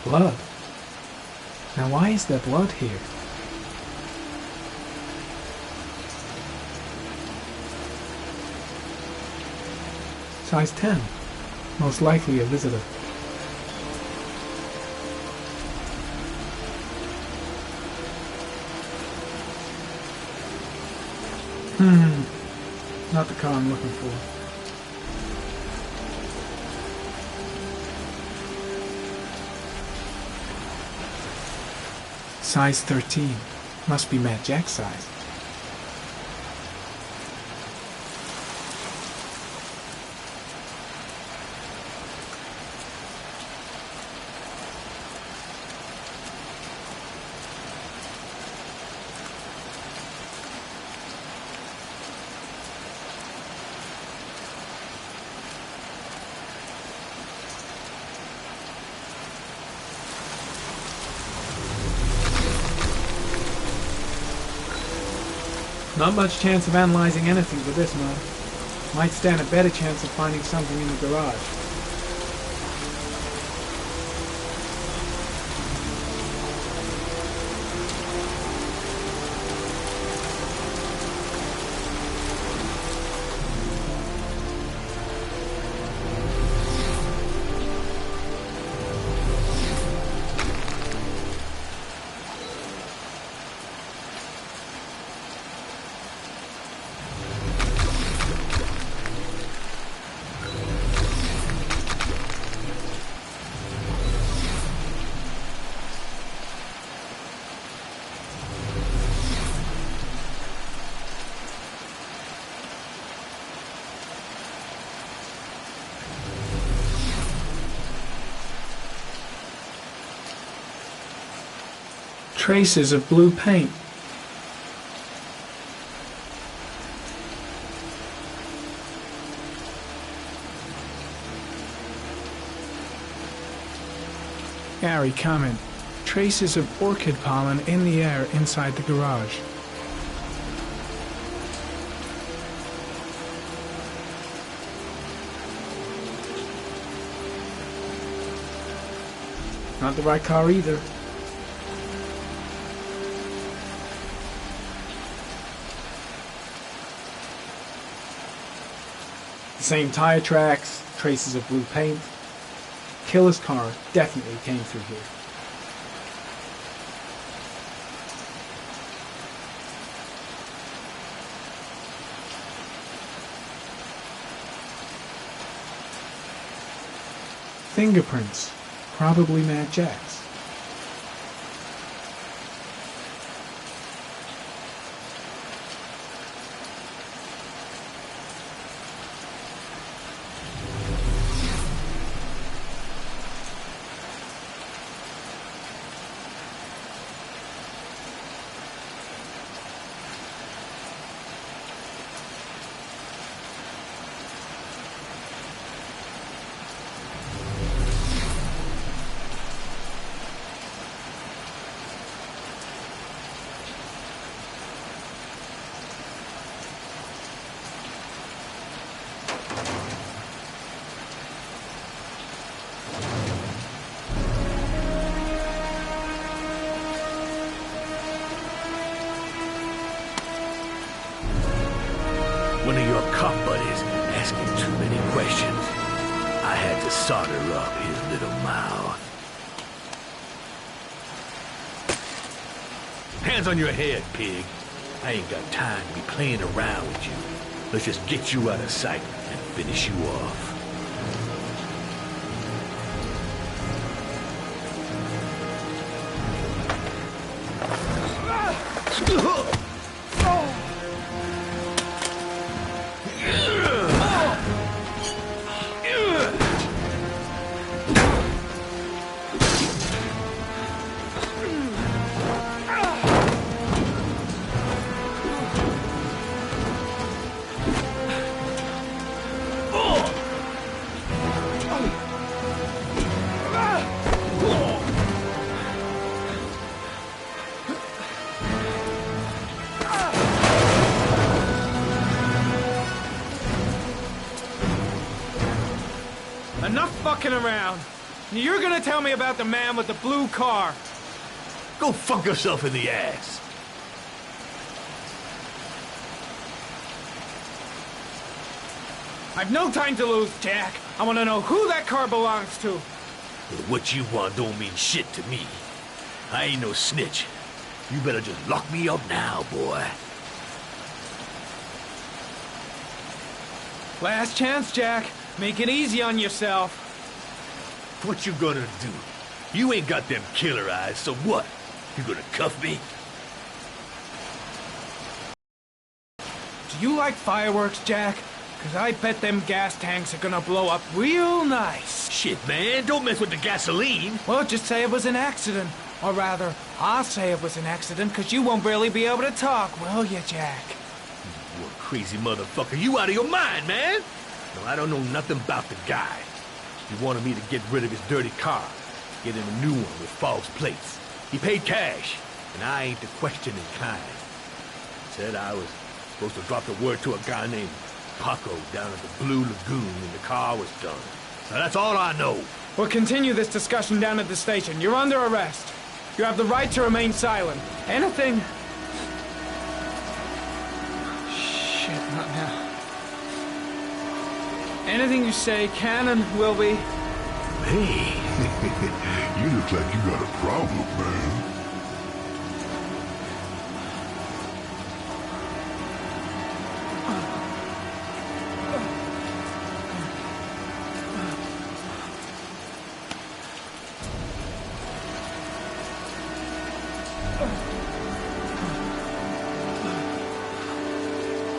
Blood? Now why is there blood here? Size 10. Most likely a visitor. Not the car I'm looking for. Size 13. Must be Matt Jack's size. Not much chance of analyzing anything with this mud. Might stand a better chance of finding something in the garage. Traces of blue paint. Gary, comment. Traces of orchid pollen in the air inside the garage. Not the right car either. Same tire tracks, traces of blue paint. Killer's car definitely came through here. Fingerprints, probably Matt Jack's. One of your cop buddies asking too many questions. I had to solder up his little mouth. Hands on your head, pig. I ain't got time to be playing around with you. Let's just get you out of sight and finish you off. Enough fucking around. You're gonna tell me about the man with the blue car. Go fuck yourself in the ass. I've no time to lose, Jack. I want to know who that car belongs to. What you want don't mean shit to me. I ain't no snitch. You better just lock me up now, boy. Last chance, Jack. Make it easy on yourself. What you gonna do? You ain't got them killer eyes, so what? You gonna cuff me? Do you like fireworks, Jack? Because I bet them gas tanks are gonna blow up real nice. Shit, man, don't mess with the gasoline. Well, just say it was an accident. Or rather, I'll say it was an accident, because you won't really be able to talk, will you, Jack? You a crazy motherfucker. You out of your mind, man. No, I don't know nothing about the guy. He wanted me to get rid of his dirty car, get him a new one with false plates. He paid cash, and I ain't the questioning kind. Said I was supposed to drop the word to a guy named Paco down at the Blue Lagoon when the car was done. Now that's all I know. We'll continue this discussion down at the station. You're under arrest. You have the right to remain silent. Anything... Shit, not now. Anything you say can and will be... Hey, you look like you got a problem, man.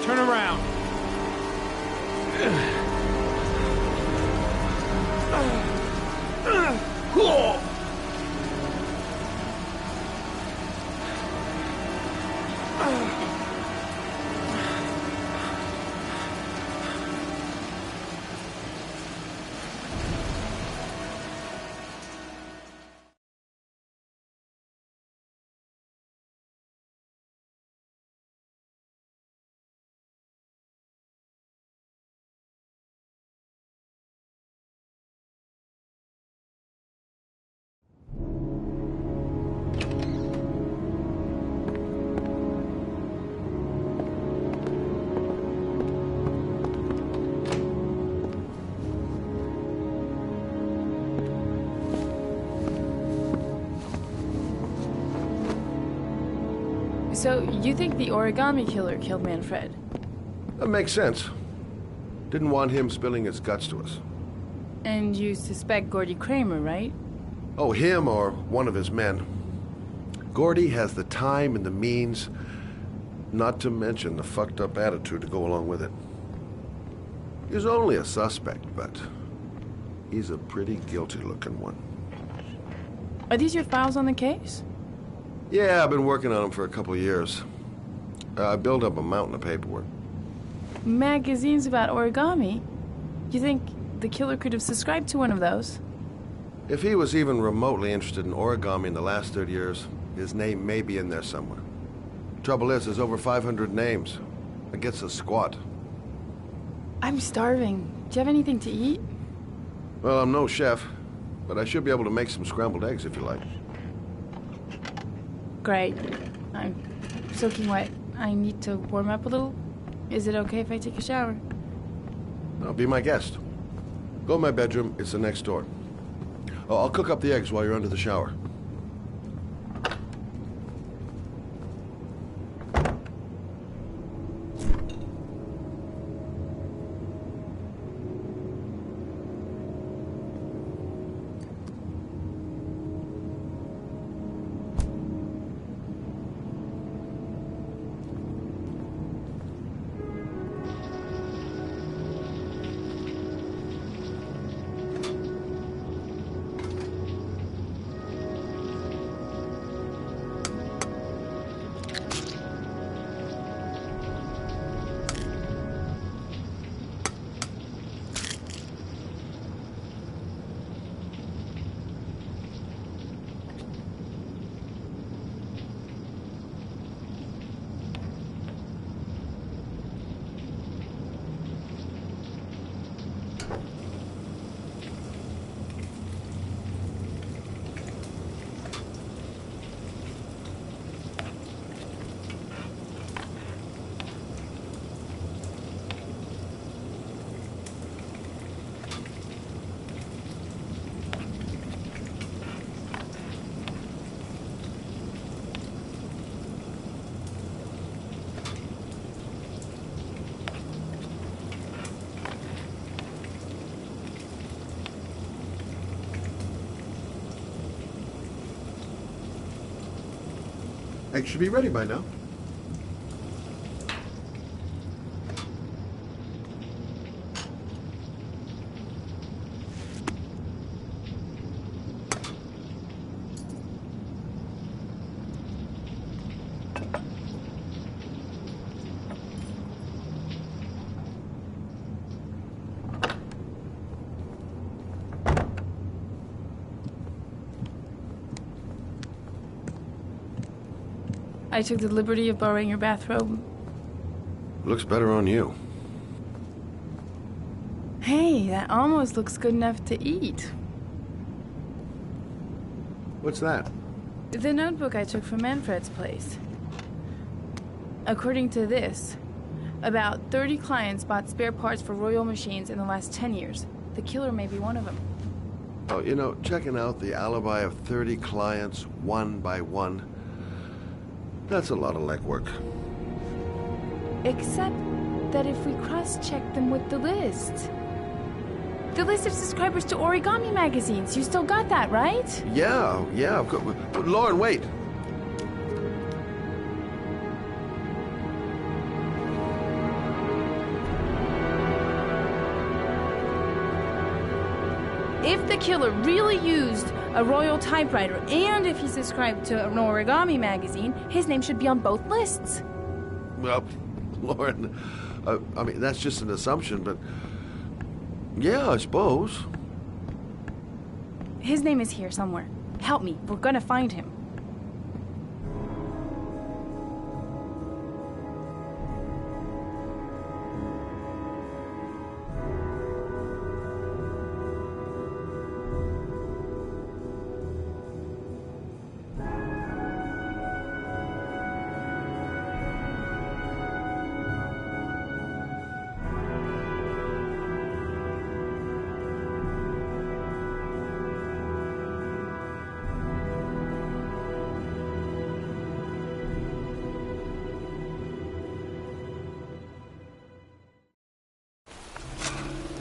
Turn around. So, you think the origami killer killed Manfred? That makes sense. Didn't want him spilling his guts to us. And you suspect Gordy Kramer, right? Oh, him or one of his men. Gordy has the time and the means, not to mention the fucked up attitude to go along with it. He's only a suspect, but he's a pretty guilty looking one. Are these your files on the case? Yeah, I've been working on him for a couple of years. I built up a mountain of paperwork. Magazines about origami? You think the killer could have subscribed to one of those? If he was even remotely interested in origami in the last 30 years, his name may be in there somewhere. Trouble is, there's over 500 names. It gets a squat. I'm starving. Do you have anything to eat? Well, I'm no chef, but I should be able to make some scrambled eggs if you like. Great. I'm soaking wet. I need to warm up a little. Is it okay if I take a shower? Now, be my guest. Go in my bedroom. It's the next door. Oh, I'll cook up the eggs while you're under the shower. Eggs should be ready by now. I took the liberty of borrowing your bathrobe. Looks better on you. Hey, that almost looks good enough to eat. What's that? The notebook I took from Manfred's place. According to this, about 30 clients bought spare parts for Royal machines in the last 10 years. The killer may be one of them. Oh, you know, checking out the alibi of 30 clients one by one, that's a lot of legwork. Except that if we cross-check them with the list. The list of subscribers to Origami magazines. You still got that, right? Yeah, of course. Lauren, wait. If the killer really used a Royal typewriter, and if he subscribed to an Origami magazine, his name should be on both lists. Well, Lauren, I mean, that's just an assumption, but yeah, I suppose. His name is here somewhere. Help me. We're gonna find him.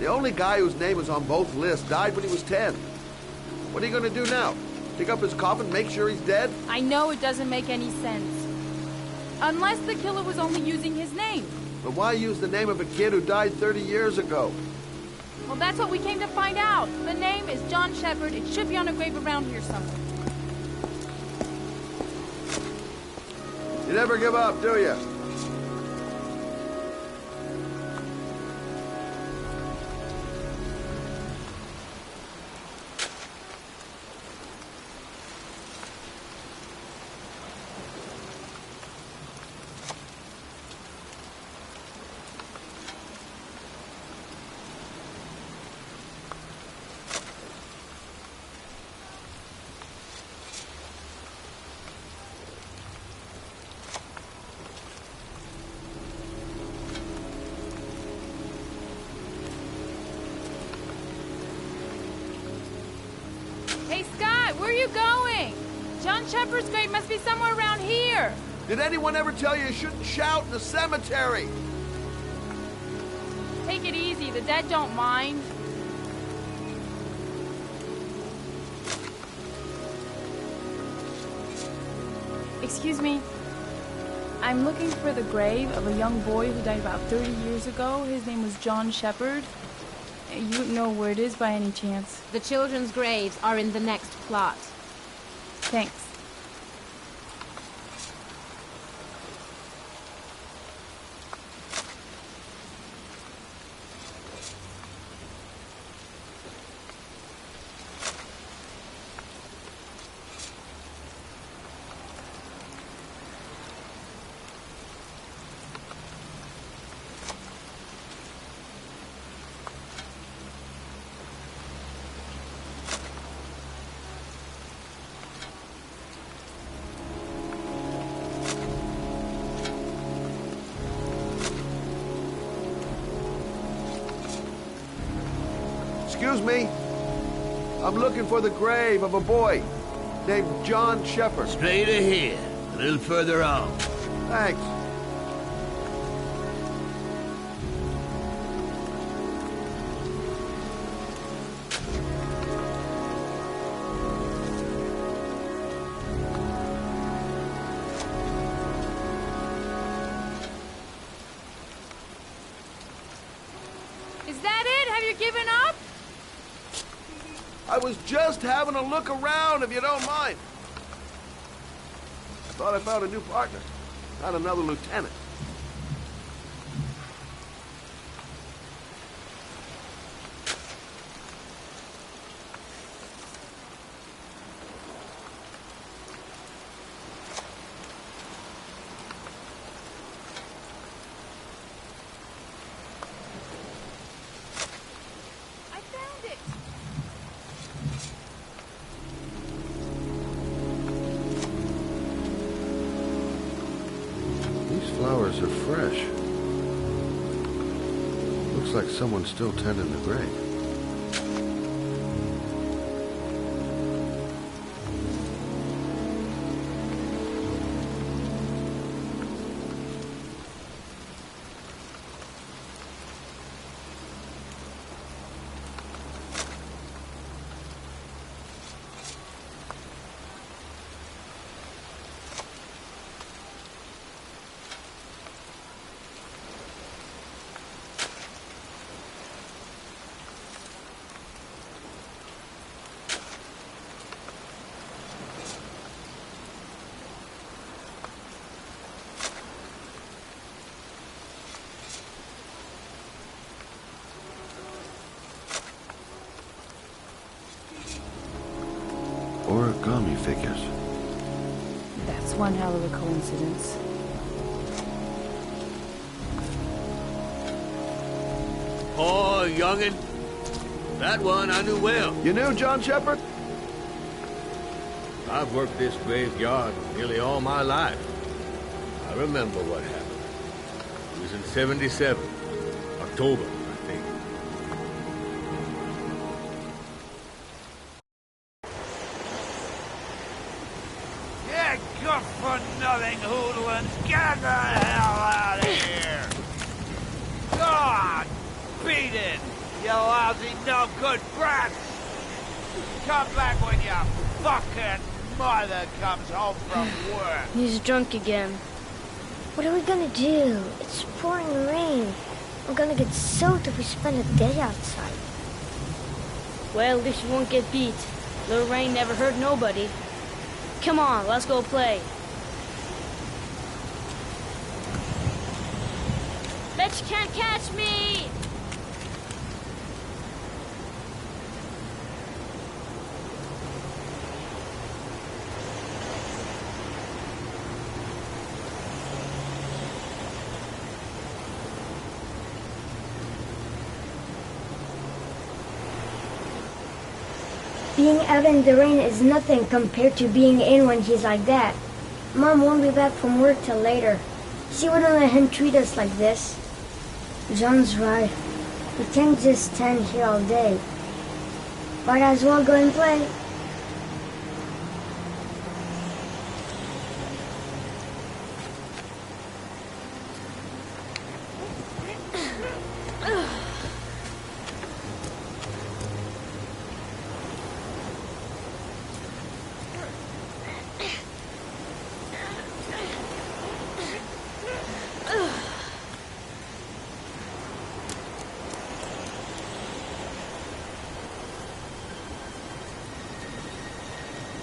The only guy whose name was on both lists died when he was 10. What are you going to do now? Pick up his coffin, make sure he's dead? I know it doesn't make any sense. Unless the killer was only using his name. But why use the name of a kid who died 30 years ago? Well, that's what we came to find out. The name is John Shepard. It should be on a grave around here somewhere. You never give up, do you? Hey, Scott, where are you going? John Shepard's grave must be somewhere around here. Did anyone ever tell you shouldn't shout in the cemetery? Take it easy. The dead don't mind. Excuse me. I'm looking for the grave of a young boy who died about 30 years ago. His name was John Shepard. You don't know where it is by any chance? The children's graves are in the next plot. Thanks. Excuse me. I'm looking for the grave of a boy named John Shepard. Straight ahead, a little further on. Thanks. I was just having a look around, if you don't mind. I thought I found a new partner, not another lieutenant. Flowers are fresh. Looks like someone's still tending the grave. Origami figures. That's one hell of a coincidence. Oh, youngin'. That one I knew well. You knew John Shepard? I've worked this graveyard nearly all my life. I remember what happened. It was in 77. October, I think. Yeah, good for nothing hoodlums. Get the hell out of here! God, beat it, you lousy no good brats! Come back when your fucking mother comes home from work. He's drunk again. What are we gonna do? It's pouring rain. We're gonna get soaked if we spend a day outside. Well, at least you won't get beat. Little rain never hurt nobody. Come on, let's go play. Bet you can't catch me! Being out in the rain is nothing compared to being in when he's like that. Mom won't be back from work till later. She wouldn't let him treat us like this. John's right. We can't just stand here all day. Might as well go and play.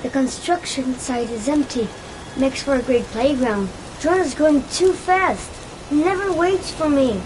The construction site is empty. Makes for a great playground. John is going too fast. He never waits for me.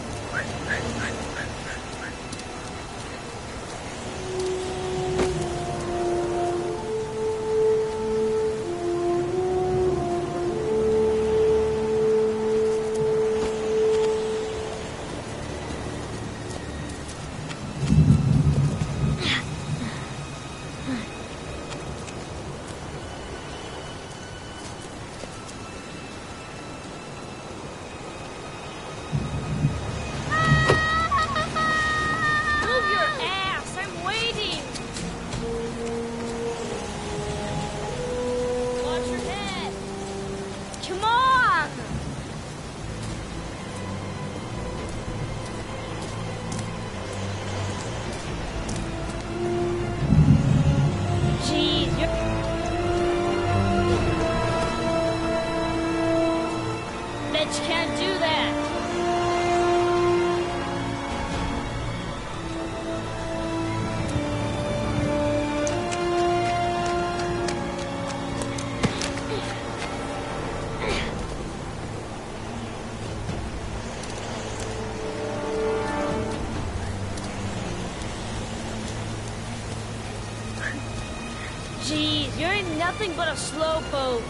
You ain't nothing but a slowpoke.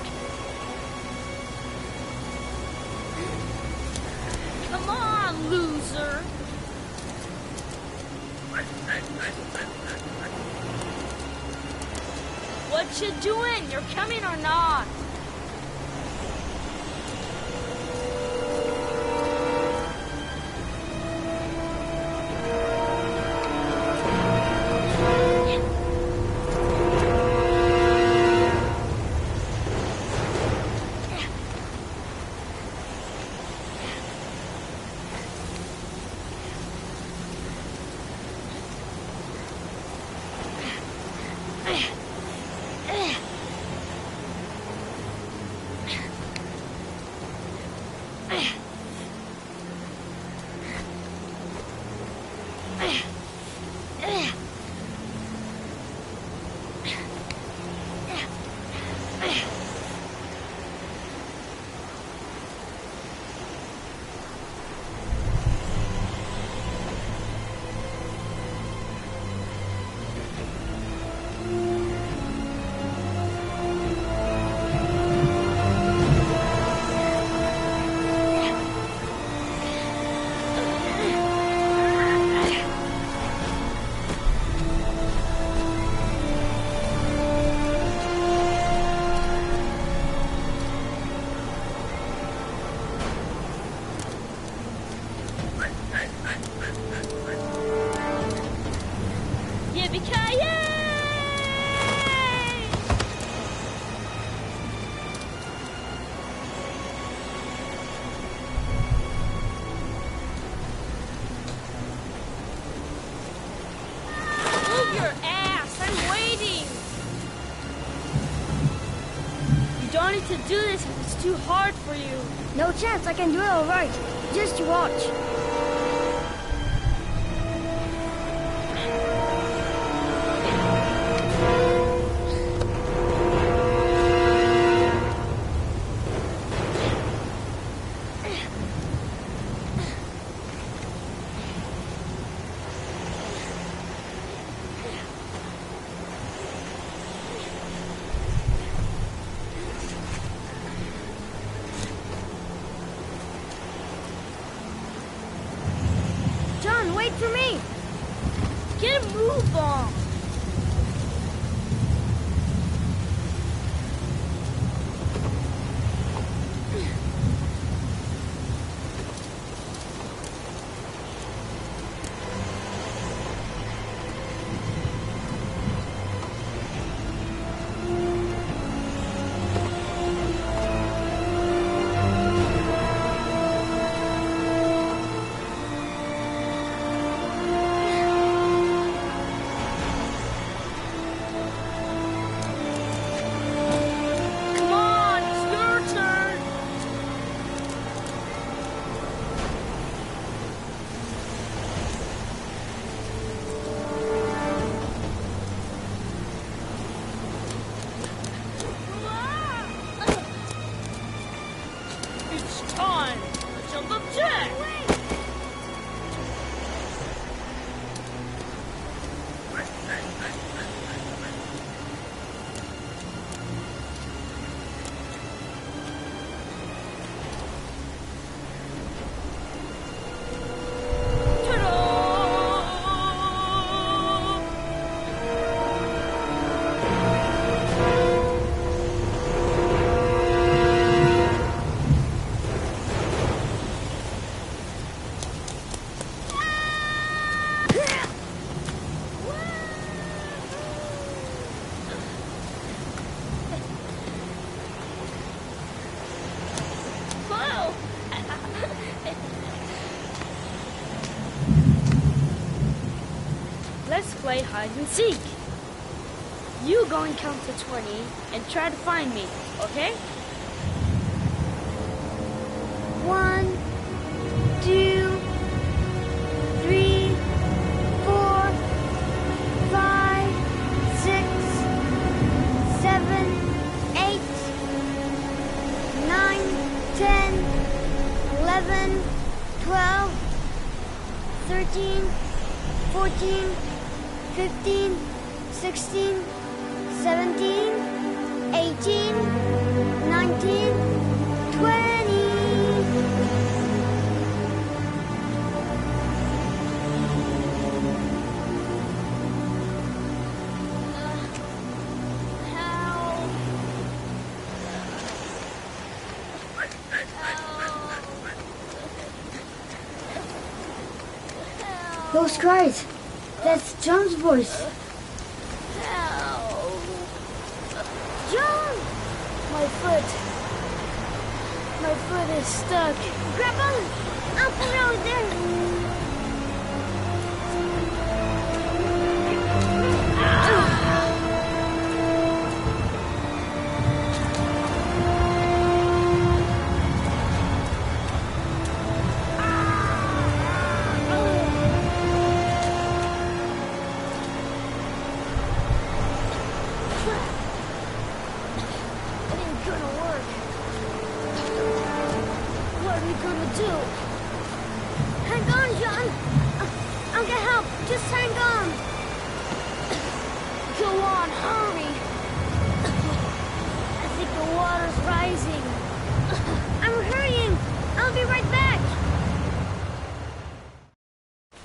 Come on, loser. What you doing? You're coming or not? To do this if it's too hard for you. No chance, I can do it all right. Just watch. Wait for me! Get a move on! Let's play hide and seek. You go and count to 20 and try to find me, okay? 1, 2, 3, 4, 5, 6, 7, 8, 9, 10, 11, 12, 13, 14, 15, 16, 17, 18, 19, 20. Those cries. That's John's voice. Help. John! My foot. My foot is stuck. Grab on! I'll put it over there.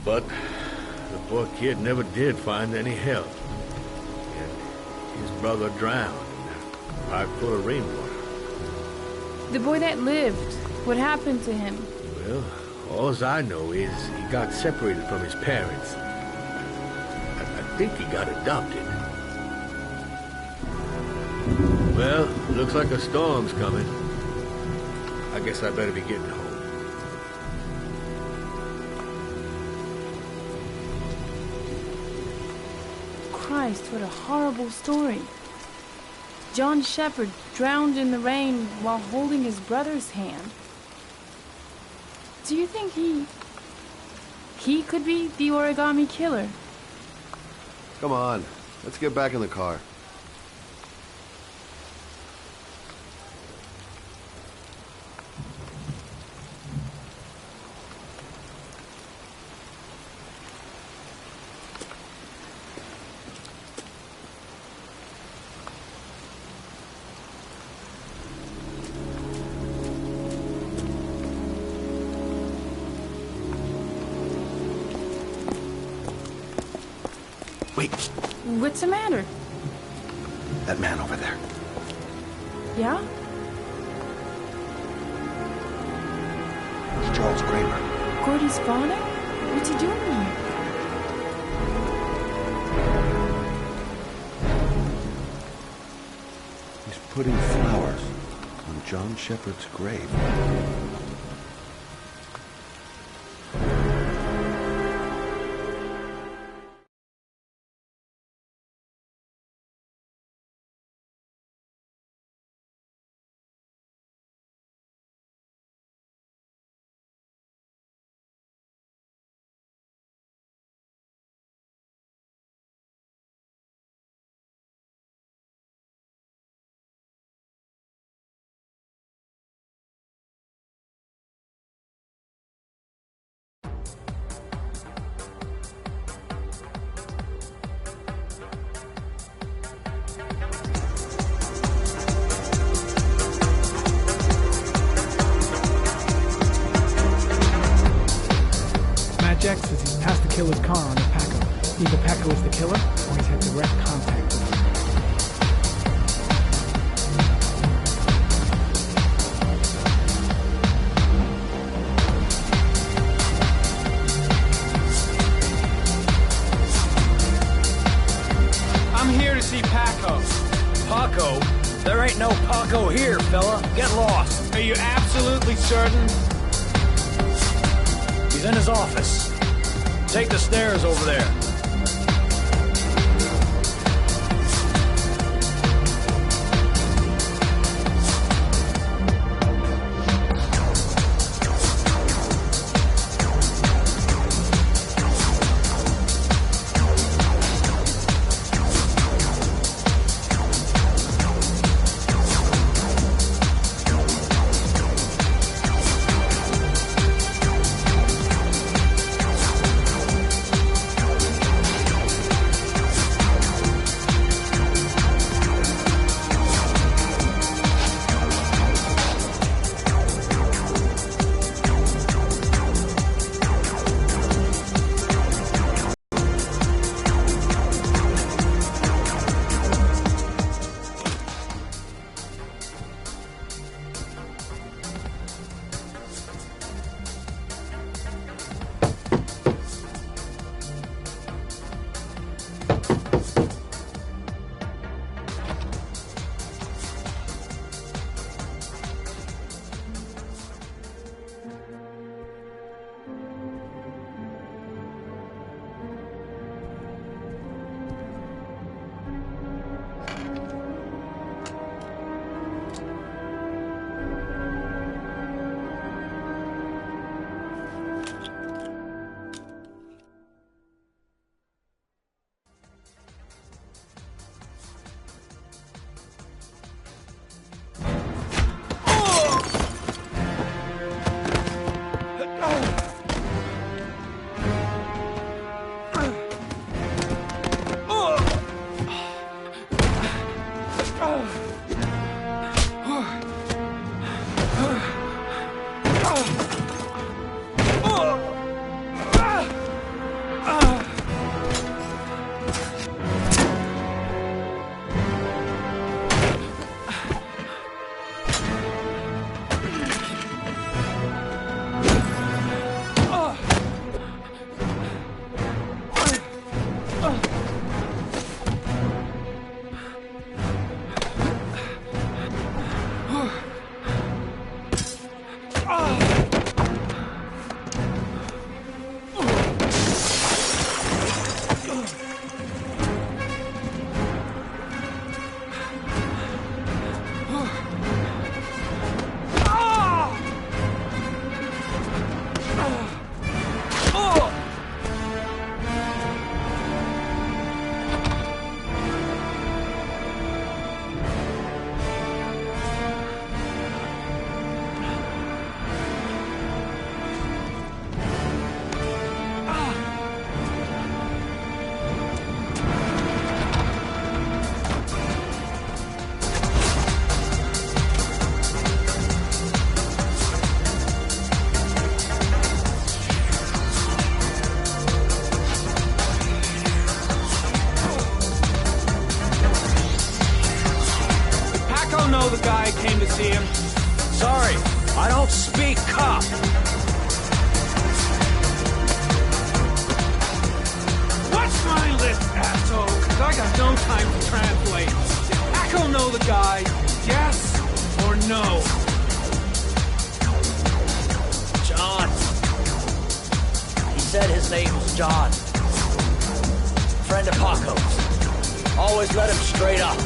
But the poor kid never did find any help. And his brother drowned in a pipe full of rainwater. The boy that lived, what happened to him? Well, all I know is he got separated from his parents. I think he got adopted. Well, looks like a storm's coming. I guess I better be getting home. Christ, what a horrible story. John Shepherd drowned in the rain while holding his brother's hand. Do you think he could be the origami killer? Come on, let's get back in the car. Wait. What's the matter? That man over there. Yeah? It's Charles Kramer. Gordy's father? What's he doing here? He's putting flowers on John Shepherd's grave. Jack says he's passed the killer's car on the Paco. Either Paco is the killer, or he's had direct contact with him. I'm here to see Paco. Paco? There ain't no Paco here, fella. Get lost. Are you absolutely certain? He's in his office. Take the stairs over there. guy came to see him. Sorry, I don't speak cop. What's my list, asshole? 'Cause I got no time to translate. Did Paco know the guy? Yes or no? John. He said his name was John. Friend of Paco's. Always let him straight up.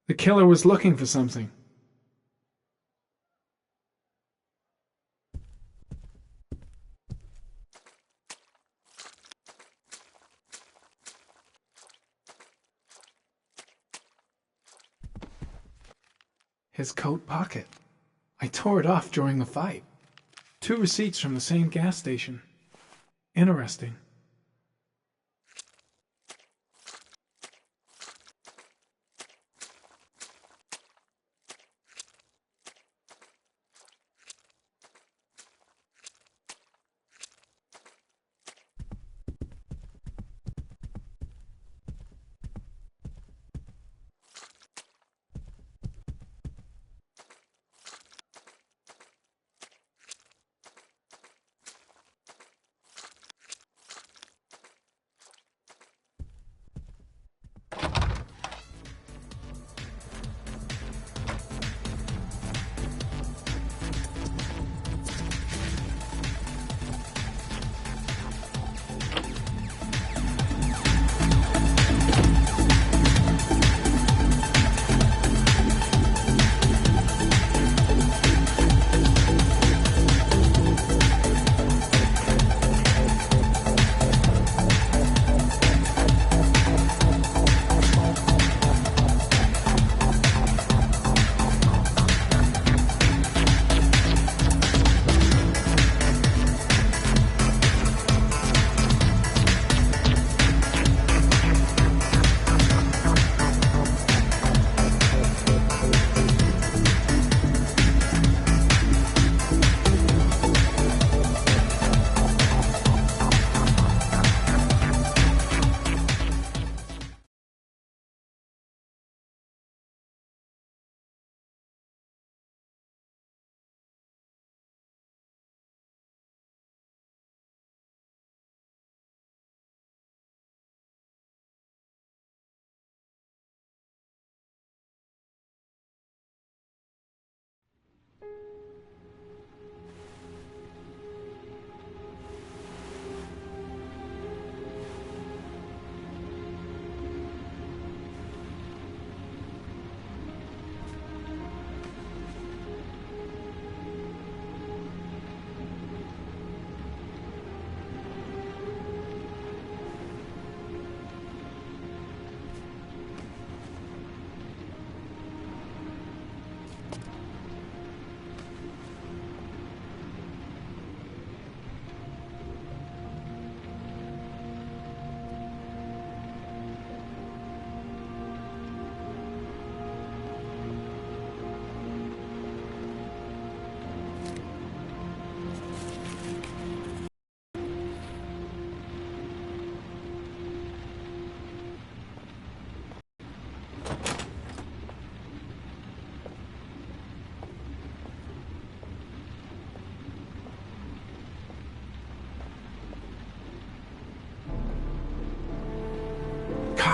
The killer was looking for something. His coat pocket. I tore it off during the fight. 2 receipts from the same gas station. Interesting.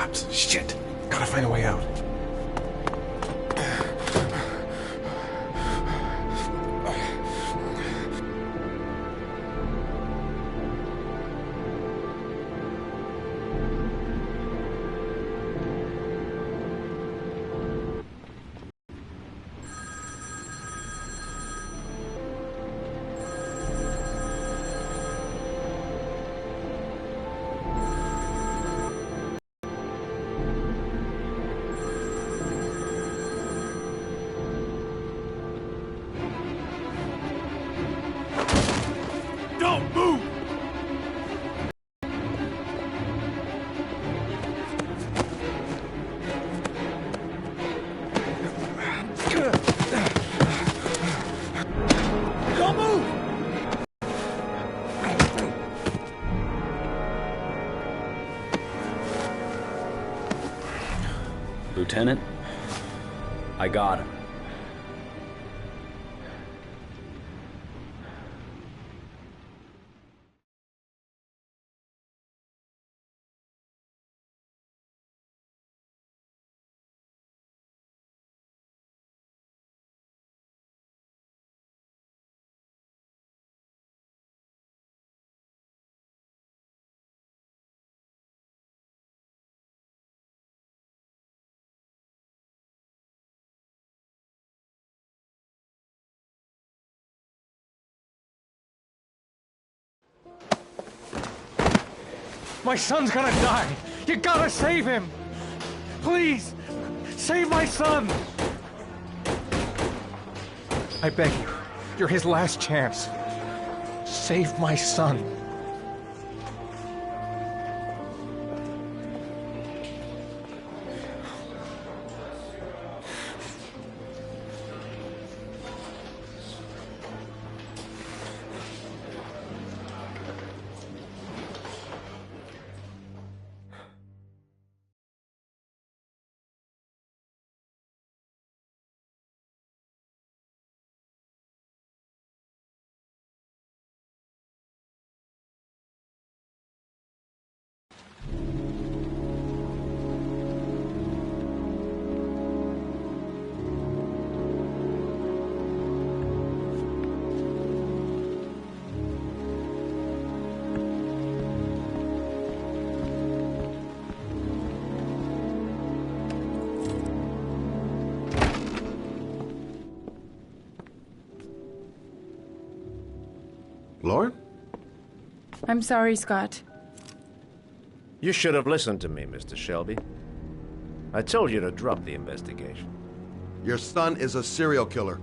cops. Shit. Gotta find a way out. Don't move! Don't move! Lieutenant, I got him. My son's gonna die! You gotta save him! Please! Save my son! I beg you. You're his last chance. Save my son. Lauren? I'm sorry, Scott. You should have listened to me, Mr. Shelby. I told you to drop the investigation. Your son is a serial killer.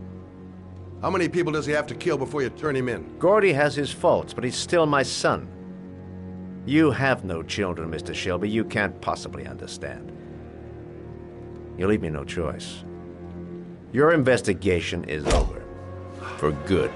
How many people does he have to kill before you turn him in? Gordy has his faults, but he's still my son. You have no children, Mr. Shelby. You can't possibly understand. You leave me no choice. Your investigation is over. For good.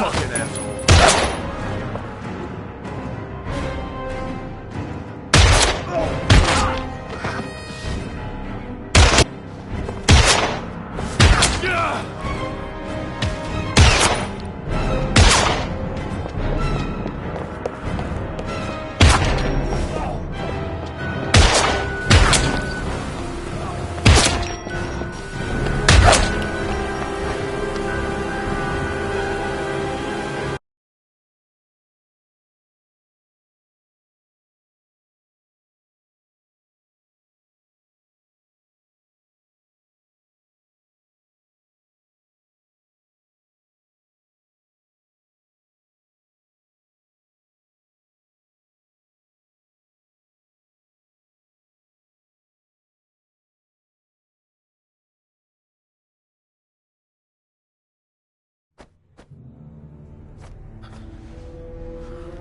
fucking asshole.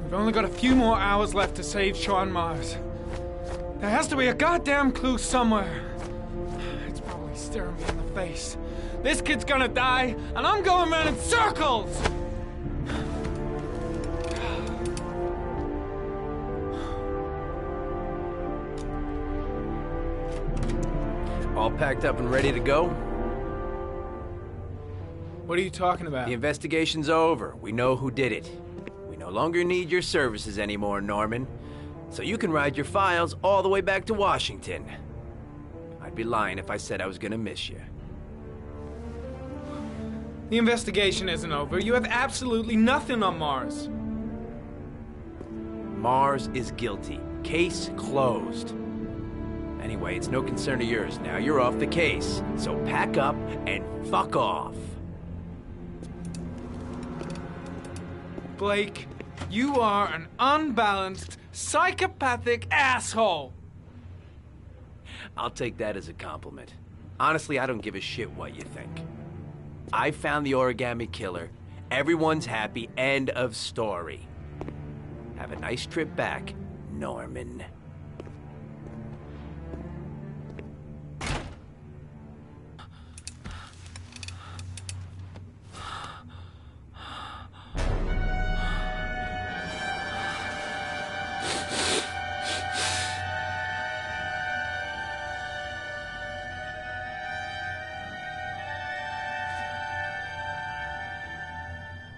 We've only got a few more hours left to save Sean Mars. There has to be a goddamn clue somewhere. It's probably staring me in the face. This kid's gonna die, and I'm going around in circles! All packed up and ready to go? What are you talking about? The investigation's over. We know who did it. We no longer need your services anymore, Norman. So you can ride your files all the way back to Washington. I'd be lying if I said I was gonna miss you. The investigation isn't over. You have absolutely nothing on Mars. Mars is guilty. Case closed. Anyway, it's no concern of yours now. You're off the case. So pack up and fuck off. Blake, you are an unbalanced, psychopathic asshole! I'll take that as a compliment. Honestly, I don't give a shit what you think. I found the origami killer. Everyone's happy. End of story. Have a nice trip back, Norman.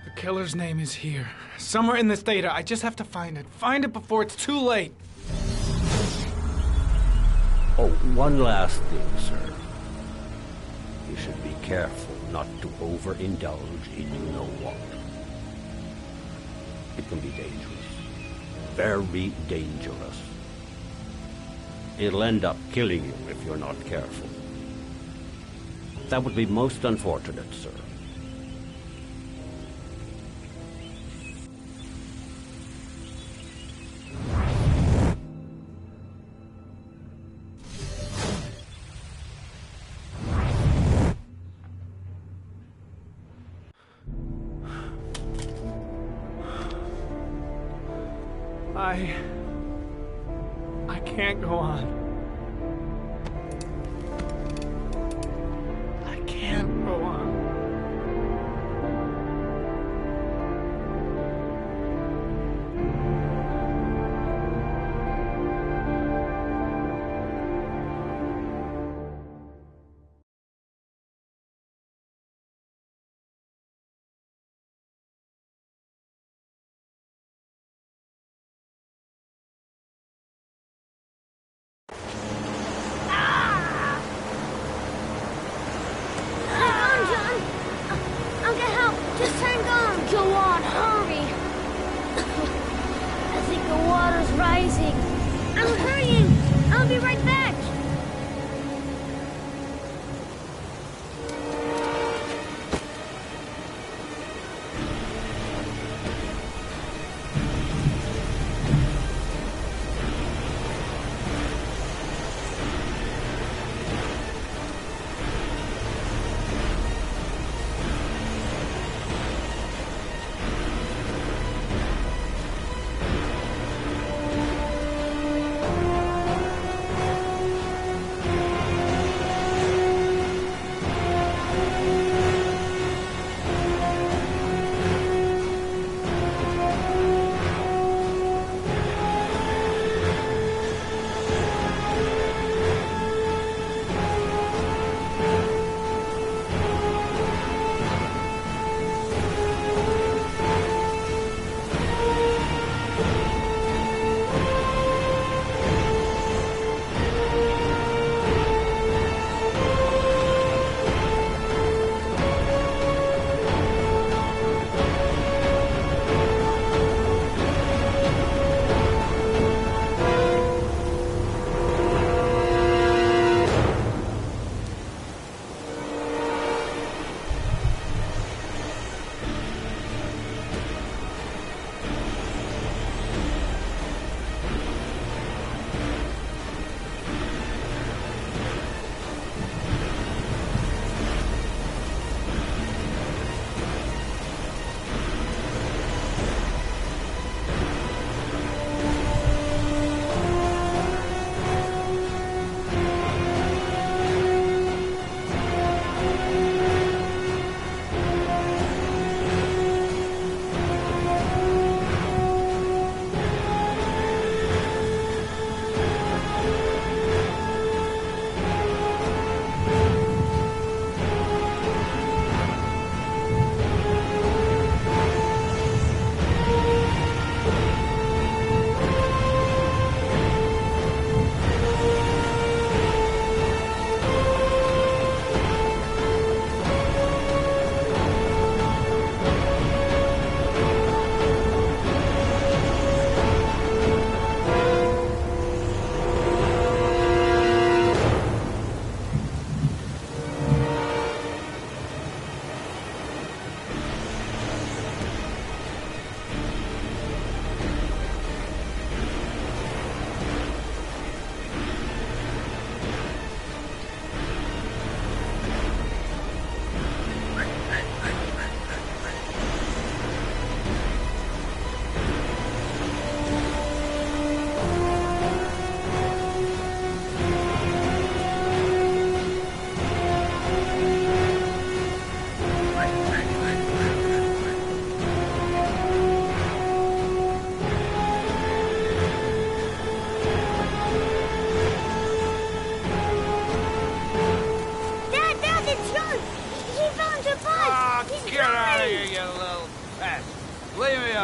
The killer's name is here. Somewhere in this data. I just have to find it. Find it before it's too late. Oh, one last thing, sir. You should be careful not to overindulge in you know what. It can be dangerous. Very dangerous. It'll end up killing you if you're not careful. That would be most unfortunate, sir. I can't go on. I can't go on.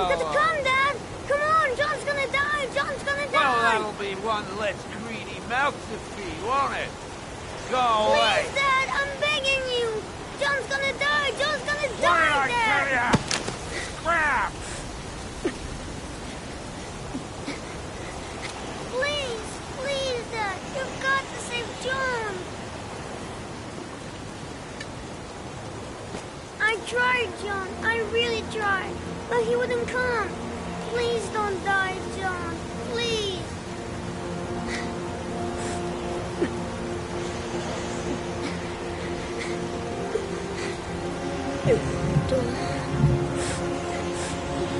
hell. Come, Dad! Come on! John's gonna die! John's gonna die! Well, that'll be one less greedy mouth to feed, won't it? Go away! Please, Dad! I'm begging you! John's gonna die! John's gonna What die, did I Dad! tell ya? Crap! Please! Please, Dad! You've got to save John! I tried, John. I really tried. But he wouldn't come. Please don't die, John. Please.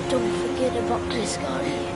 Don't forget about this guy.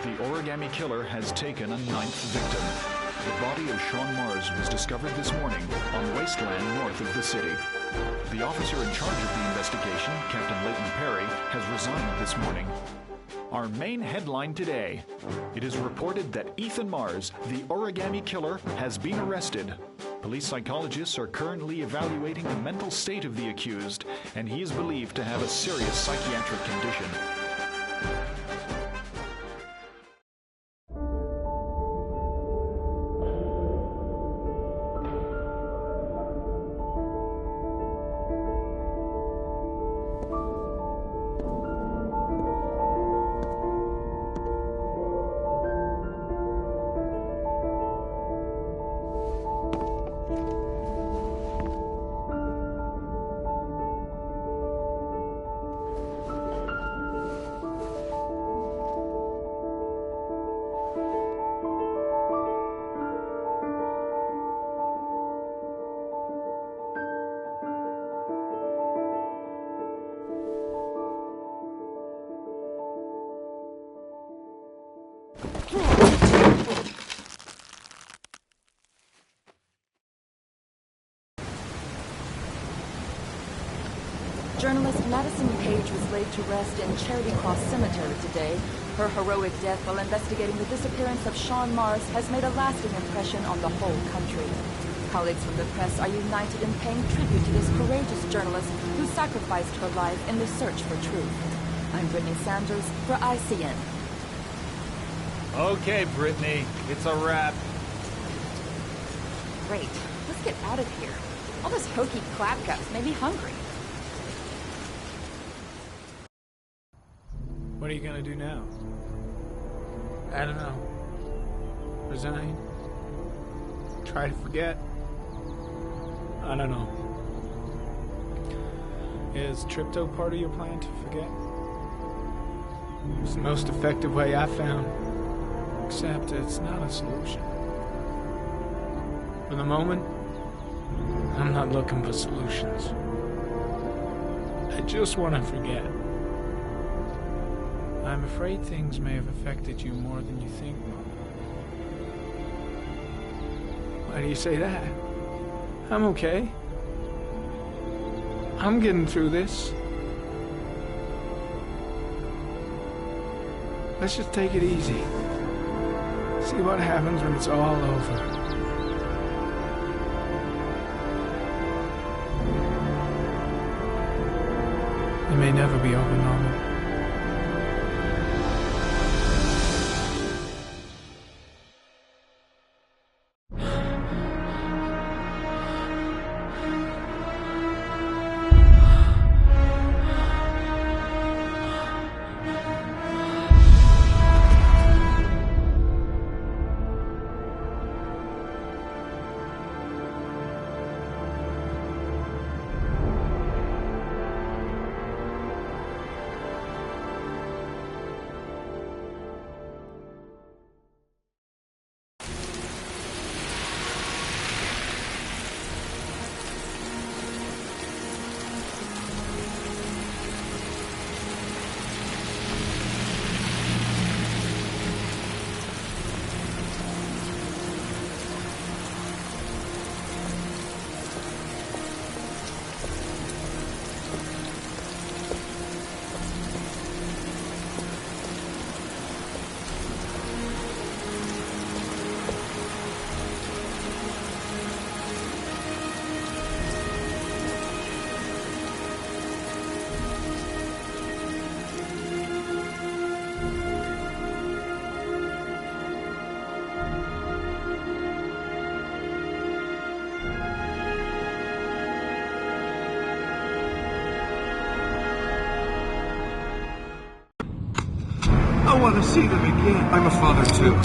the origami killer has taken a 9th victim. The body of Sean Mars was discovered this morning on wasteland north of the city. The officer in charge of the investigation, Captain Leighton Perry, has resigned this morning. Our main headline today: it is reported that Ethan Mars, the origami killer, has been arrested. Police psychologists are currently evaluating the mental state of the accused, and he is believed to have a serious psychiatric condition. Journalist Madison Page was laid to rest in Charity Cross Cemetery today. Her heroic death while investigating the disappearance of Sean Mars has made a lasting impression on the whole country. Colleagues from the press are united in paying tribute to this courageous journalist who sacrificed her life in the search for truth. I'm Brittany Sanders for ICN. Okay, Brittany, it's a wrap. Great. Let's get out of here. All this hokey clapguts made me hungry. What are you gonna do now? I don't know. Resign? Try to forget? I don't know. Is Tripto part of your plan to forget? It's the most effective way I've found. Except it's not a solution. For the moment, I'm not looking for solutions. I just want to forget. I'm afraid things may have affected you more than you think, Mom. Why do you say that? I'm okay. I'm getting through this. Let's just take it easy. See what happens when it's all over. It may never be over, Norman. I want to see them again. I'm a father too.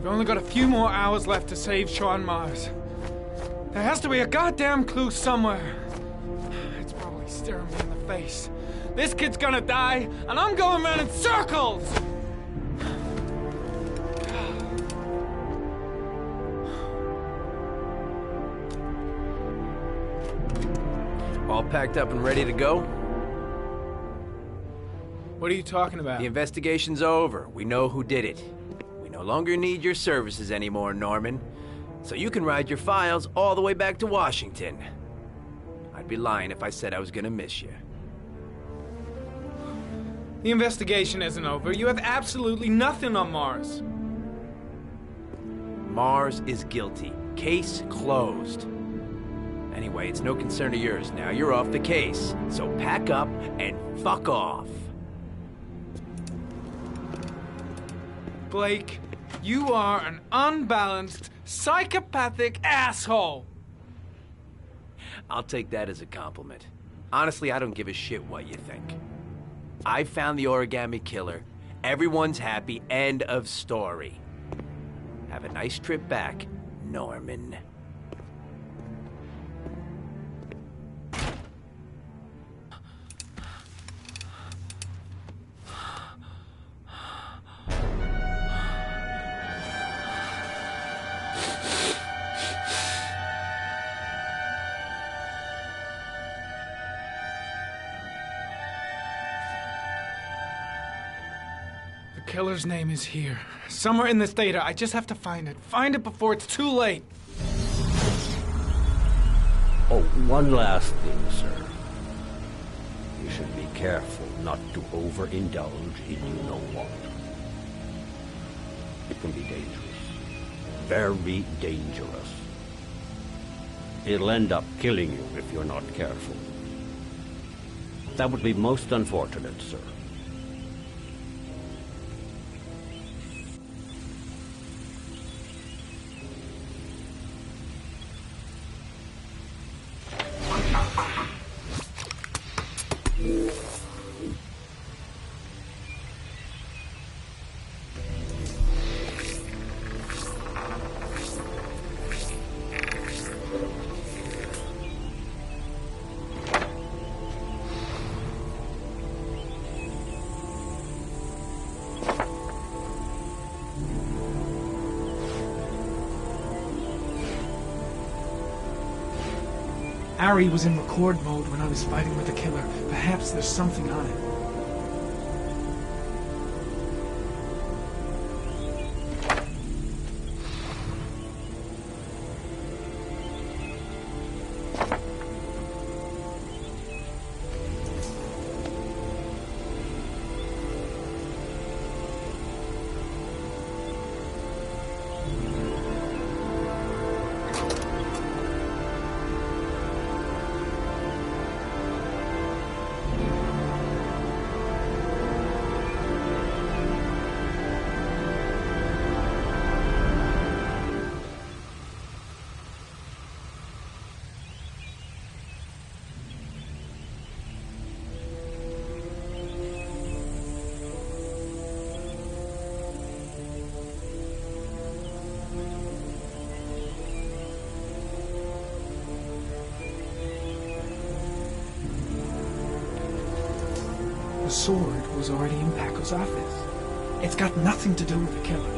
We've only got a few more hours left to save Sean Mars. There has to be a goddamn clue somewhere. It's probably staring me in the face. This kid's gonna die, and I'm going around in circles! All packed up and ready to go? What are you talking about? The investigation's over. We know who did it. We no longer need your services anymore, Norman. So you can ride your files all the way back to Washington. I'd be lying if I said I was gonna miss you. The investigation isn't over. You have absolutely nothing on Mars. Mars is guilty. Case closed. Anyway, it's no concern of yours now. You're off the case. So pack up and fuck off. Blake, you are an unbalanced, psychopathic asshole. I'll take that as a compliment. Honestly, I don't give a shit what you think. I found the origami killer. Everyone's happy. End of story. Have a nice trip back, Norman. The killer's name is here. Somewhere in this data. I just have to find it. Find it before it's too late. Oh, one last thing, sir. You should be careful not to overindulge in you-know-what. It can be dangerous. Very dangerous. It'll end up killing you if you're not careful. That would be most unfortunate, sir. Ari was in record mode when I was fighting with the killer. Perhaps there's something on it. The sword was already in Paco's office. It's got nothing to do with the killer.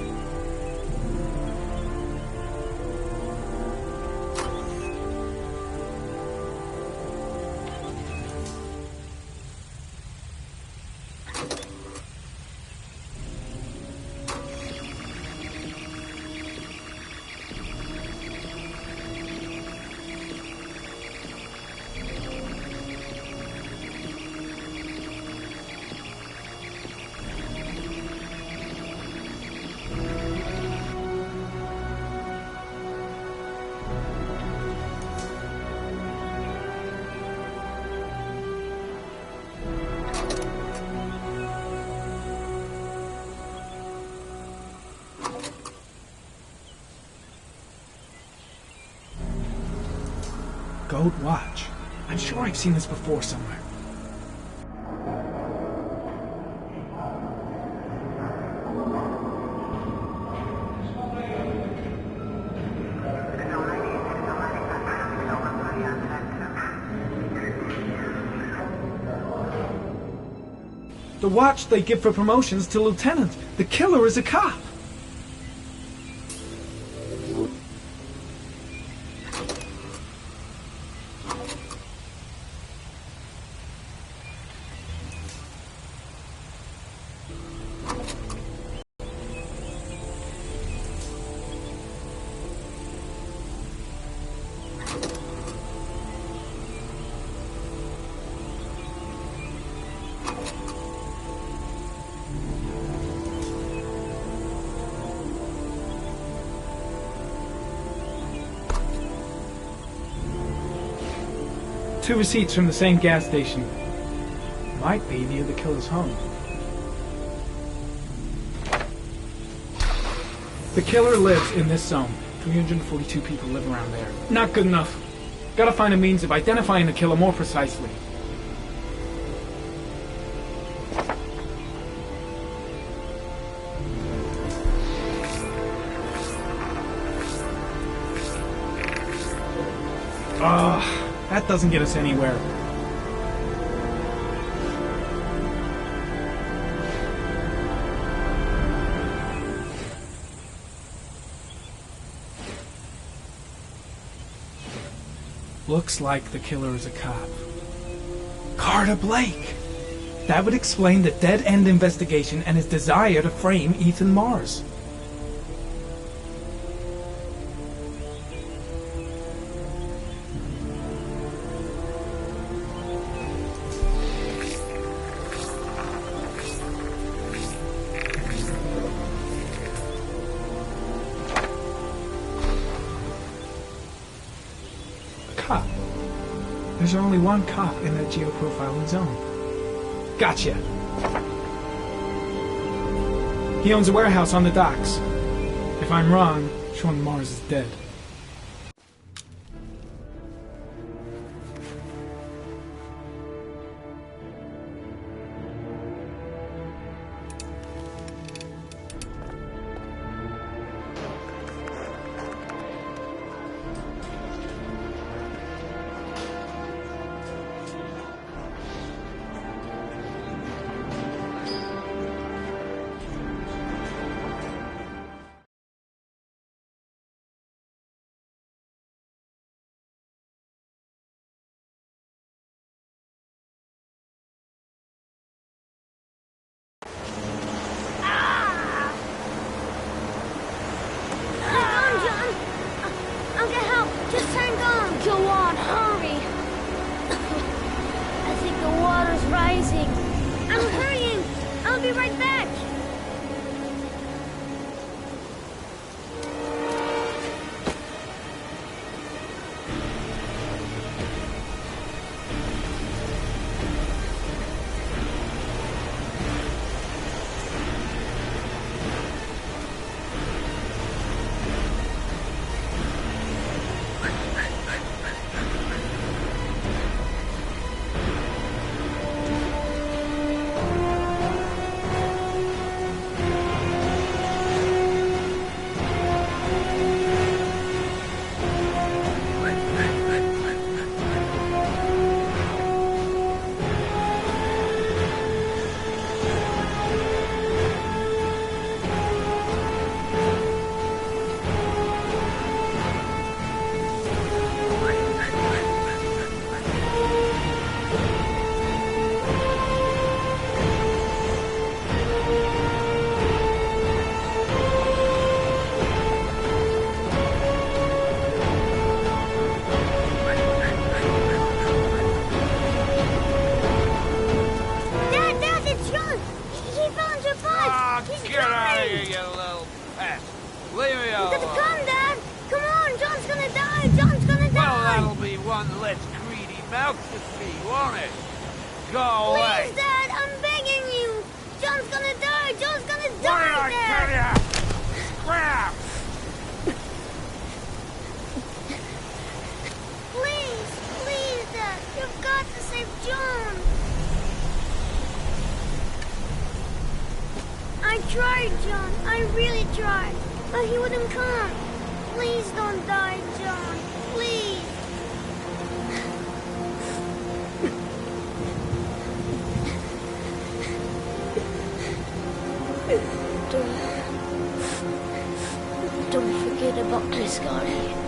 Gold watch. I'm sure I've seen this before somewhere. The watch they give for promotions to lieutenant. The killer is a cop. Two receipts from the same gas station. Might be near the killer's home. The killer lives in this zone. 342 people live around there. Not good enough. Gotta find a means of identifying the killer more precisely. That doesn't get us anywhere. Looks like the killer is a cop. Carter Blake! That would explain the dead-end investigation and his desire to frame Ethan Mars. Cop. There's only one cop in that geoprofiling zone. Gotcha. He owns a warehouse on the docks. If I'm wrong, Sean Mars is dead. Don't forget about my Scotty.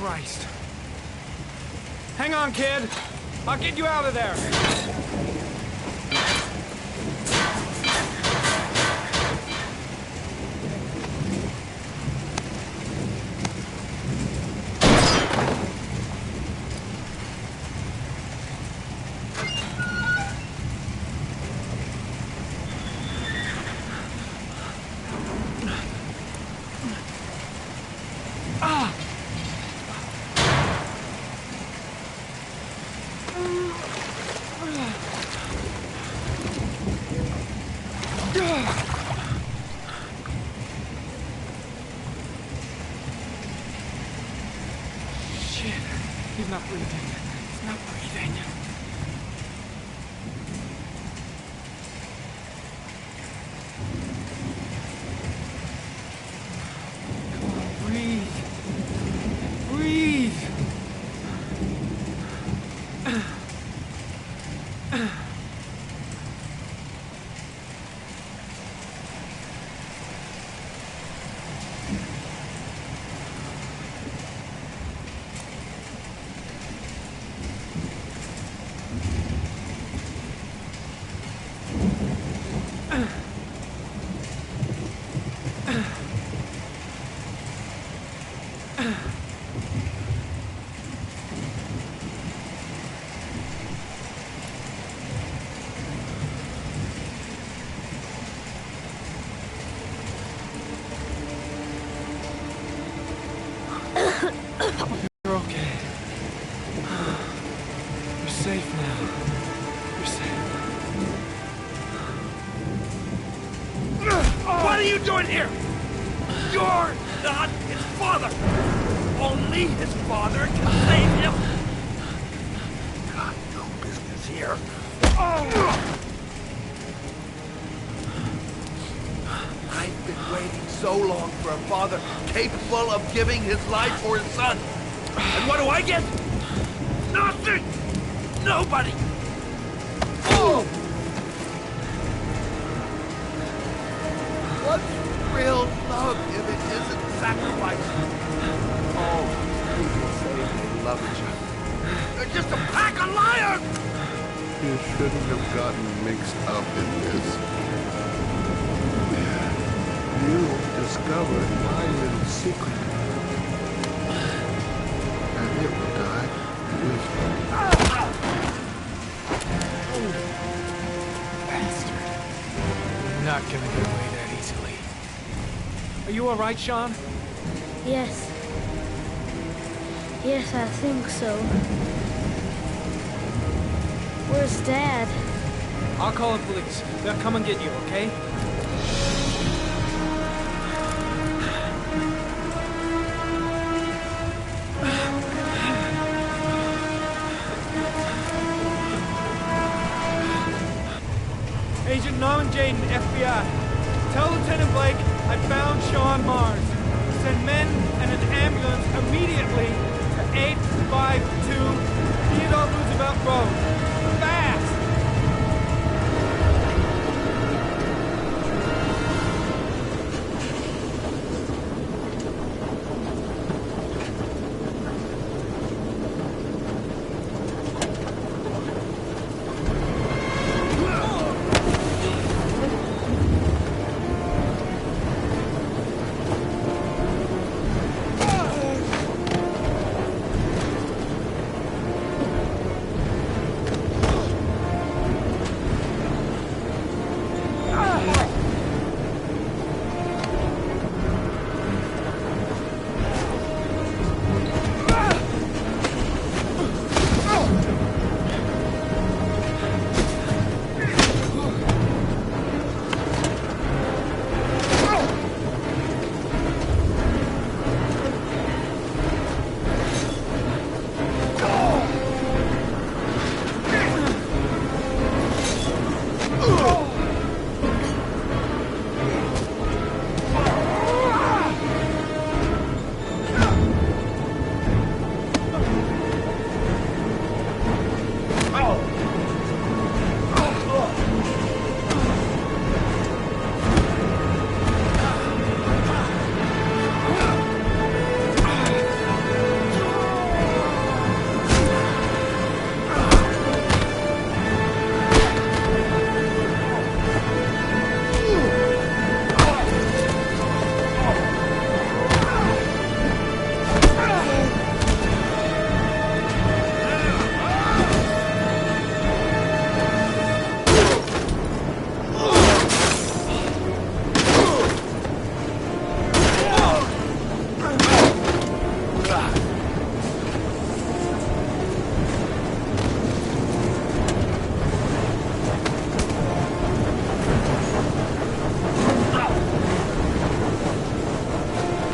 Christ. Hang on, kid. I'll get you out of there. Shit. He's not breathing. He's not breathing. Come on, breathe. Breathe. You're okay. You're safe now. You're safe. What are you doing here? You're not his father! Only his father can save him! Got no business here. I've been waiting so long for a father capable of giving his life for his son. And what do I get? Nothing! Nobody! Oh! What's real love if it isn't sacrifice? Oh, people say they love each other. They're just a pack of liars! You shouldn't have gotten mixed up in this. You discovered my little secret. And it will die with me. Bastard. You're not gonna get away that easily. Are you alright, Sean? Yes. Yes, I think so. Where's Dad? I'll call the police. They'll come and get you, okay? Agent Norman Jaden, FBI. Tell Lieutenant Blake I found Sean Mars. Send men and an ambulance immediately to 852 Theodore Roosevelt Road. Fast!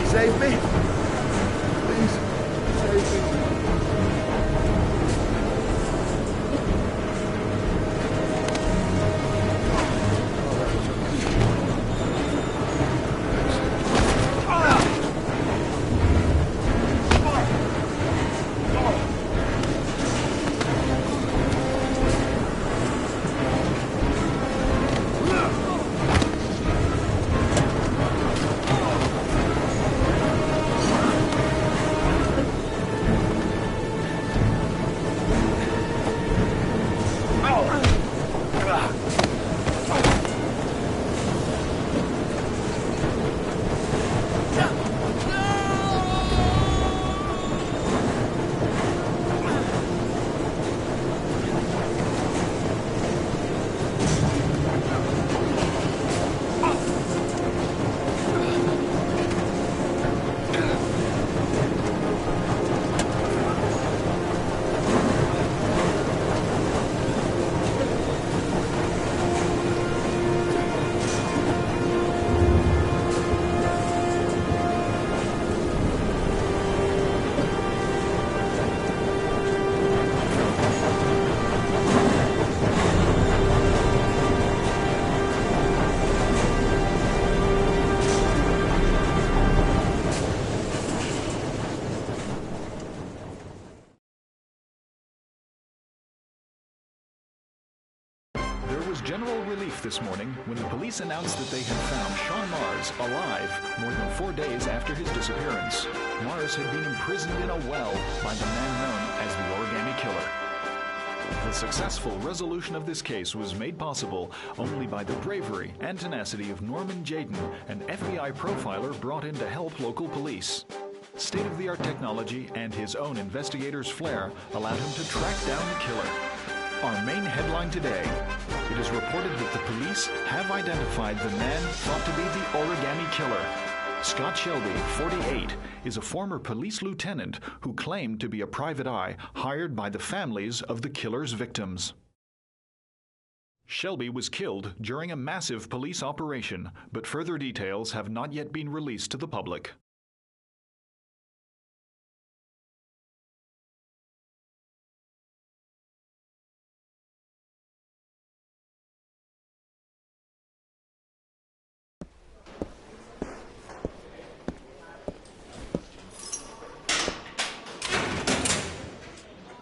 Save me. Please, save me. General relief this morning when the police announced that they had found Sean Mars alive more than 4 days after his disappearance. Mars had been imprisoned in a well by the man known as the Origami Killer. The successful resolution of this case was made possible only by the bravery and tenacity of Norman Jayden, an FBI profiler brought in to help local police. State-of-the-art technology and his own investigator's flair allowed him to track down the killer. Our main headline today: it is reported that the police have identified the man thought to be the Origami Killer. Scott Shelby, 48, is a former police lieutenant who claimed to be a private eye hired by the families of the killer's victims. Shelby was killed during a massive police operation, but further details have not yet been released to the public.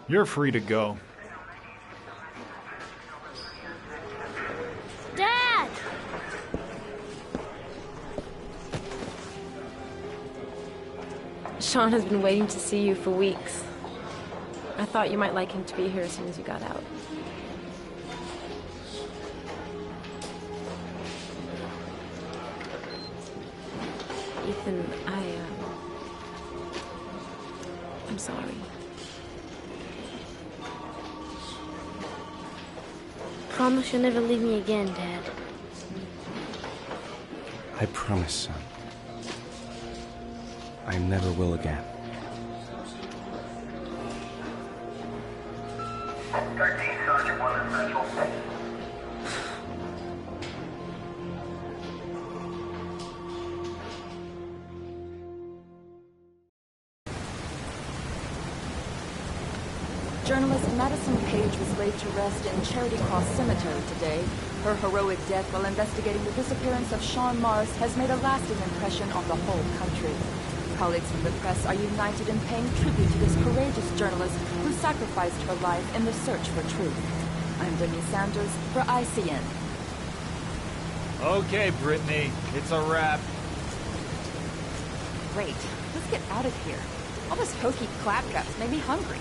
You're free to go. Dad! Sean has been waiting to see you for weeks. I thought you might like him to be here as soon as you got out. Ethan, I'm sorry. Promise you'll never leave me again, Dad. I promise, son. I never will again. 13, Sergeant 1 Central. Journalist Madison Page was laid to rest in Charity Cross Cemetery today. Her heroic death while investigating the disappearance of Sean Mars has made a lasting impression on the whole country. Colleagues from the press are united in paying tribute to this courageous journalist who sacrificed her life in the search for truth. I'm Brittany Sanders for ICN. Okay, Brittany, it's a wrap. Great. Let's get out of here. All this hokey claptraps made me hungry.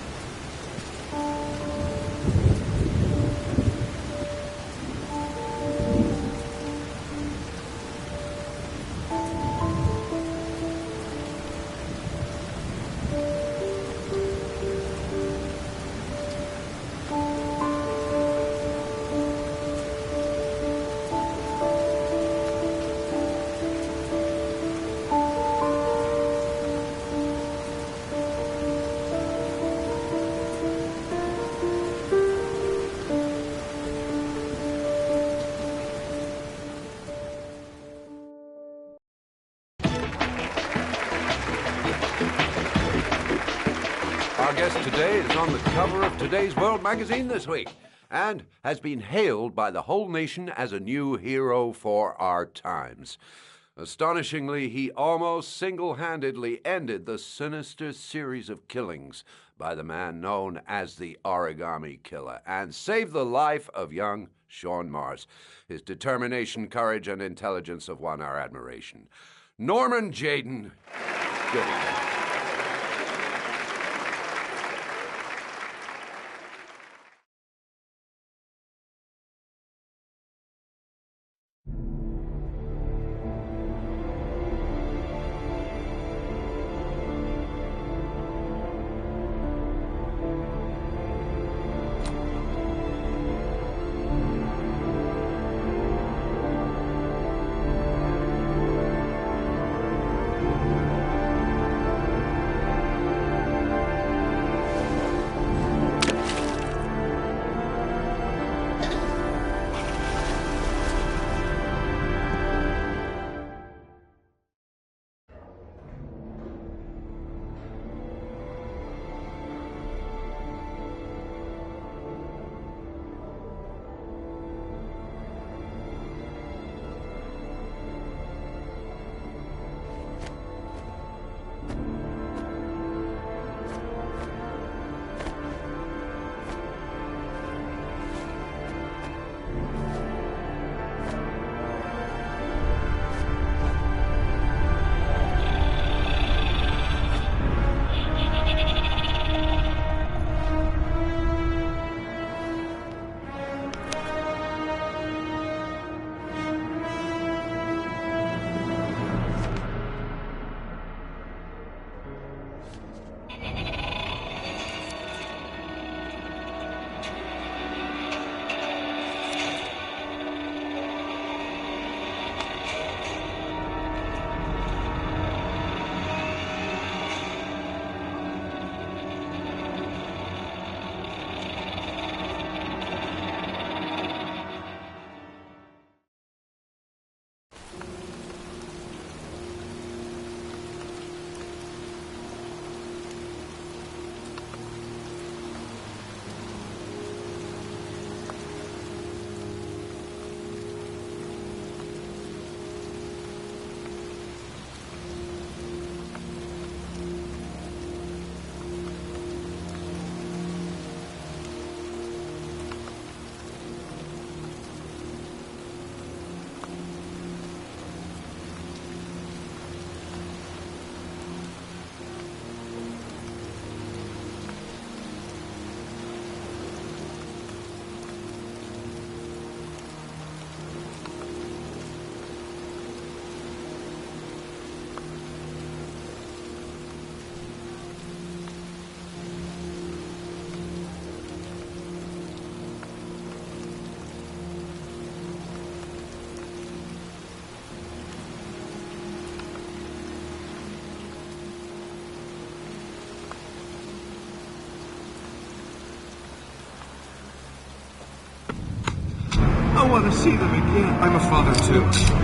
Our guest today is on the cover of today's World magazine this week and has been hailed by the whole nation as a new hero for our times. Astonishingly, he almost single-handedly ended the sinister series of killings by the man known as the Origami Killer and saved the life of young Sean Mars. His determination, courage, and intelligence have won our admiration. Norman Jayden, good evening. I want to see them again. I'm a father, too.